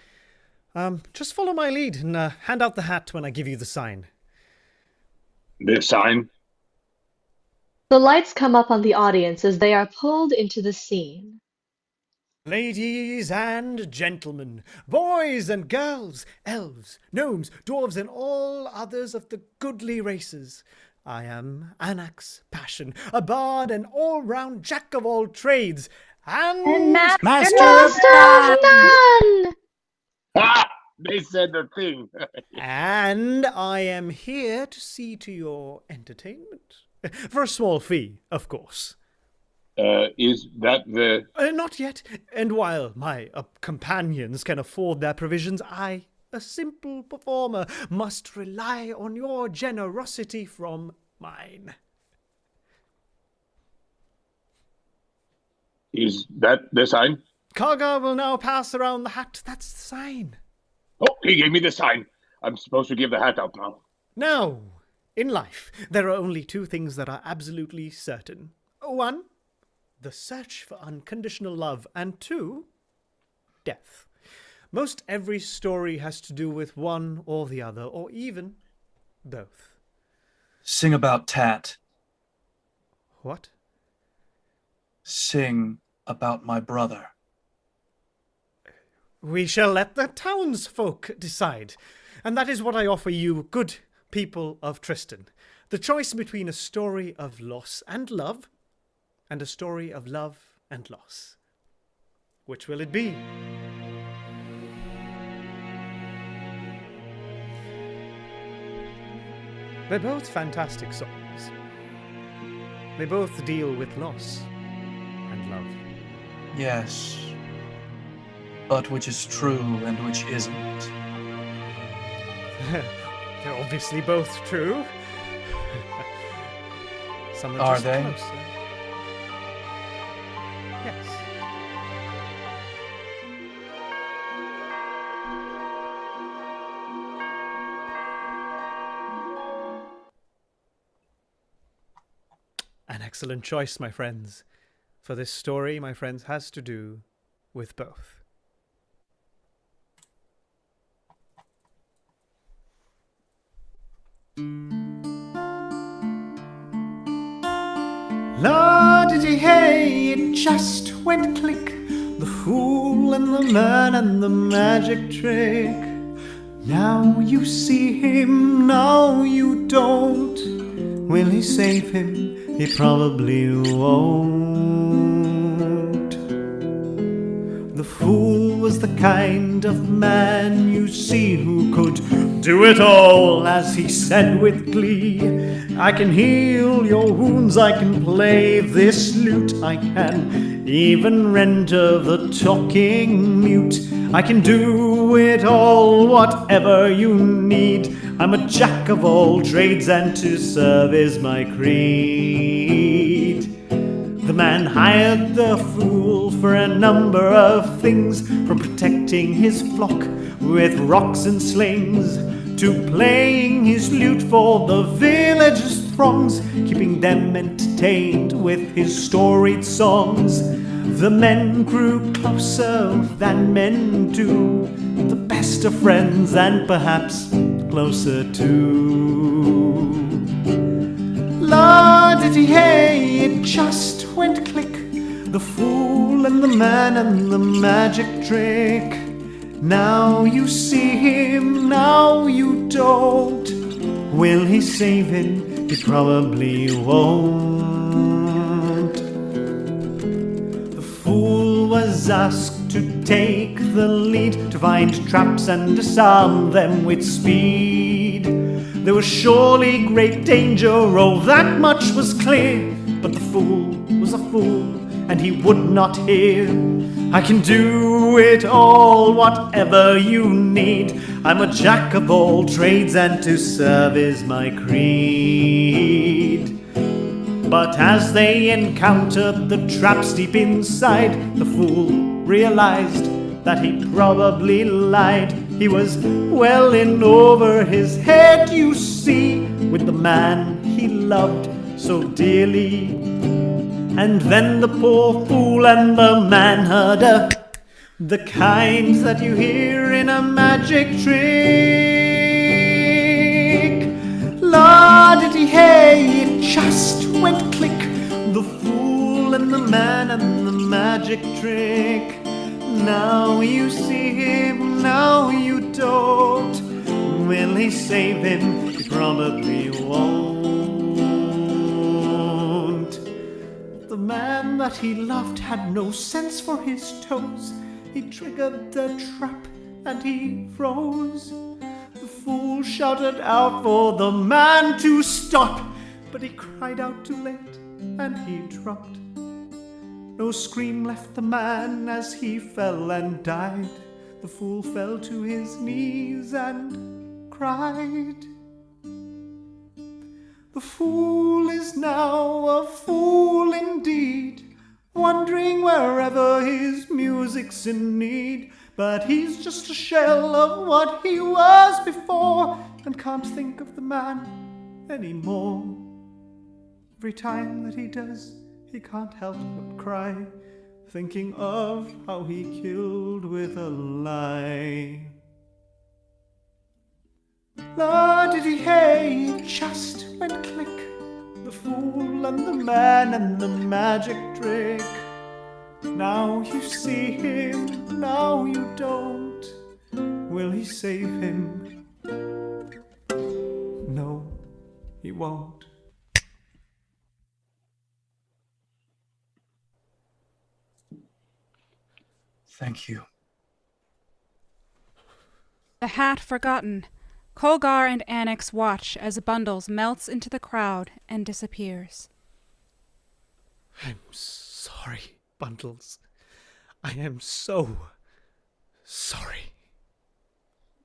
Just follow my lead and hand out the hat when I give you the sign. The sign? The lights come up on the audience as they are pulled into the scene. Ladies and gentlemen, boys and girls, elves, gnomes, dwarves, and all others of the goodly races, I am Anax Passion, a bard and all-round jack of all trades, and Master of None! Ah! They said the thing. And I am here to see to your entertainment. For a small fee, of course. Is that the... Not yet. And while my companions can afford their provisions, I, a simple performer, must rely on your generosity from mine. Is that the sign? Kargar will now pass around the hat. That's the sign. Oh, he gave me the sign. I'm supposed to give the hat out now. Now, in life, there are only two things that are absolutely certain. One, the search for unconditional love, and two, death. Most every story has to do with one or the other, or even both. Sing about Tat. What? Sing about my brother. We shall let the townsfolk decide, and that is what I offer you, good people of Tristan. The choice between a story of loss and love, and a story of love and loss. Which will it be? They're both fantastic songs. They both deal with loss and love. Yes. But which is true and which isn't? They're obviously both true. Some Are just they? closer. Yes. An excellent choice, my friends. For this story, my friends, has to do with both. La-di-di-hey, it just went click. The fool and the man and the magic trick. Now you see him, now you don't. Will he save him? He probably won't. The fool was the kind of man you see who could do it all, as he said with glee. I can heal your wounds, I can play this lute, I can even render the talking mute. I can do it all, whatever you need. I'm a jack of all trades, and to serve is my creed. The man hired the fool for a number of things, from protecting his flock with rocks and slings, to playing his lute for the villagers' throngs, keeping them entertained with his storied songs. The men grew closer than men do, the best of friends and perhaps closer too. La-di-di-hey, it just went click. The fool and the man and the magic trick. Now you see him, now you don't. Will he save him? He probably won't. The fool was asked to take the lead, to find traps and disarm them with speed. There was surely great danger, oh, that much was clear. But the fool was a fool, and he would not hear. I can do it all, whatever you need. I'm a jack of all trades, and to serve is my creed. But as they encountered the traps deep inside, the fool realized that he probably lied. He was well in over his head, you see, with the man he loved so dearly. And then the poor fool and the man heard the kind that you hear in a magic trick. La-di-di-hey, it just went click. The fool and the man and the magic trick. Now you see him, now you don't. Will he save him? He probably won't. The man that he loved had no sense for his toes. He triggered the trap and he froze. The fool shouted out for the man to stop, but he cried out too late and he dropped. No scream left the man as he fell and died. The fool fell to his knees and cried. The fool is now a fool indeed, wandering wherever his music's in need. But he's just a shell of what he was before, and can't think of the man anymore. Every time that he does, he can't help but cry, thinking of how he killed with a lie. La-di-di-hey, it just went click. The fool and the man and the magic trick. Now you see him, now you don't. Will he save him? No, he won't. Thank you. The hat forgotten, Kolgar and Annex watch as Bundles melts into the crowd and disappears. I'm sorry, Bundles. I am so sorry.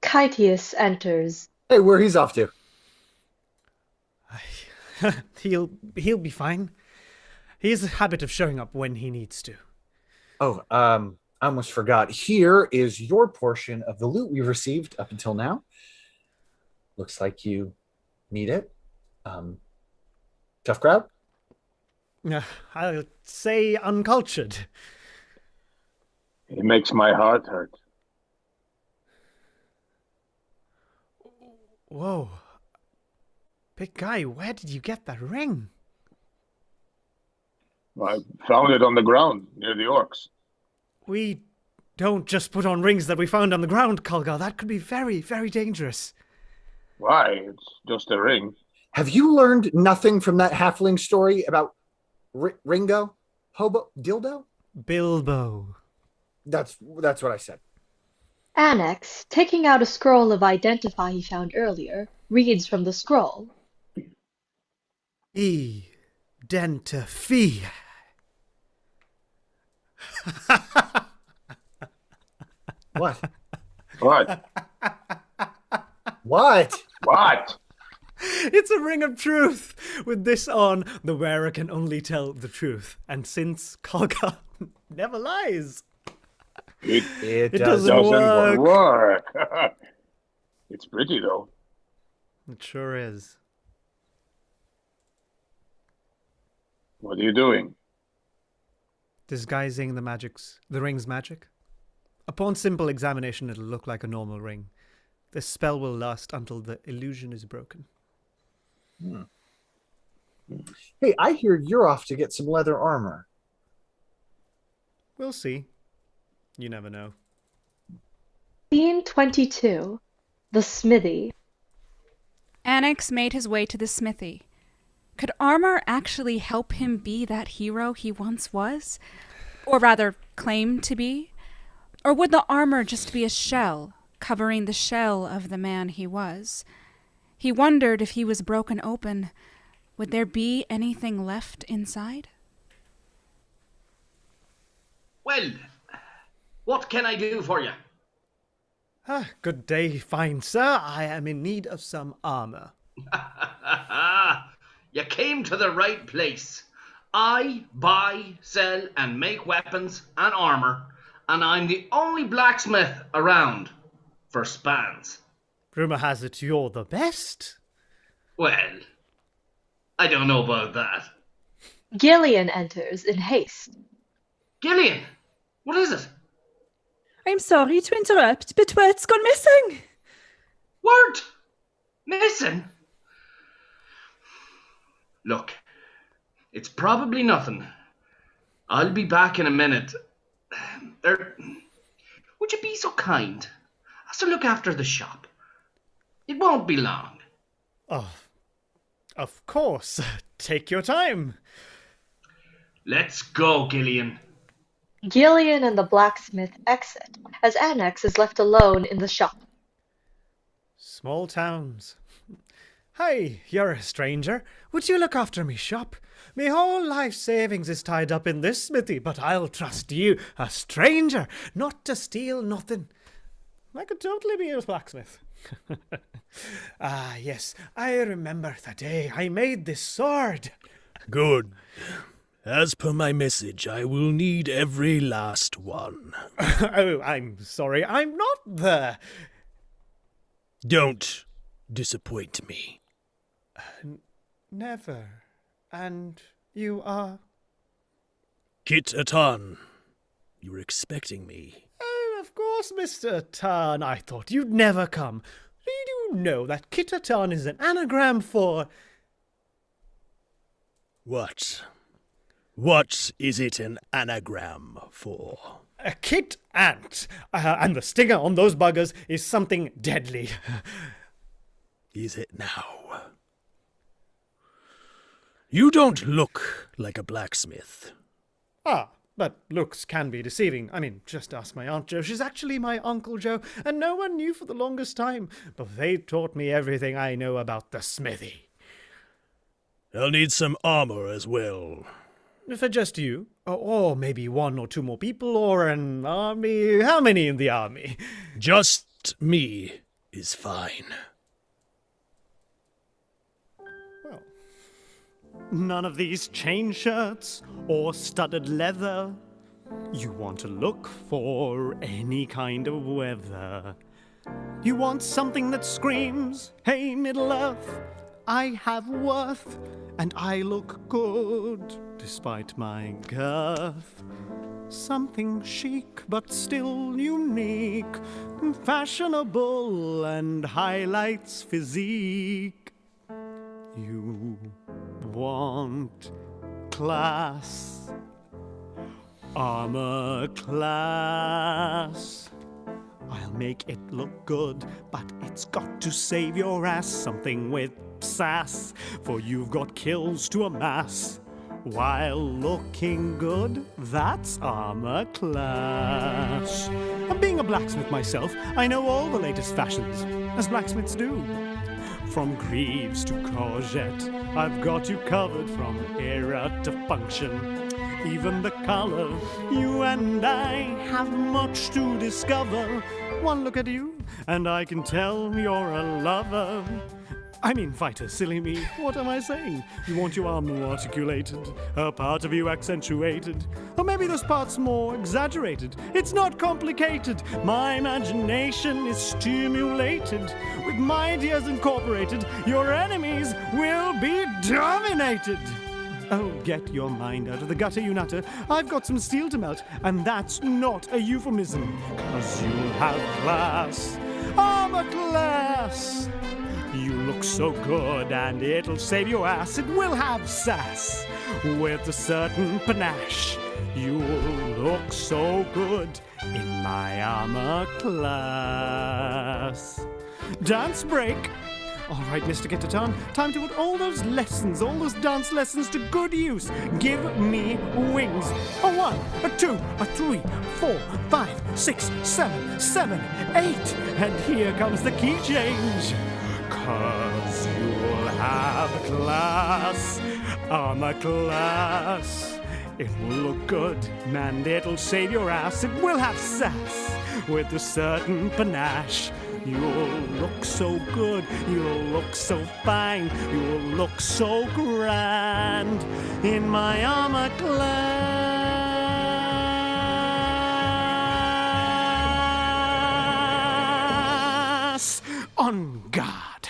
Kytius enters. Hey, where he's off to? He'll be fine. He has a habit of showing up when he needs to. Oh, I almost forgot. Here is your portion of the loot we've received up until now. Looks like you need it. Tough crowd? I'll say uncultured. It makes my heart hurt. Whoa. Big guy, where did you get that ring? I found it on the ground near the orcs. We don't just put on rings that we found on the ground, Kolgar. That could be very, very dangerous. Why? It's just a ring. Have you learned nothing from that halfling story about Ringo? Hobo? Dildo? Bilbo. That's what I said. Annex, taking out a scroll of Identify he found earlier, reads from the scroll. Identify. What? What? What? What? It's a ring of truth. With this on, the wearer can only tell the truth. And since Kolgar never lies, it doesn't work. It's pretty, though. It sure is. What are you doing? Disguising the ring's magic. Upon simple examination, it'll look like a normal ring. This spell will last until the illusion is broken. Hey, I hear you're off to get some leather armor. We'll see. You never know. Scene 22. The Smithy. Annex made his way to the smithy. Could armor actually help him be that hero he once was? Or rather, claimed to be? Or would the armor just be a shell, covering the shell of the man he was? He wondered if he was broken open, would there be anything left inside? Well, what can I do for you? Good day, fine sir. I am in need of some armor. You came to the right place. I buy, sell, and make weapons and armor, and I'm the only blacksmith around for spans. Rumor has it you're the best. Well, I don't know about that. Gillian enters in haste. Gillian, what is it? I'm sorry to interrupt, but word's gone missing. Word? Missing? Look, it's probably nothing. I'll be back in a minute. Would you be so kind as to look after the shop? It won't be long. Oh, of course. Take your time. Let's go, Gillian. Gillian and the blacksmith exit, as Annex is left alone in the shop. Small towns. Hey, you're a stranger. Would you look after me shop? Me whole life savings is tied up in this smithy, but I'll trust you, a stranger, not to steal nothing. I could totally be a blacksmith. Yes, I remember the day I made this sword. Good. As per my message, I will need every last one. Oh, I'm sorry, I'm not there. Don't disappoint me. Never. And you are? Kit Atan. You were expecting me. Oh, of course, Mr. Tarn. I thought you'd never come. Did you know that Kit Atan is an anagram for... What? What is it an anagram for? A kit ant. And the stinger on those buggers is something deadly. Is it now? You don't look like a blacksmith. Ah, but looks can be deceiving. I mean, just ask my Aunt Jo. She's actually my Uncle Joe, and no one knew for the longest time. But they taught me everything I know about the smithy. I'll need some armor as well. For just you? Or maybe one or two more people, or an army? How many in the army? Just me is fine. Well, none of these chain shirts or studded leather. You want to look for any kind of weather. You want something that screams, hey, Middle-earth, I have worth, and I look good, despite my girth. Something chic, but still unique, fashionable, and highlights physique. You want class, armor class. I'll make it look good, but it's got to save your ass. Something with sass, for you've got kills to amass. While looking good, that's armor class. And being a blacksmith myself, I know all the latest fashions, as blacksmiths do. From greaves to courgette, I've got you covered from era to function. Even the color, you and I have much to discover. One look at you, and I can tell you're a lover. I mean, fighter, silly me, what am I saying? You want your arm more articulated, a part of you accentuated, or maybe those parts more exaggerated. It's not complicated, my imagination is stimulated. With my ideas incorporated, your enemies will be dominated. Oh, get your mind out of the gutter, you nutter. I've got some steel to melt, and that's not a euphemism, 'cause you'll have class, armor class. You look so good, and it'll save your ass. It will have sass, with a certain panache. You'll look so good in my armor class. Dance break. All right, Mr. Kitatan, time to put all those lessons, all those dance lessons to good use. Give me wings. A 1, a 2, a 3, 4, 5, 6, 7, 7, 8. And here comes the key change. 'cause you'll have class, armor class. It will look good, and it'll save your ass. It will have sass with a certain panache. You'll look so good, you'll look so fine, you'll look so grand in my armor class. On guard.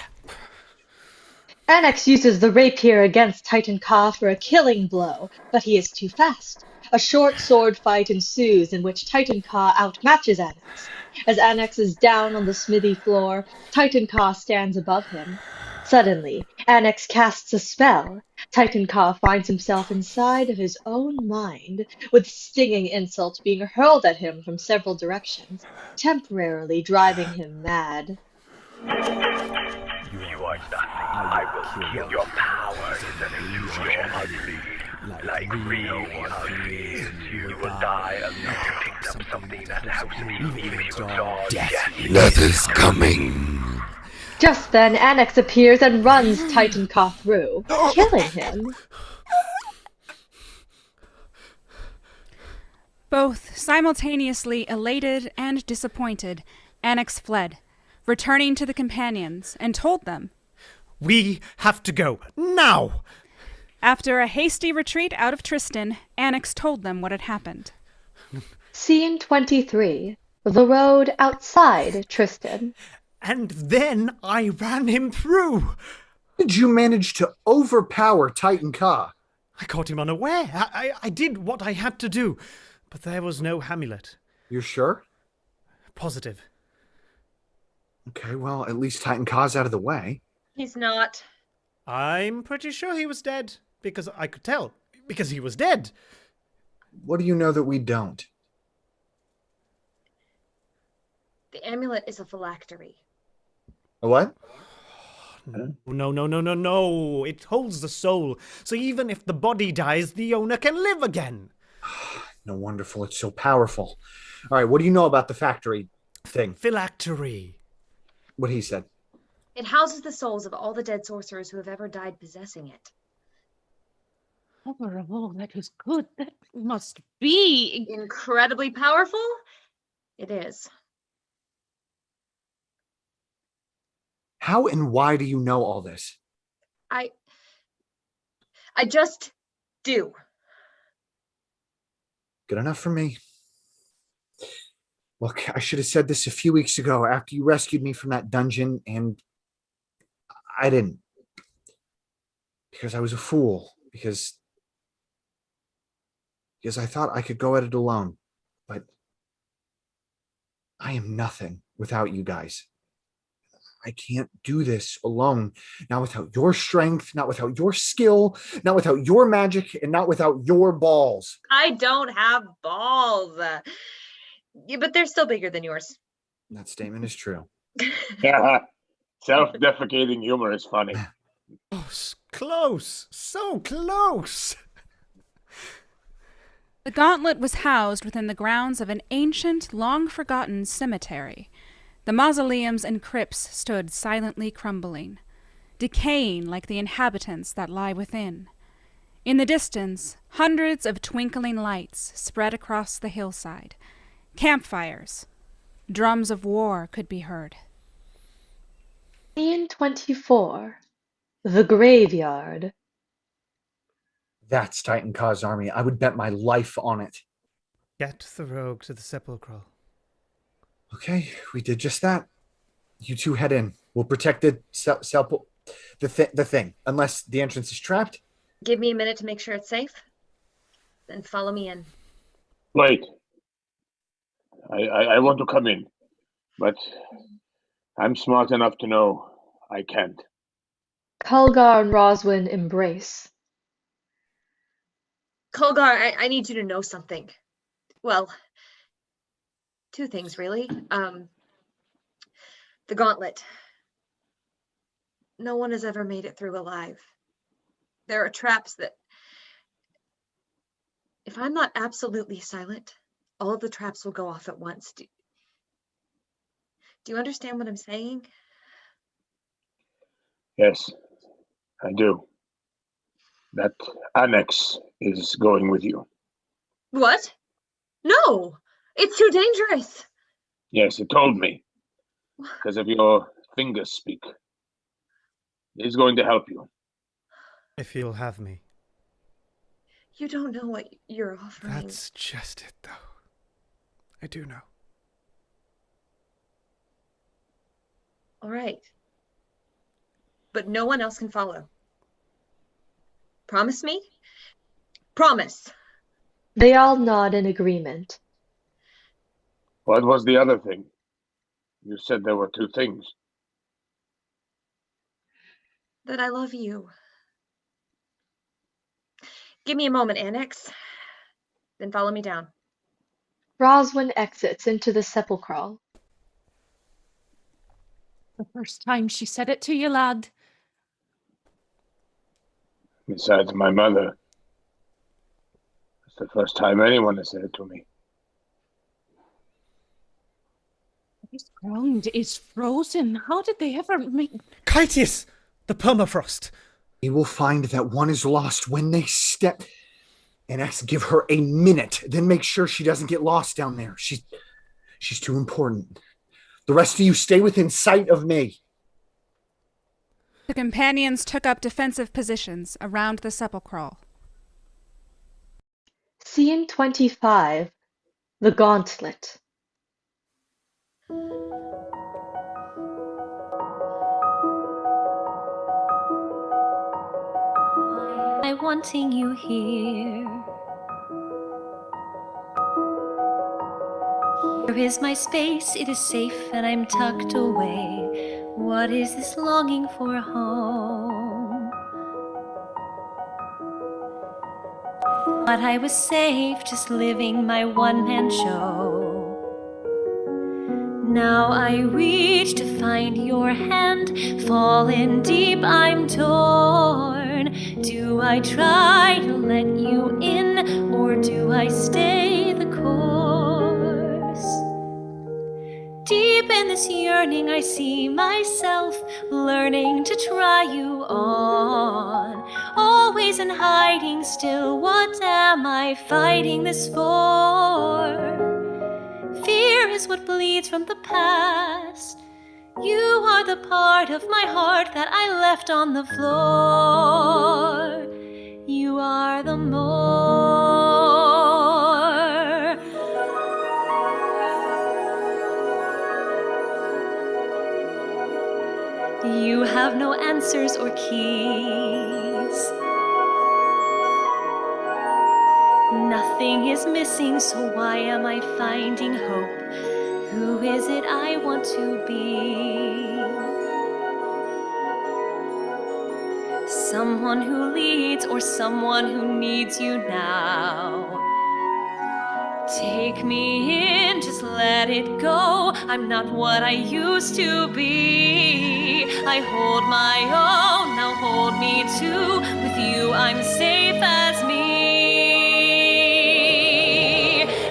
Annex uses the rapier against Titan Ka for a killing blow, but he is too fast. A short sword fight ensues in which Titan Ka outmatches Annex. As Annex is down on the smithy floor, Titan Ka stands above him. Suddenly, Annex casts a spell. Titan Ka finds himself inside of his own mind, with stinging insults being hurled at him from several directions, temporarily driving him mad. You are nothing. I will kill your power is an illusion. Like real ugly. You will die alone. Picked up something that helps me. Even your dog. Death is coming. Just then, Annex appears and runs Titan Ka through, killing him. Both simultaneously elated and disappointed, Annex fled, returning to the companions, and told them, "We have to go, now!" After a hasty retreat out of Tristan, Annex told them what had happened. Scene 23. The road outside Tristan. And then I ran him through. Did you manage to overpower Titan Ka? I caught him unaware. I did what I had to do, but there was no amulet. You're sure? Positive. Okay, well, at least Titan Ka's out of the way. He's not. I'm pretty sure he was dead, because I could tell, because he was dead. What do you know that we don't? The amulet is a phylactery. A what? No. It holds the soul, so even if the body dies, the owner can live again. No, wonderful. It's so powerful. All right, what do you know about the factory thing? Phylactery. What he said. It houses the souls of all the dead sorcerers who have ever died possessing it. Power of all that is good, that must be incredibly powerful. It is. How and why do you know all this? I just do. Good enough for me. Look, I should have said this a few weeks ago after you rescued me from that dungeon, and I didn't. Because I was a fool. Because I thought I could go at it alone. But I am nothing without you guys. I can't do this alone. Not without your strength, not without your skill, not without your magic, and not without your balls. I don't have balls. Yeah, but they're still bigger than yours. That statement is true. Yeah, self-defecating humor is funny. Oh, close. So close. The gauntlet was housed within the grounds of an ancient, long-forgotten cemetery. The mausoleums and crypts stood silently crumbling, decaying like the inhabitants that lie within. In the distance, hundreds of twinkling lights spread across the hillside. Campfires, drums of war could be heard. Scene 24. The graveyard. That's Titan Ka's army. I would bet my life on it. Get the rogue to the sepulchral. Okay, we did just that. You two head in. We'll protect the thing, unless the entrance is trapped. Give me a minute to make sure it's safe. Then follow me in. Wait. I want to come in, but I'm smart enough to know I can't. Kulgar and Roswin embrace. Kulgar, I need you to know something. Well, two things, really. The gauntlet. No one has ever made it through alive. There are traps that... If I'm not absolutely silent, all of the traps will go off at once. Do you understand what I'm saying? Yes, I do. That annex is going with you. What? No! It's too dangerous! Yes, it told me. Because of your fingers speak. He's going to help you. If you'll have me. You don't know what you're offering. That's just it, though. I do know. All right. But no one else can follow. Promise me? Promise! They all nod in agreement. What was the other thing? You said there were two things. That I love you. Give me a moment, Annex. Then follow me down. Roswin exits into the sepulchral. The first time she said it to you, lad. Besides my mother. It's the first time anyone has said it to me. This ground is frozen. How did they ever make... Kytius! The permafrost! You will find that one is lost when they step... And ask to give her a minute, then make sure she doesn't get lost down there. She's too important. The rest of you stay within sight of me. The companions took up defensive positions around the sepulchral. Scene 25. The Gauntlet. I'm wanting you here. Here is my space, it is safe, and I'm tucked away. What is this longing for home? But I was safe, just living my one-man show. Now I reach to find your hand, fallen deep, I'm torn. Do I try to let you in, or do I stay the course? Deep in this yearning I see myself, learning to try you on. Always in hiding still, what am I fighting this for? Fear is what bleeds from the past. You are the part of my heart that I left on the floor. You are the more. You have no answers or keys. Nothing is missing, so why am I finding hope? Who is it I want to be? Someone who leads or someone who needs you now? Take me in, just let it go. I'm not what I used to be. I hold my own, now hold me too. With you I'm safe as me.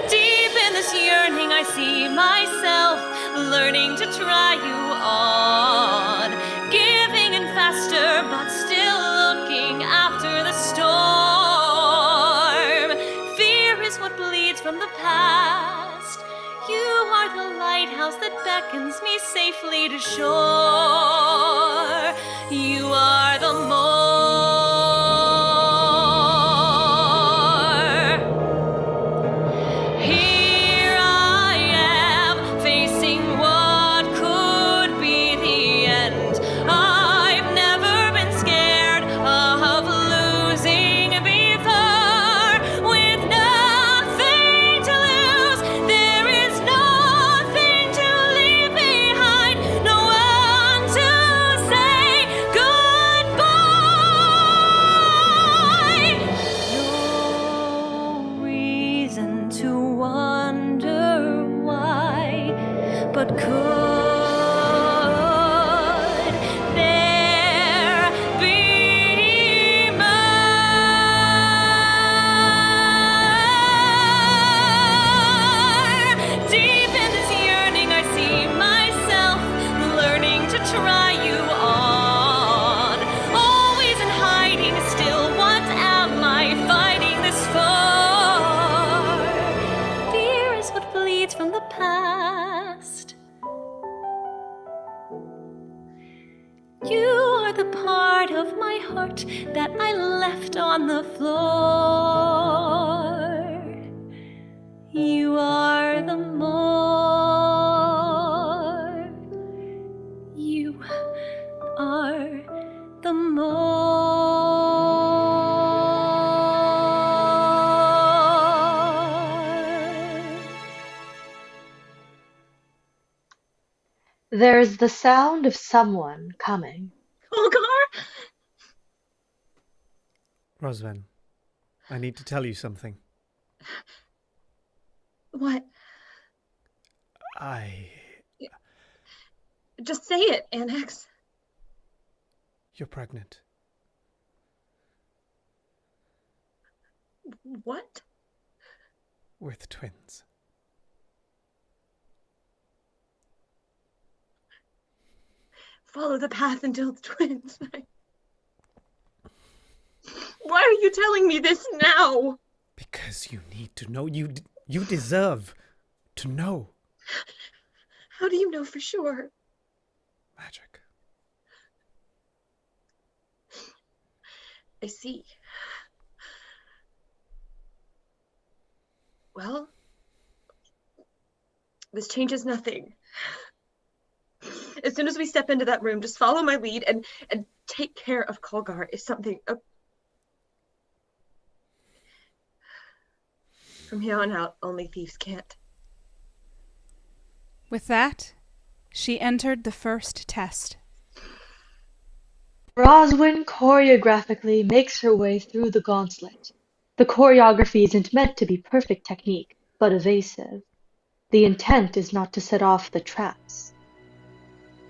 Deep in this yearning I see myself, learning to try you on. Giving in faster, but still looking after the storm. Fear is what bleeds from the past. You are the lighthouse that beckons me safely to shore. You are the more. Here I am, facing what could be the end. I've never been scared of losing before. With nothing to lose, there is nothing to leave behind. No one to You are the part of my heart that I left on the floor. You are the more. You are the There's the sound of someone coming. Kolgar? Rosvan, I need to tell you something. What? Just say it, Annex. You're pregnant. What? With twins. Follow the path until the twins. Why are you telling me this now? Because you need to know. You deserve to know. How do you know for sure? Magic. I see. Well, this changes nothing. As soon as we step into that room, just follow my lead and take care of Kolgar is something. From here on out, only thieves can't. With that, she entered the first test. Roswin choreographically makes her way through the gauntlet. The choreography isn't meant to be perfect technique, but evasive. The intent is not to set off the traps.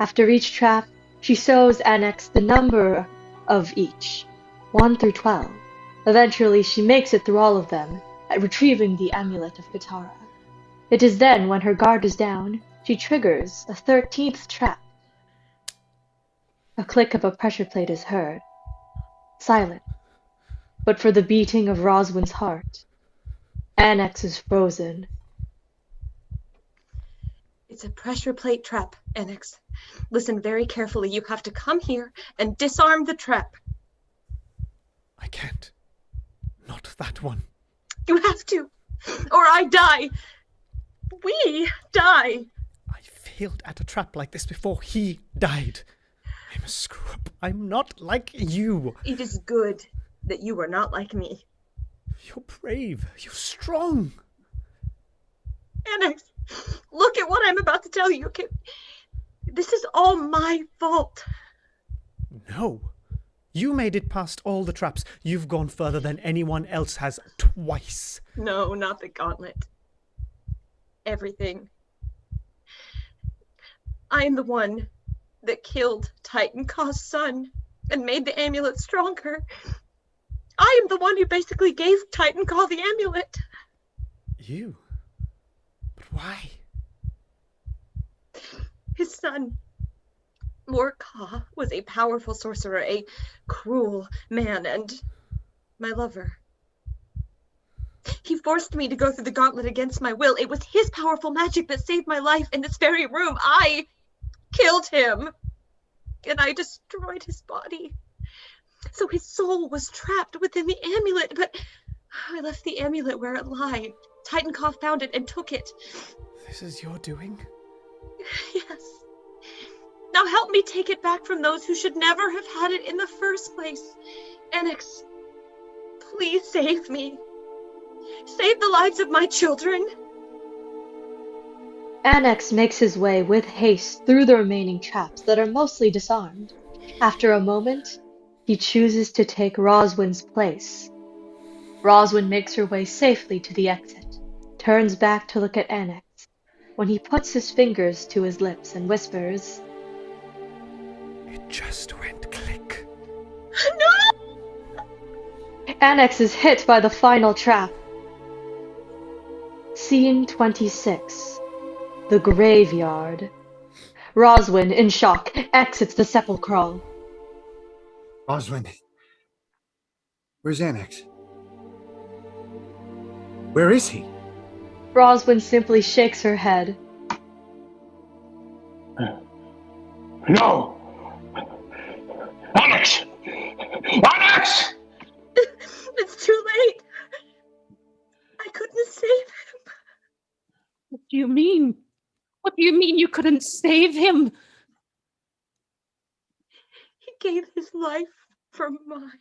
After each trap, she shows Annex the number of each, 1 through 12. Eventually, she makes it through all of them, at retrieving the Amulet of Katara. It is then, when her guard is down, she triggers a 13th trap. A click of a pressure plate is heard. Silent. But for the beating of Roswin's heart, Annex is frozen. It's a pressure plate trap, Annex. Listen very carefully. You have to come here and disarm the trap. I can't. Not that one. You have to, or I die. We die. I failed at a trap like this before he died. I'm a screw-up. I'm not like you. It is good that you are not like me. You're brave. You're strong. Annex, look at what I'm about to tell you. This is all my fault. No. You made it past all the traps. You've gone further than anyone else has twice. No, not the gauntlet. Everything. I am the one that killed Titan Ka's son and made the amulet stronger. I am the one who basically gave Titan Ka the amulet. You? But why? His son, Lord Ka, was a powerful sorcerer, a cruel man, and my lover. He forced me to go through the gauntlet against my will. It was his powerful magic that saved my life in this very room. I killed him, and I destroyed his body. So his soul was trapped within the amulet, but I left the amulet where it lied. Titan Ka found it and took it. This is your doing? Yes. Now help me take it back from those who should never have had it in the first place. Annex, please save me. Save the lives of my children. Annex makes his way with haste through the remaining traps that are mostly disarmed. After a moment, he chooses to take Roswin's place. Roswin makes her way safely to the exit, turns back to look at Annex, when he puts his fingers to his lips and whispers, "It just went click." No! Annex is hit by the final trap. Scene 26. The Graveyard. Roswin, in shock, exits the sepulchre. Roswin. Where's Annex? Where is he? Roswin simply shakes her head. No! couldn't save him. He gave his life for mine.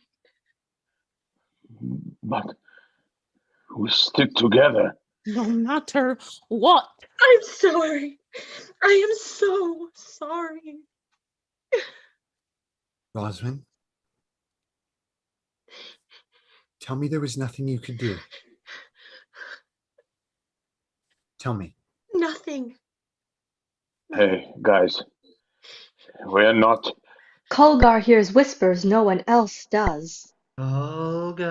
But we stick together. No matter what. I'm sorry. I am so sorry. Roswin, tell me there was nothing you could do. Tell me. Nothing. Hey, guys. We're not. Colgar hears whispers no one else does. Olga,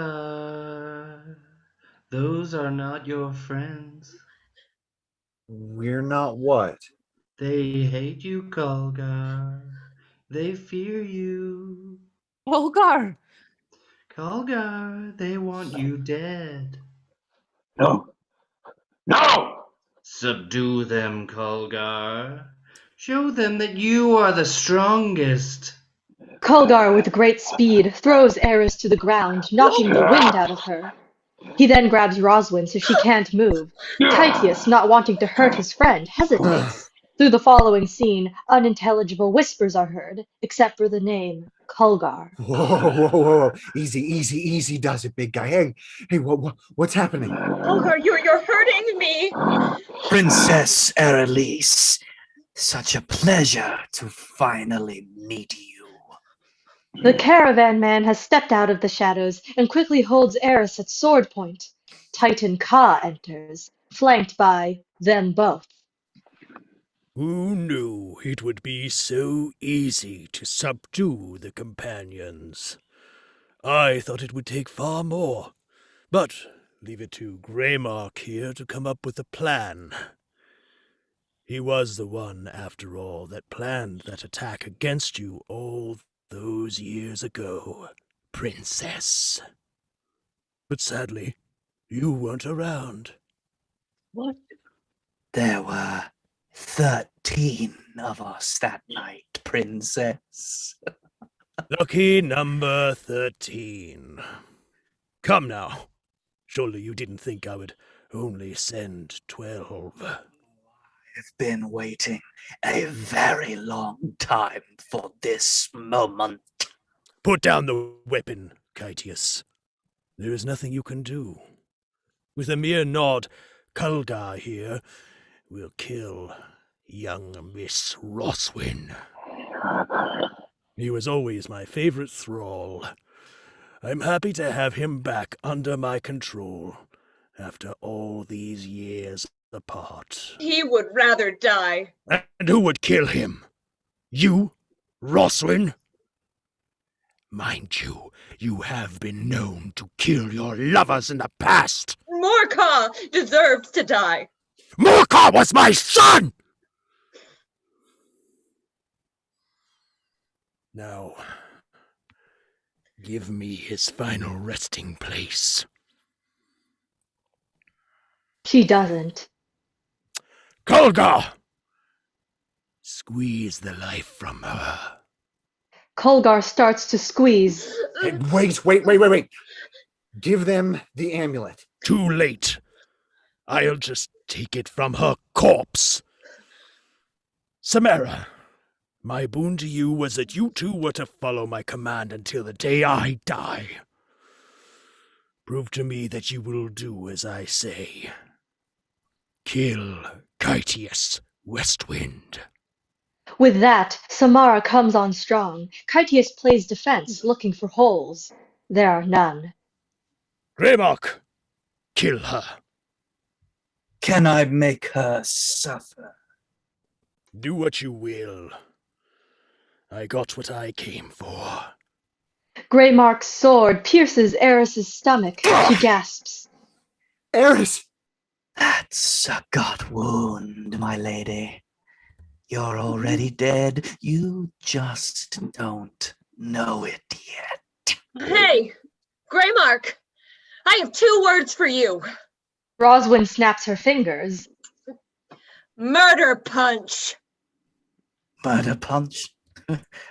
those are not your friends. We're not what? They hate you, Colgar. They fear you. Olgar! Colgar, they want you dead. No. No! Subdue them, Colgar. Show them that you are the strongest. Colgar, with great speed, throws Eris to the ground, knocking the wind out of her. He then grabs Roswin so she can't move. Kytius, not wanting to hurt his friend, hesitates. Through the following scene, unintelligible whispers are heard, except for the name Colgar. Whoa. Easy does it, big guy. Hey, what's happening? Colgar, you're hurting me. Princess Erelise, such a pleasure to finally meet you. The caravan man has stepped out of the shadows and quickly holds Eris at sword point. Titan Ka enters, flanked by them both. Who knew it would be so easy to subdue the companions? I thought it would take far more, but leave it to Greymark here to come up with a plan. He was the one, after all, that planned that attack against you all those years ago, Princess. But sadly, you weren't around. What? There were 13 of us that night, Princess. Lucky number 13. Come now. Surely you didn't think I would only send 12. I've been waiting a very long time for this moment. Put down the weapon, Kytius. There is nothing you can do. With a mere nod, Kulgar here will kill young Miss Roswin. He was always my favorite thrall. I'm happy to have him back under my control after all these years apart. He would rather die. And who would kill him? You, Roswin? Mind you, you have been known to kill your lovers in the past. Morka deserves to die. Morka was my son! Now, give me his final resting place. She doesn't. Kolga! Squeeze the life from her. Colgar starts to squeeze. Hey, wait. Give them the amulet. Too late. I'll just take it from her corpse. Samara, my boon to you was that you two were to follow my command until the day I die. Prove to me that you will do as I say. Kill Kytius Westwind. With that, Samara comes on strong. Kytius plays defense, looking for holes. There are none. Greymark, kill her. Can I make her suffer? Do what you will. I got what I came for. Greymark's sword pierces Eris's stomach. She gasps. Eris! That's a gut wound, my lady. You're already dead. You just don't know it yet. Hey, Greymark, I have 2 words for you. Roswin snaps her fingers. Murder punch. Murder punch?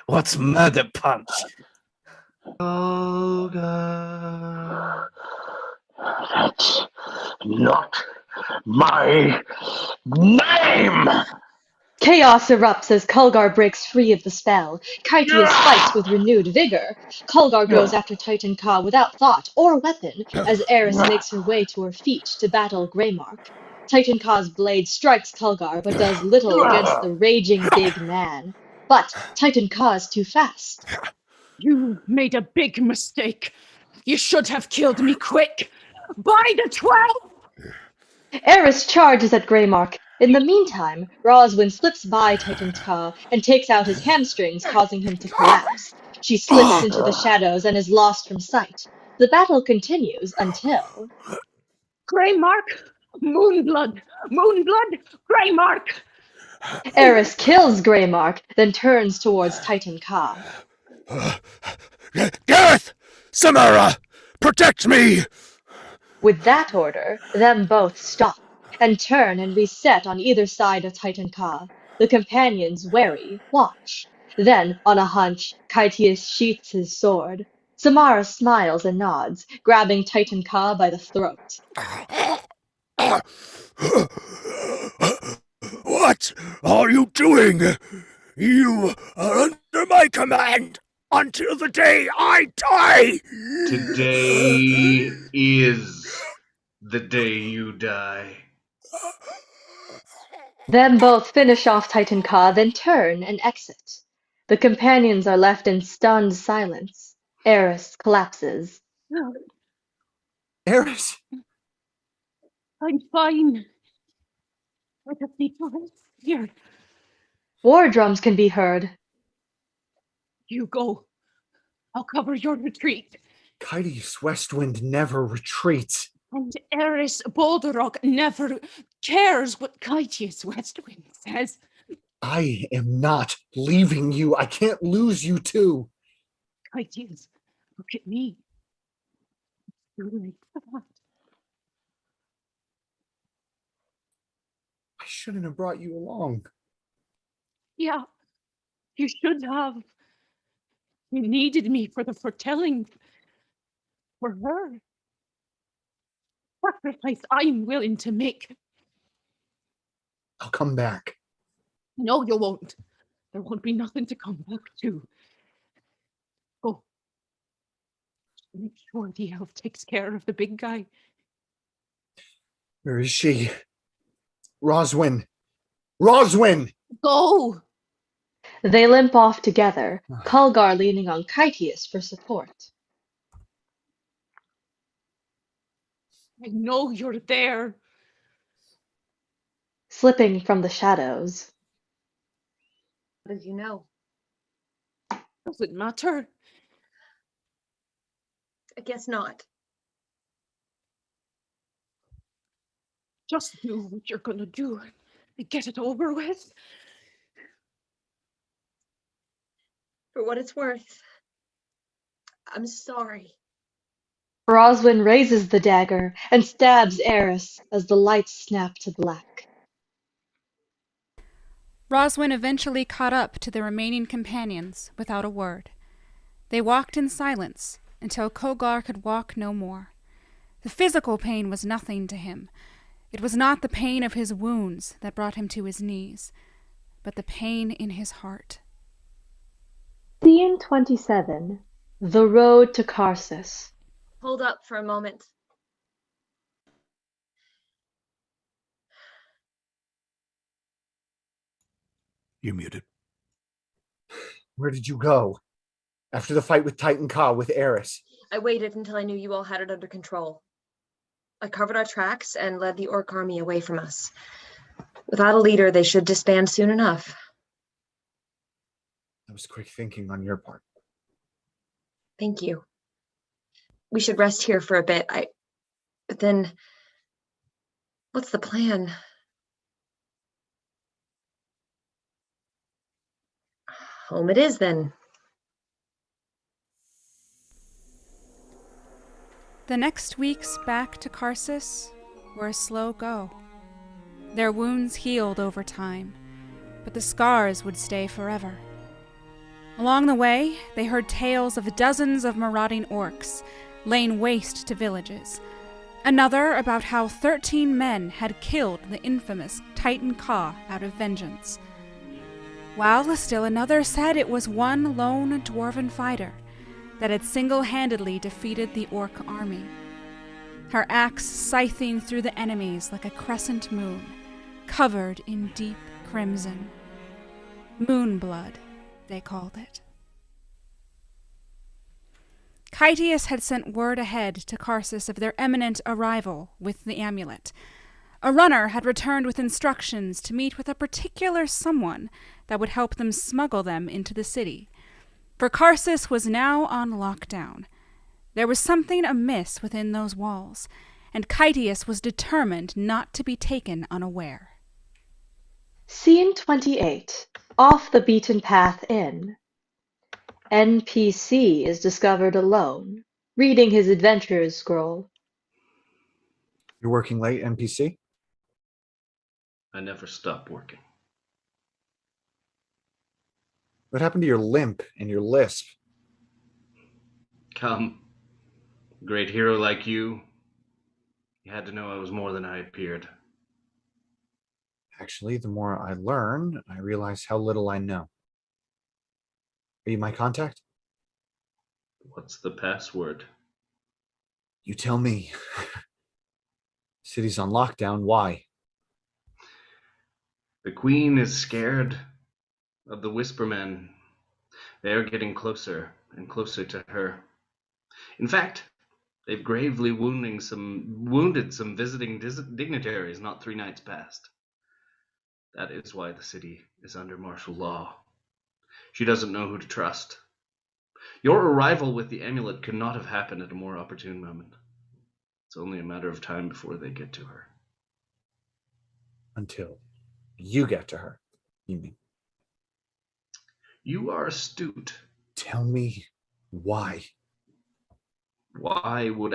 What's murder punch? Olga. That's not my name! Chaos erupts as Kulgar breaks free of the spell. Kaitias fights with renewed vigor. Kulgar goes after Titan Ka without thought or weapon as Eris makes her way to her feet to battle Greymark. Titan Ka's blade strikes Kulgar but does little against the raging big man. But Titan Ka is too fast. You made a big mistake. You should have killed me quick. By the 12! Eris charges at Greymark. In the meantime, Roswin slips by Titan Ka and takes out his hamstrings, causing him to collapse. She slips into the shadows and is lost from sight. The battle continues until... Greymark! Moonblood! Moonblood! Greymark! Eris kills Greymark, then turns towards Titan Ka. Gareth! Samara! Protect me! With that order, them both stop and turn and reset on either side of Titan Ka. The companions, wary, watch. Then, on a hunch, Kaitias sheaths his sword. Samara smiles and nods, grabbing Titan Ka by the throat. What are you doing? You are under my command until the day I die! Today is the day you die. Them both finish off Titan Ka, then turn and exit. The companions are left in stunned silence. Eris collapses. Eris? I'm fine. I just need to rest here. War drums can be heard. You go. I'll cover your retreat. Kaitias Westwind never retreats. And Eris Balderrock never cares what Kaitias Westwind says. I am not leaving you. I can't lose you too. Kaitias, look at me. It's too late for that. I shouldn't have brought you along. Yeah, you should have. You needed me for the foretelling. For her. Sacrifice I'm willing to make. I'll come back. No, you won't. There won't be nothing to come back to. Go. Make sure the elf takes care of the big guy. Where is she? Roswin! Roswin! Go! They limp off together, Kulgar leaning on Kaitias for support. I know you're there. Slipping from the shadows. How did you know? Does it matter? I guess not. Just do what you're gonna do and get it over with. For what it's worth, I'm sorry. Roswin raises the dagger and stabs Eris as the lights snap to black. Roswin eventually caught up to the remaining companions without a word. They walked in silence until Kogar could walk no more. The physical pain was nothing to him. It was not the pain of his wounds that brought him to his knees, but the pain in his heart. Scene 27. The Road to Karsus. Hold up for a moment. You're muted. Where did you go? After the fight with Titan Ka with Eris. I waited until I knew you all had it under control. I covered our tracks and led the Orc army away from us. Without a leader, they should disband soon enough. That was quick thinking on your part. Thank you. We should rest here for a bit. But then, what's the plan? Home it is, then. The next weeks back to Karsus were a slow go. Their wounds healed over time, but the scars would stay forever. Along the way, they heard tales of dozens of marauding orcs laying waste to villages. Another about how 13 men had killed the infamous Titan Ka out of vengeance. while still another said it was one lone dwarven fighter that had single-handedly defeated the orc army, her axe scything through the enemies like a crescent moon, covered in deep crimson. Moonblood, they called it. Kytius had sent word ahead to Karsus of their imminent arrival with the amulet. A runner had returned with instructions to meet with a particular someone that would help them smuggle them into the city. For Karsus was now on lockdown. There was something amiss within those walls, and Kytius was determined not to be taken unaware. Scene 28. Off the beaten path inn. NPC is discovered alone, reading his adventurer's scroll. You're working late, NPC? I never stop working. What happened to your limp and your lisp? Come. A great hero like you had to know I was more than I appeared. Actually, the more I learn, I realize how little I know. Are you my contact? What's the password? You tell me. City's on lockdown. Why? The Queen is scared of the Whispermen. They are getting closer and closer to her. In fact, they've gravely wounded some visiting dignitaries not 3 nights past. That is why the city is under martial law. She doesn't know who to trust. Your arrival with the amulet could not have happened at a more opportune moment. It's only a matter of time before they get to her. Until you get to her, you mean? You are astute. Tell me why. Why would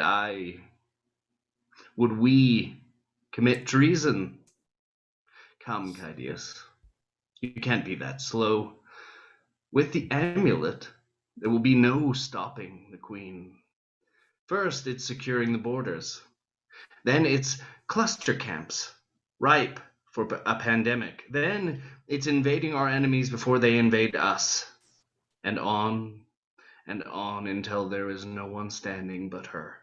we commit treason? Come, Kytius. You can't be that slow. With the amulet, there will be no stopping the Queen. First, it's securing the borders. Then it's cluster camps, ripe for a pandemic. Then it's invading our enemies before they invade us. And on until there is no one standing but her.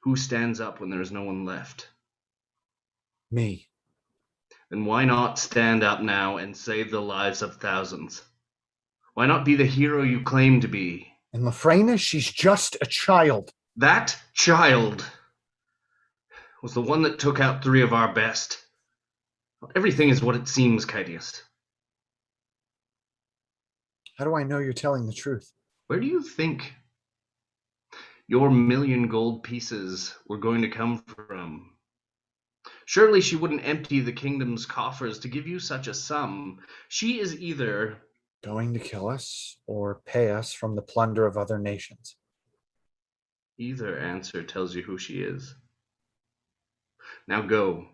Who stands up when there is no one left? Me. Then why not stand up now and save the lives of thousands? Why not be the hero you claim to be? And Lafrena, she's just a child. That child was the one that took out 3 of our best. Not everything is what it seems, Kytius. How do I know you're telling the truth? Where do you think your 1,000,000 gold pieces were going to come from? Surely she wouldn't empty the kingdom's coffers to give you such a sum. She is either going to kill us or pay us from the plunder of other nations. Either answer tells you who she is. Now go.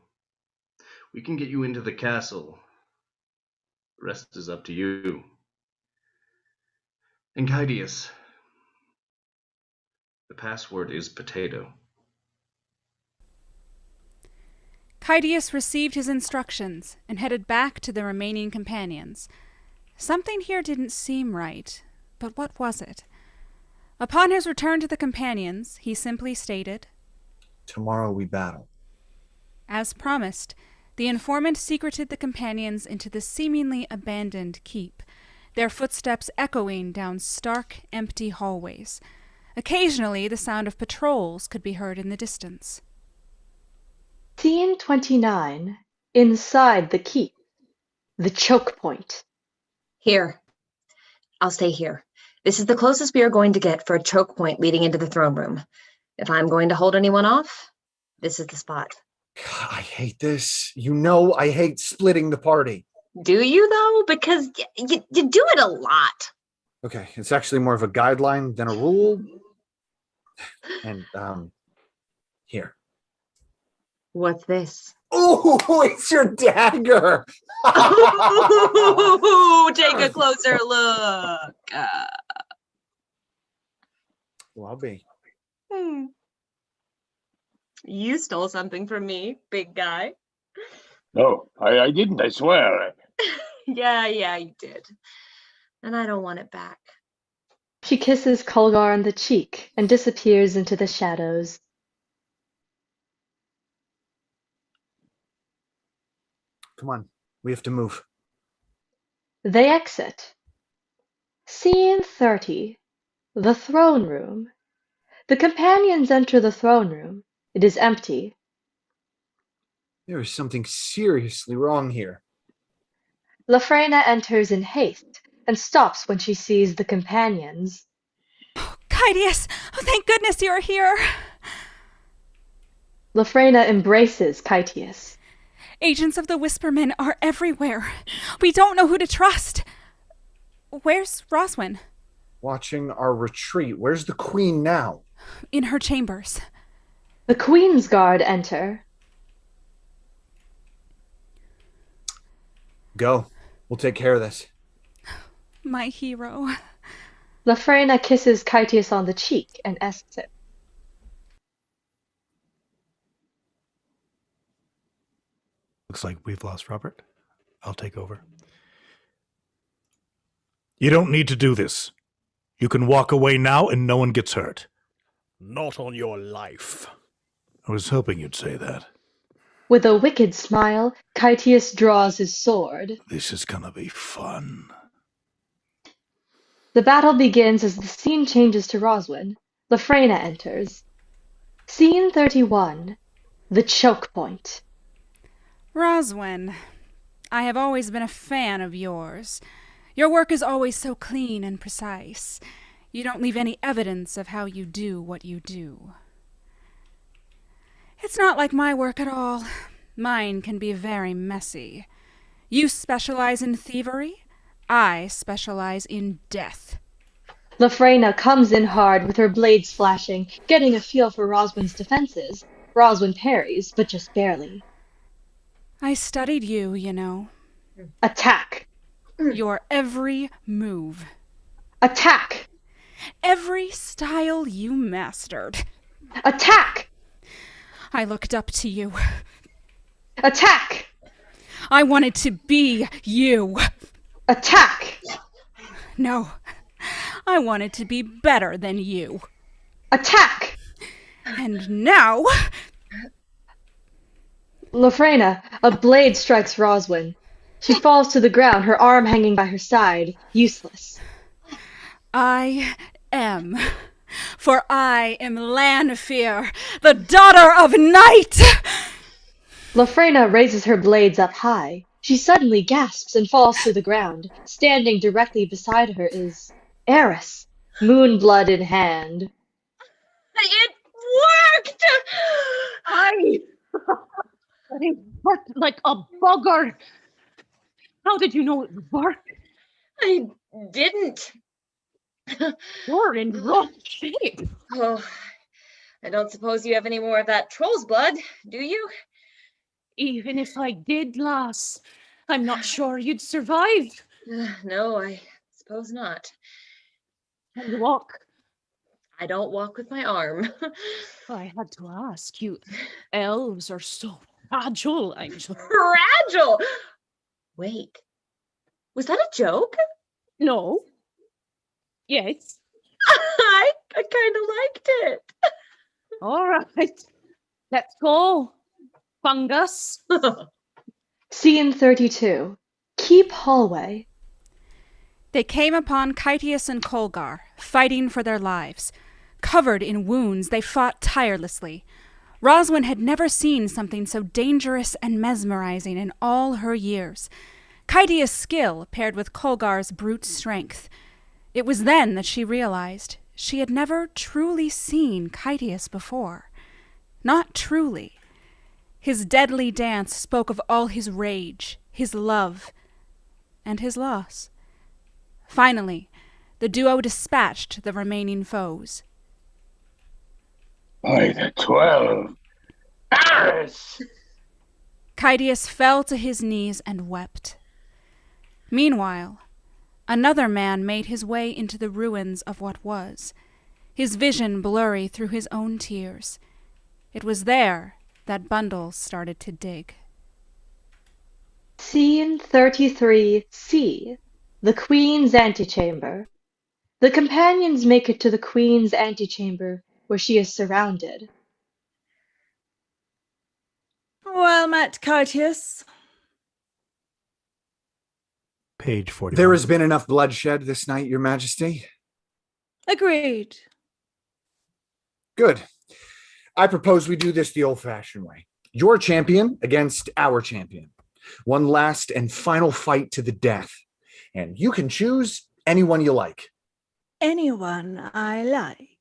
We can get you into the castle. The rest is up to you. And Kytius, the password is potato. Kytius received his instructions and headed back to the remaining companions. Something here didn't seem right, but what was it? Upon his return to the companions, he simply stated, "Tomorrow we battle." As promised, the informant secreted the companions into the seemingly abandoned keep, their footsteps echoing down stark, empty hallways. Occasionally, the sound of patrols could be heard in the distance. Scene 29. Inside the keep. The choke point. Here. I'll stay here. This is the closest we are going to get for a choke point leading into the throne room. If I'm going to hold anyone off, this is the spot. God, I hate this. You know I hate splitting the party. Do you, though? Because you do it a lot. Okay, it's actually more of a guideline than a rule. And, here. What's this? Oh, it's your dagger! Ooh, take a closer look. Well, I'll be. You stole something from me, big guy. No, I didn't, I swear. Yeah, you did. And I don't want it back. She kisses Colgar on the cheek and disappears into the shadows. Come on, we have to move. They exit. Scene 30. The throne room. The companions enter the throne room. It is empty. There is something seriously wrong here. Lafrena enters in haste and stops when she sees the companions. Kydius! Oh, thank goodness you're here! Lafrena embraces Kytius. Agents of the Whispermen are everywhere. We don't know who to trust. Where's Roswin? Watching our retreat. Where's the queen now? In her chambers. The Queen's Guard enter. Go. We'll take care of this. My hero. Lafrena kisses Kytius on the cheek and asks it. Looks like we've lost Robert. I'll take over. You don't need to do this. You can walk away now and no one gets hurt. Not on your life. I was hoping you'd say that. With a wicked smile, Kytius draws his sword. This is gonna be fun. The battle begins as the scene changes to Roswin. Lafrena enters. Scene 31. The Choke Point. Roswin, I have always been a fan of yours. Your work is always so clean and precise. You don't leave any evidence of how you do what you do. It's not like my work at all. Mine can be very messy. You specialize in thievery. I specialize in death. Lafrena comes in hard with her blades flashing, getting a feel for Roswin's defenses. Roswin parries, but just barely. I studied you, you know. Attack. Your every move. Attack. Every style you mastered. Attack. I looked up to you. Attack. I wanted to be you. Attack. No, I wanted to be better than you. Attack. And now... Lafrena, a blade strikes Roswin. She falls to the ground, her arm hanging by her side, useless. I am. For I am Lanfear, the daughter of night! Lafrena raises her blades up high. She suddenly gasps and falls to the ground. Standing directly beside her is Eris, moonblood in hand. It worked! I worked like a bugger. How did you know it would work? I didn't. You're in rough shape. Oh, I don't suppose you have any more of that troll's blood, do you? Even if I did, lass, I'm not sure you'd survive. No, I suppose not. Can you walk? I don't walk with my arm. I had to ask you. Elves are so fragile, I'm sure. Fragile? Wait, was that a joke? No. Yes. I kind of liked it. All right. Let's go. Fungus. Scene 32. Keep hallway. They came upon Kytius and Colgar, fighting for their lives. Covered in wounds, they fought tirelessly. Roswin had never seen something so dangerous and mesmerizing in all her years. Kytius' skill paired with Colgar's brute strength. It was then that she realized she had never truly seen Kytius before. Not truly. His deadly dance spoke of all his rage, his love, and his loss. Finally, the duo dispatched the remaining foes. By the 12, Paris! Kytius fell to his knees and wept. Meanwhile, another man made his way into the ruins of what was, his vision blurry through his own tears. It was there that Bundles started to dig. Scene 33C. The Queen's Antechamber. The companions make it to the Queen's antechamber, where she is surrounded. Well met, Courteous. Page 41. There has been enough bloodshed this night, Your Majesty. Agreed. Good. I propose we do this the old-fashioned way. Your champion against our champion. One last and final fight to the death. And you can choose anyone you like. Anyone I like.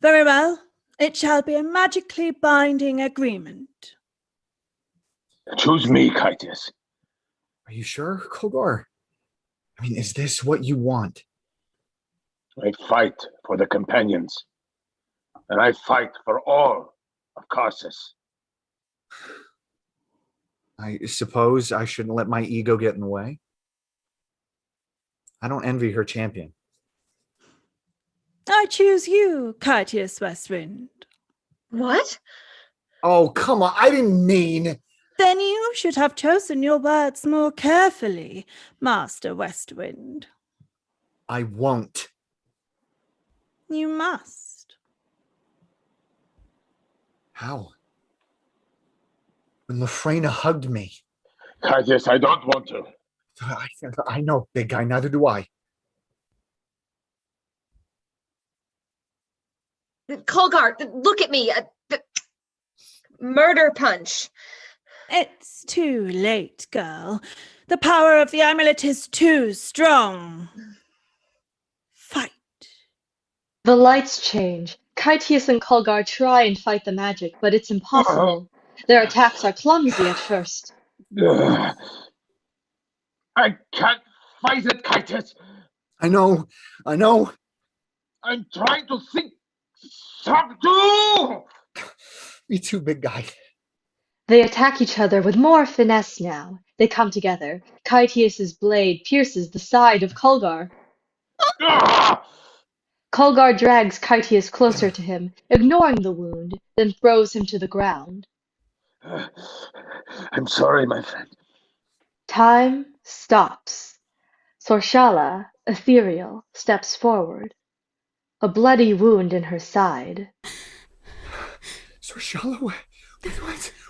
Very well. It shall be a magically binding agreement. Choose me, Kaitius. Are you sure, Kolgar? I mean, is this what you want? I fight for the companions. And I fight for all of Karsus. I suppose I shouldn't let my ego get in the way. I don't envy her champion. I choose you, Courteous Westwind. What? Oh, come on. I didn't mean... Then you should have chosen your words more carefully, Master Westwind. I won't. You must. How? When Lefrena hugged me. Kaitius, I don't want to. I know, big guy, neither do I. Kolgar, look at me. Murder punch. It's too late, girl. The power of the amulet is too strong. Fight. The lights change. Kaitius and Kolgar try and fight the magic, but it's impossible. Their attacks are clumsy at first. I can't fight it, Kaitius. I know. I'm trying to think. Subdue! Me too, big guy. They attack each other with more finesse now. They come together. Kaitius's blade pierces the side of Kolgar. Kolgar drags Kaitius closer to him, ignoring the wound, then throws him to the ground. I'm sorry, my friend. Time stops. Sorshala, ethereal, steps forward. A bloody wound in her side. Sorshala,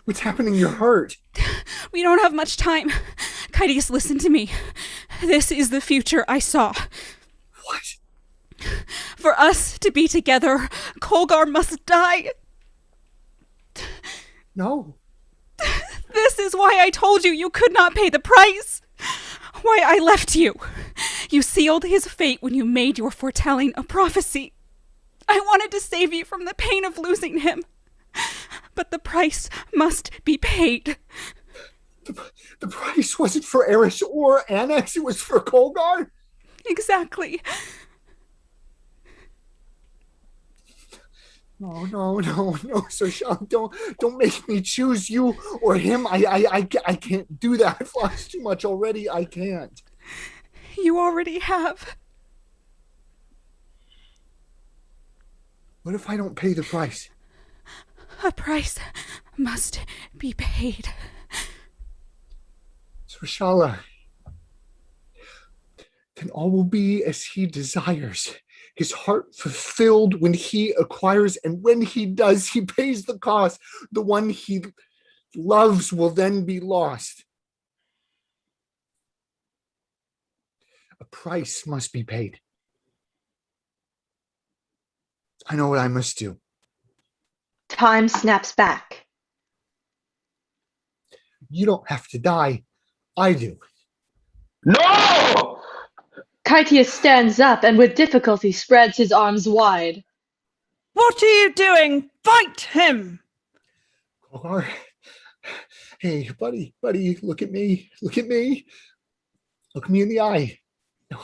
what's happening? You're hurt. We don't have much time. Kaitius, listen to me. This is the future I saw. What? For us to be together, Kolgar must die. No. This is why I told you you could not pay the price. Why I left you. You sealed his fate when you made your foretelling a prophecy. I wanted to save you from the pain of losing him. But the price must be paid. The price wasn't for Eris or Annex, it was for Kolgar? Exactly. No, Sorshala, don't make me choose you or him. I can't do that. I've lost too much already. I can't. You already have. What if I don't pay the price? A price must be paid. Sorshala, then all will be as he desires. His heart fulfilled when he acquires, and when he does, he pays the cost. The one he loves will then be lost. A price must be paid. I know what I must do. Time snaps back. You don't have to die. I do. No! Kaitius stands up and with difficulty spreads his arms wide. What are you doing? Fight him! Kolgar. Hey, buddy, look at me. Look me in the eye. No,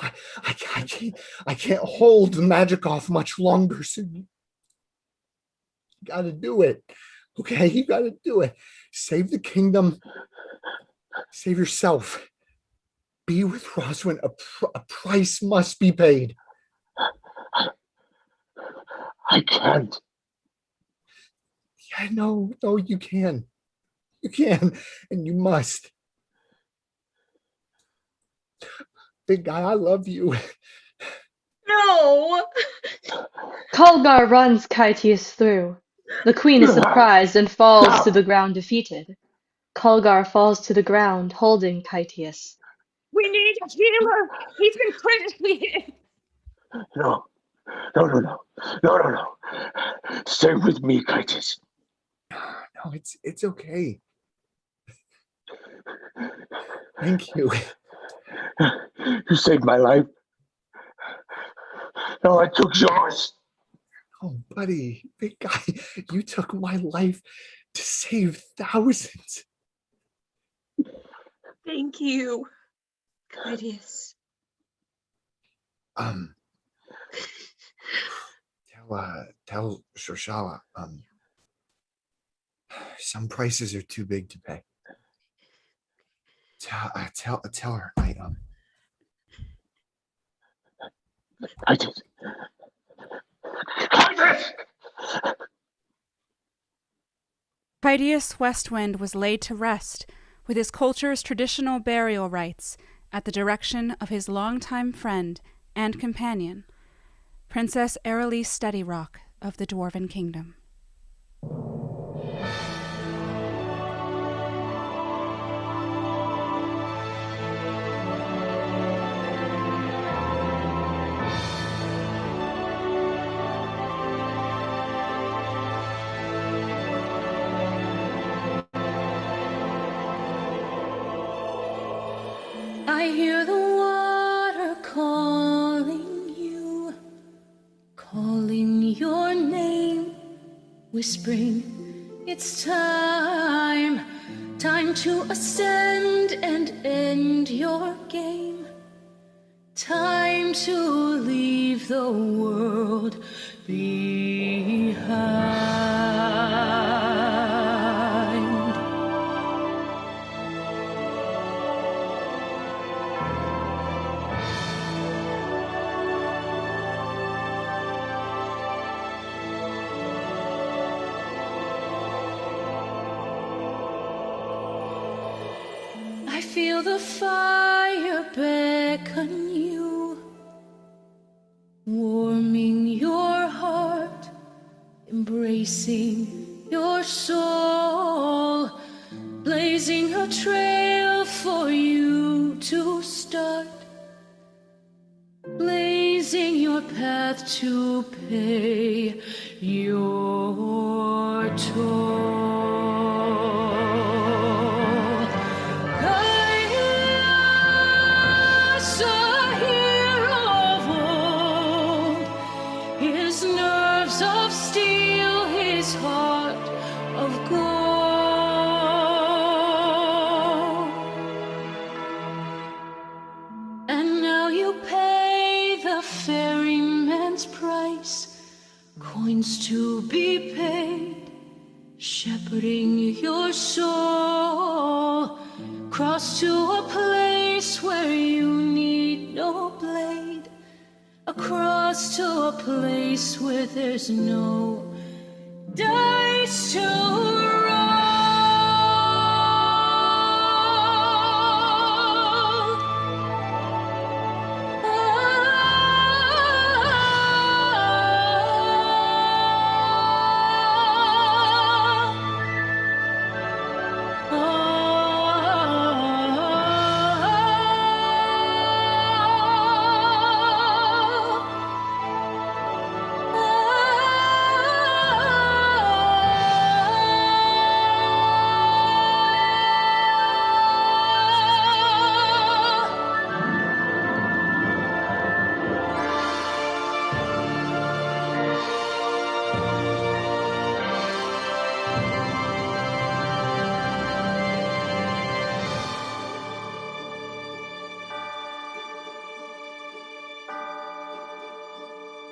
I can't hold the magic off much longer, so you gotta do it. Okay, you gotta do it. Save the kingdom. Save yourself. Be with Roswin. A price must be paid. I can't. Yeah, no, you can. You can, and you must. Big guy, I love you. No! Kulgar runs Kaitius through. The queen is surprised and falls to the ground defeated. Kulgar falls to the ground, holding Kaitius. We need a healer. He's been critically hit. No. No. Stay with me, Kaitius. No, it's okay. Thank you. You saved my life. No, I took yours. Oh, buddy, big guy, you took my life to save thousands. Thank you, Kaitius. Tell Shorshala, some prices are too big to pay. Tell her Kaitius. Kaitius Westwind was laid to rest with his culture's traditional burial rites at the direction of his longtime friend and companion, Princess Aralise Steadyrock of the Dwarven Kingdom. I hear the water calling your name, whispering, it's time to ascend and end your game, time to leave the world behind. I feel the fire beckon you, warming your heart, embracing your soul, blazing a trail for you to start, blazing your path to pay your toll. His nerves of steel, his heart of gold. And now you pay the ferryman's price, coins to be paid, shepherding your soul, cross to a place where you need no blade, across to a place where there's no dice to roll.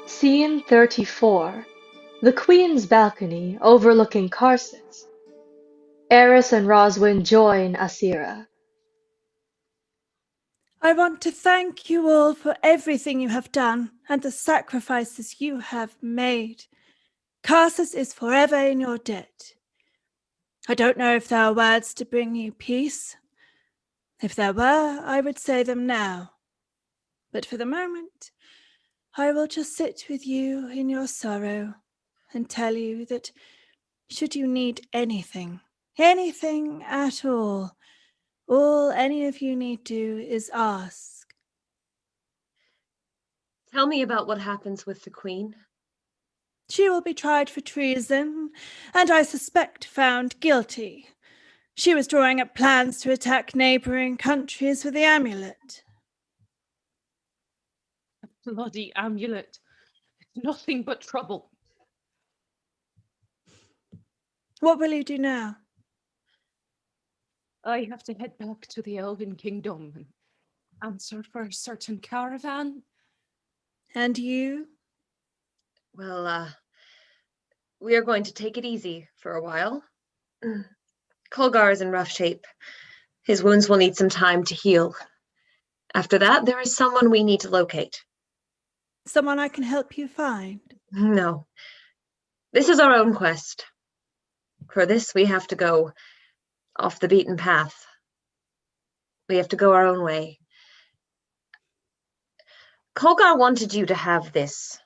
Scene 34. The Queen's balcony overlooking Karsus. Eris and Roswin join Asira. I want to thank you all for everything you have done and the sacrifices you have made. Karsus is forever in your debt. I don't know if there are words to bring you peace, If there were, I would say them now. But for the moment, I will just sit with you in your sorrow and tell you that should you need anything at all any of you need do is ask. Tell me about what happens with the Queen. She will be tried for treason, and I suspect found guilty. She was drawing up plans to attack neighboring countries with the amulet. A bloody amulet. It's nothing but trouble. What will you do now? I have to head back to the Elven Kingdom and answer for a certain caravan. And you? Well, we are going to take it easy for a while. Colgar is in rough shape. His wounds will need some time to heal. After that, there is someone we need to locate. Someone I can help you find? No. This is our own quest. For this, we have to go off the beaten path. We have to go our own way. Colgar wanted you to have this.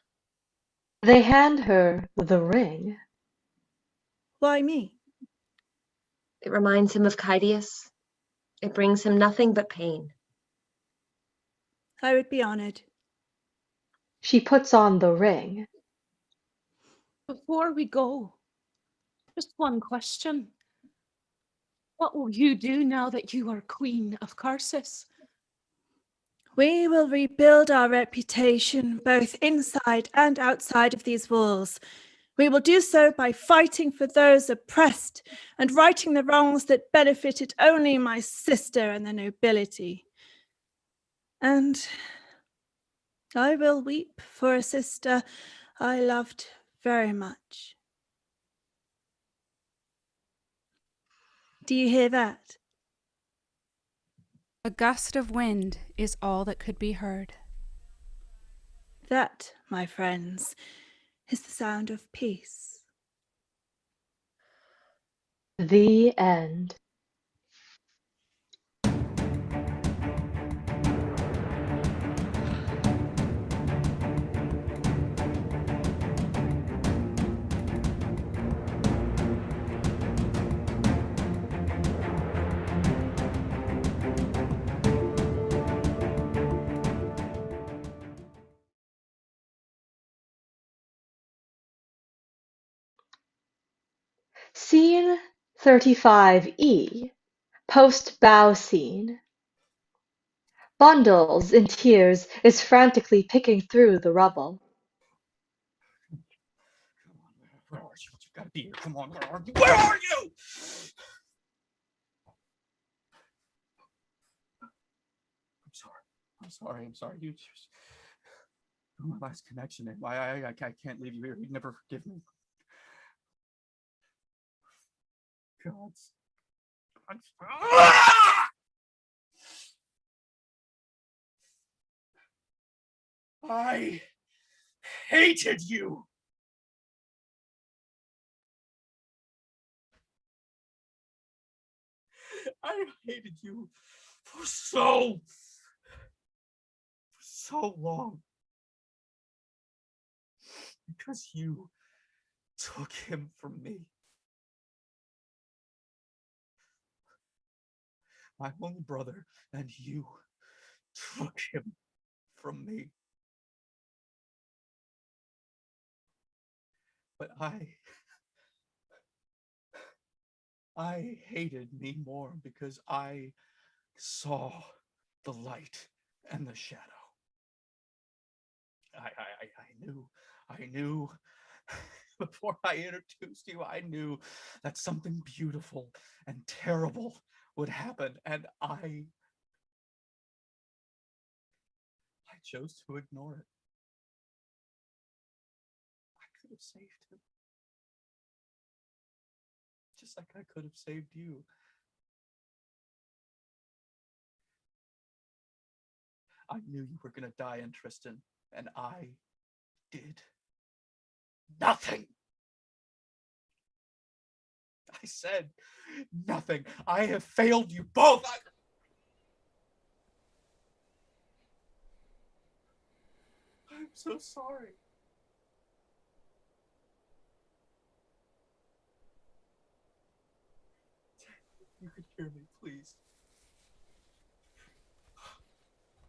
They hand her the ring. Why me? It reminds him of Kydius. It brings him nothing but pain. I would be honored. She puts on the ring. Before we go, just one question. What will you do now that you are Queen of Karsus? We will rebuild our reputation both inside and outside of these walls. We will do so by fighting for those oppressed and righting the wrongs that benefited only my sister and the nobility. And I will weep for a sister I loved very much. Do you hear that? A gust of wind is all that could be heard. That, my friends, is the sound of peace. The end. Scene 35E, post-bow scene. Bundles, in tears, is frantically picking through the rubble. Where are you? You gotta be here. Come on, where are you? Where are you? I'm sorry. You just my last connection. I can't leave you here. You'd never forgive me. God. I hated you. I hated you for so long. Because you took him from me. My only brother, and you took him from me. But I hated me more because I saw the light and the shadow. I knew before I introduced you, I knew that something beautiful and terrible would happen, and I chose to ignore it. I could have saved him. Just like I could have saved you. I knew you were gonna die, Tristan, and I did nothing. I said nothing. I have failed you both. so sorry. You could hear me, please.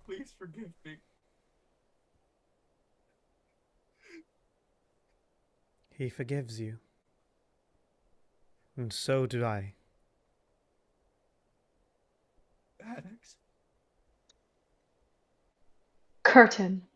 Please forgive me. He forgives you. And so do I. Maddox? Curtain.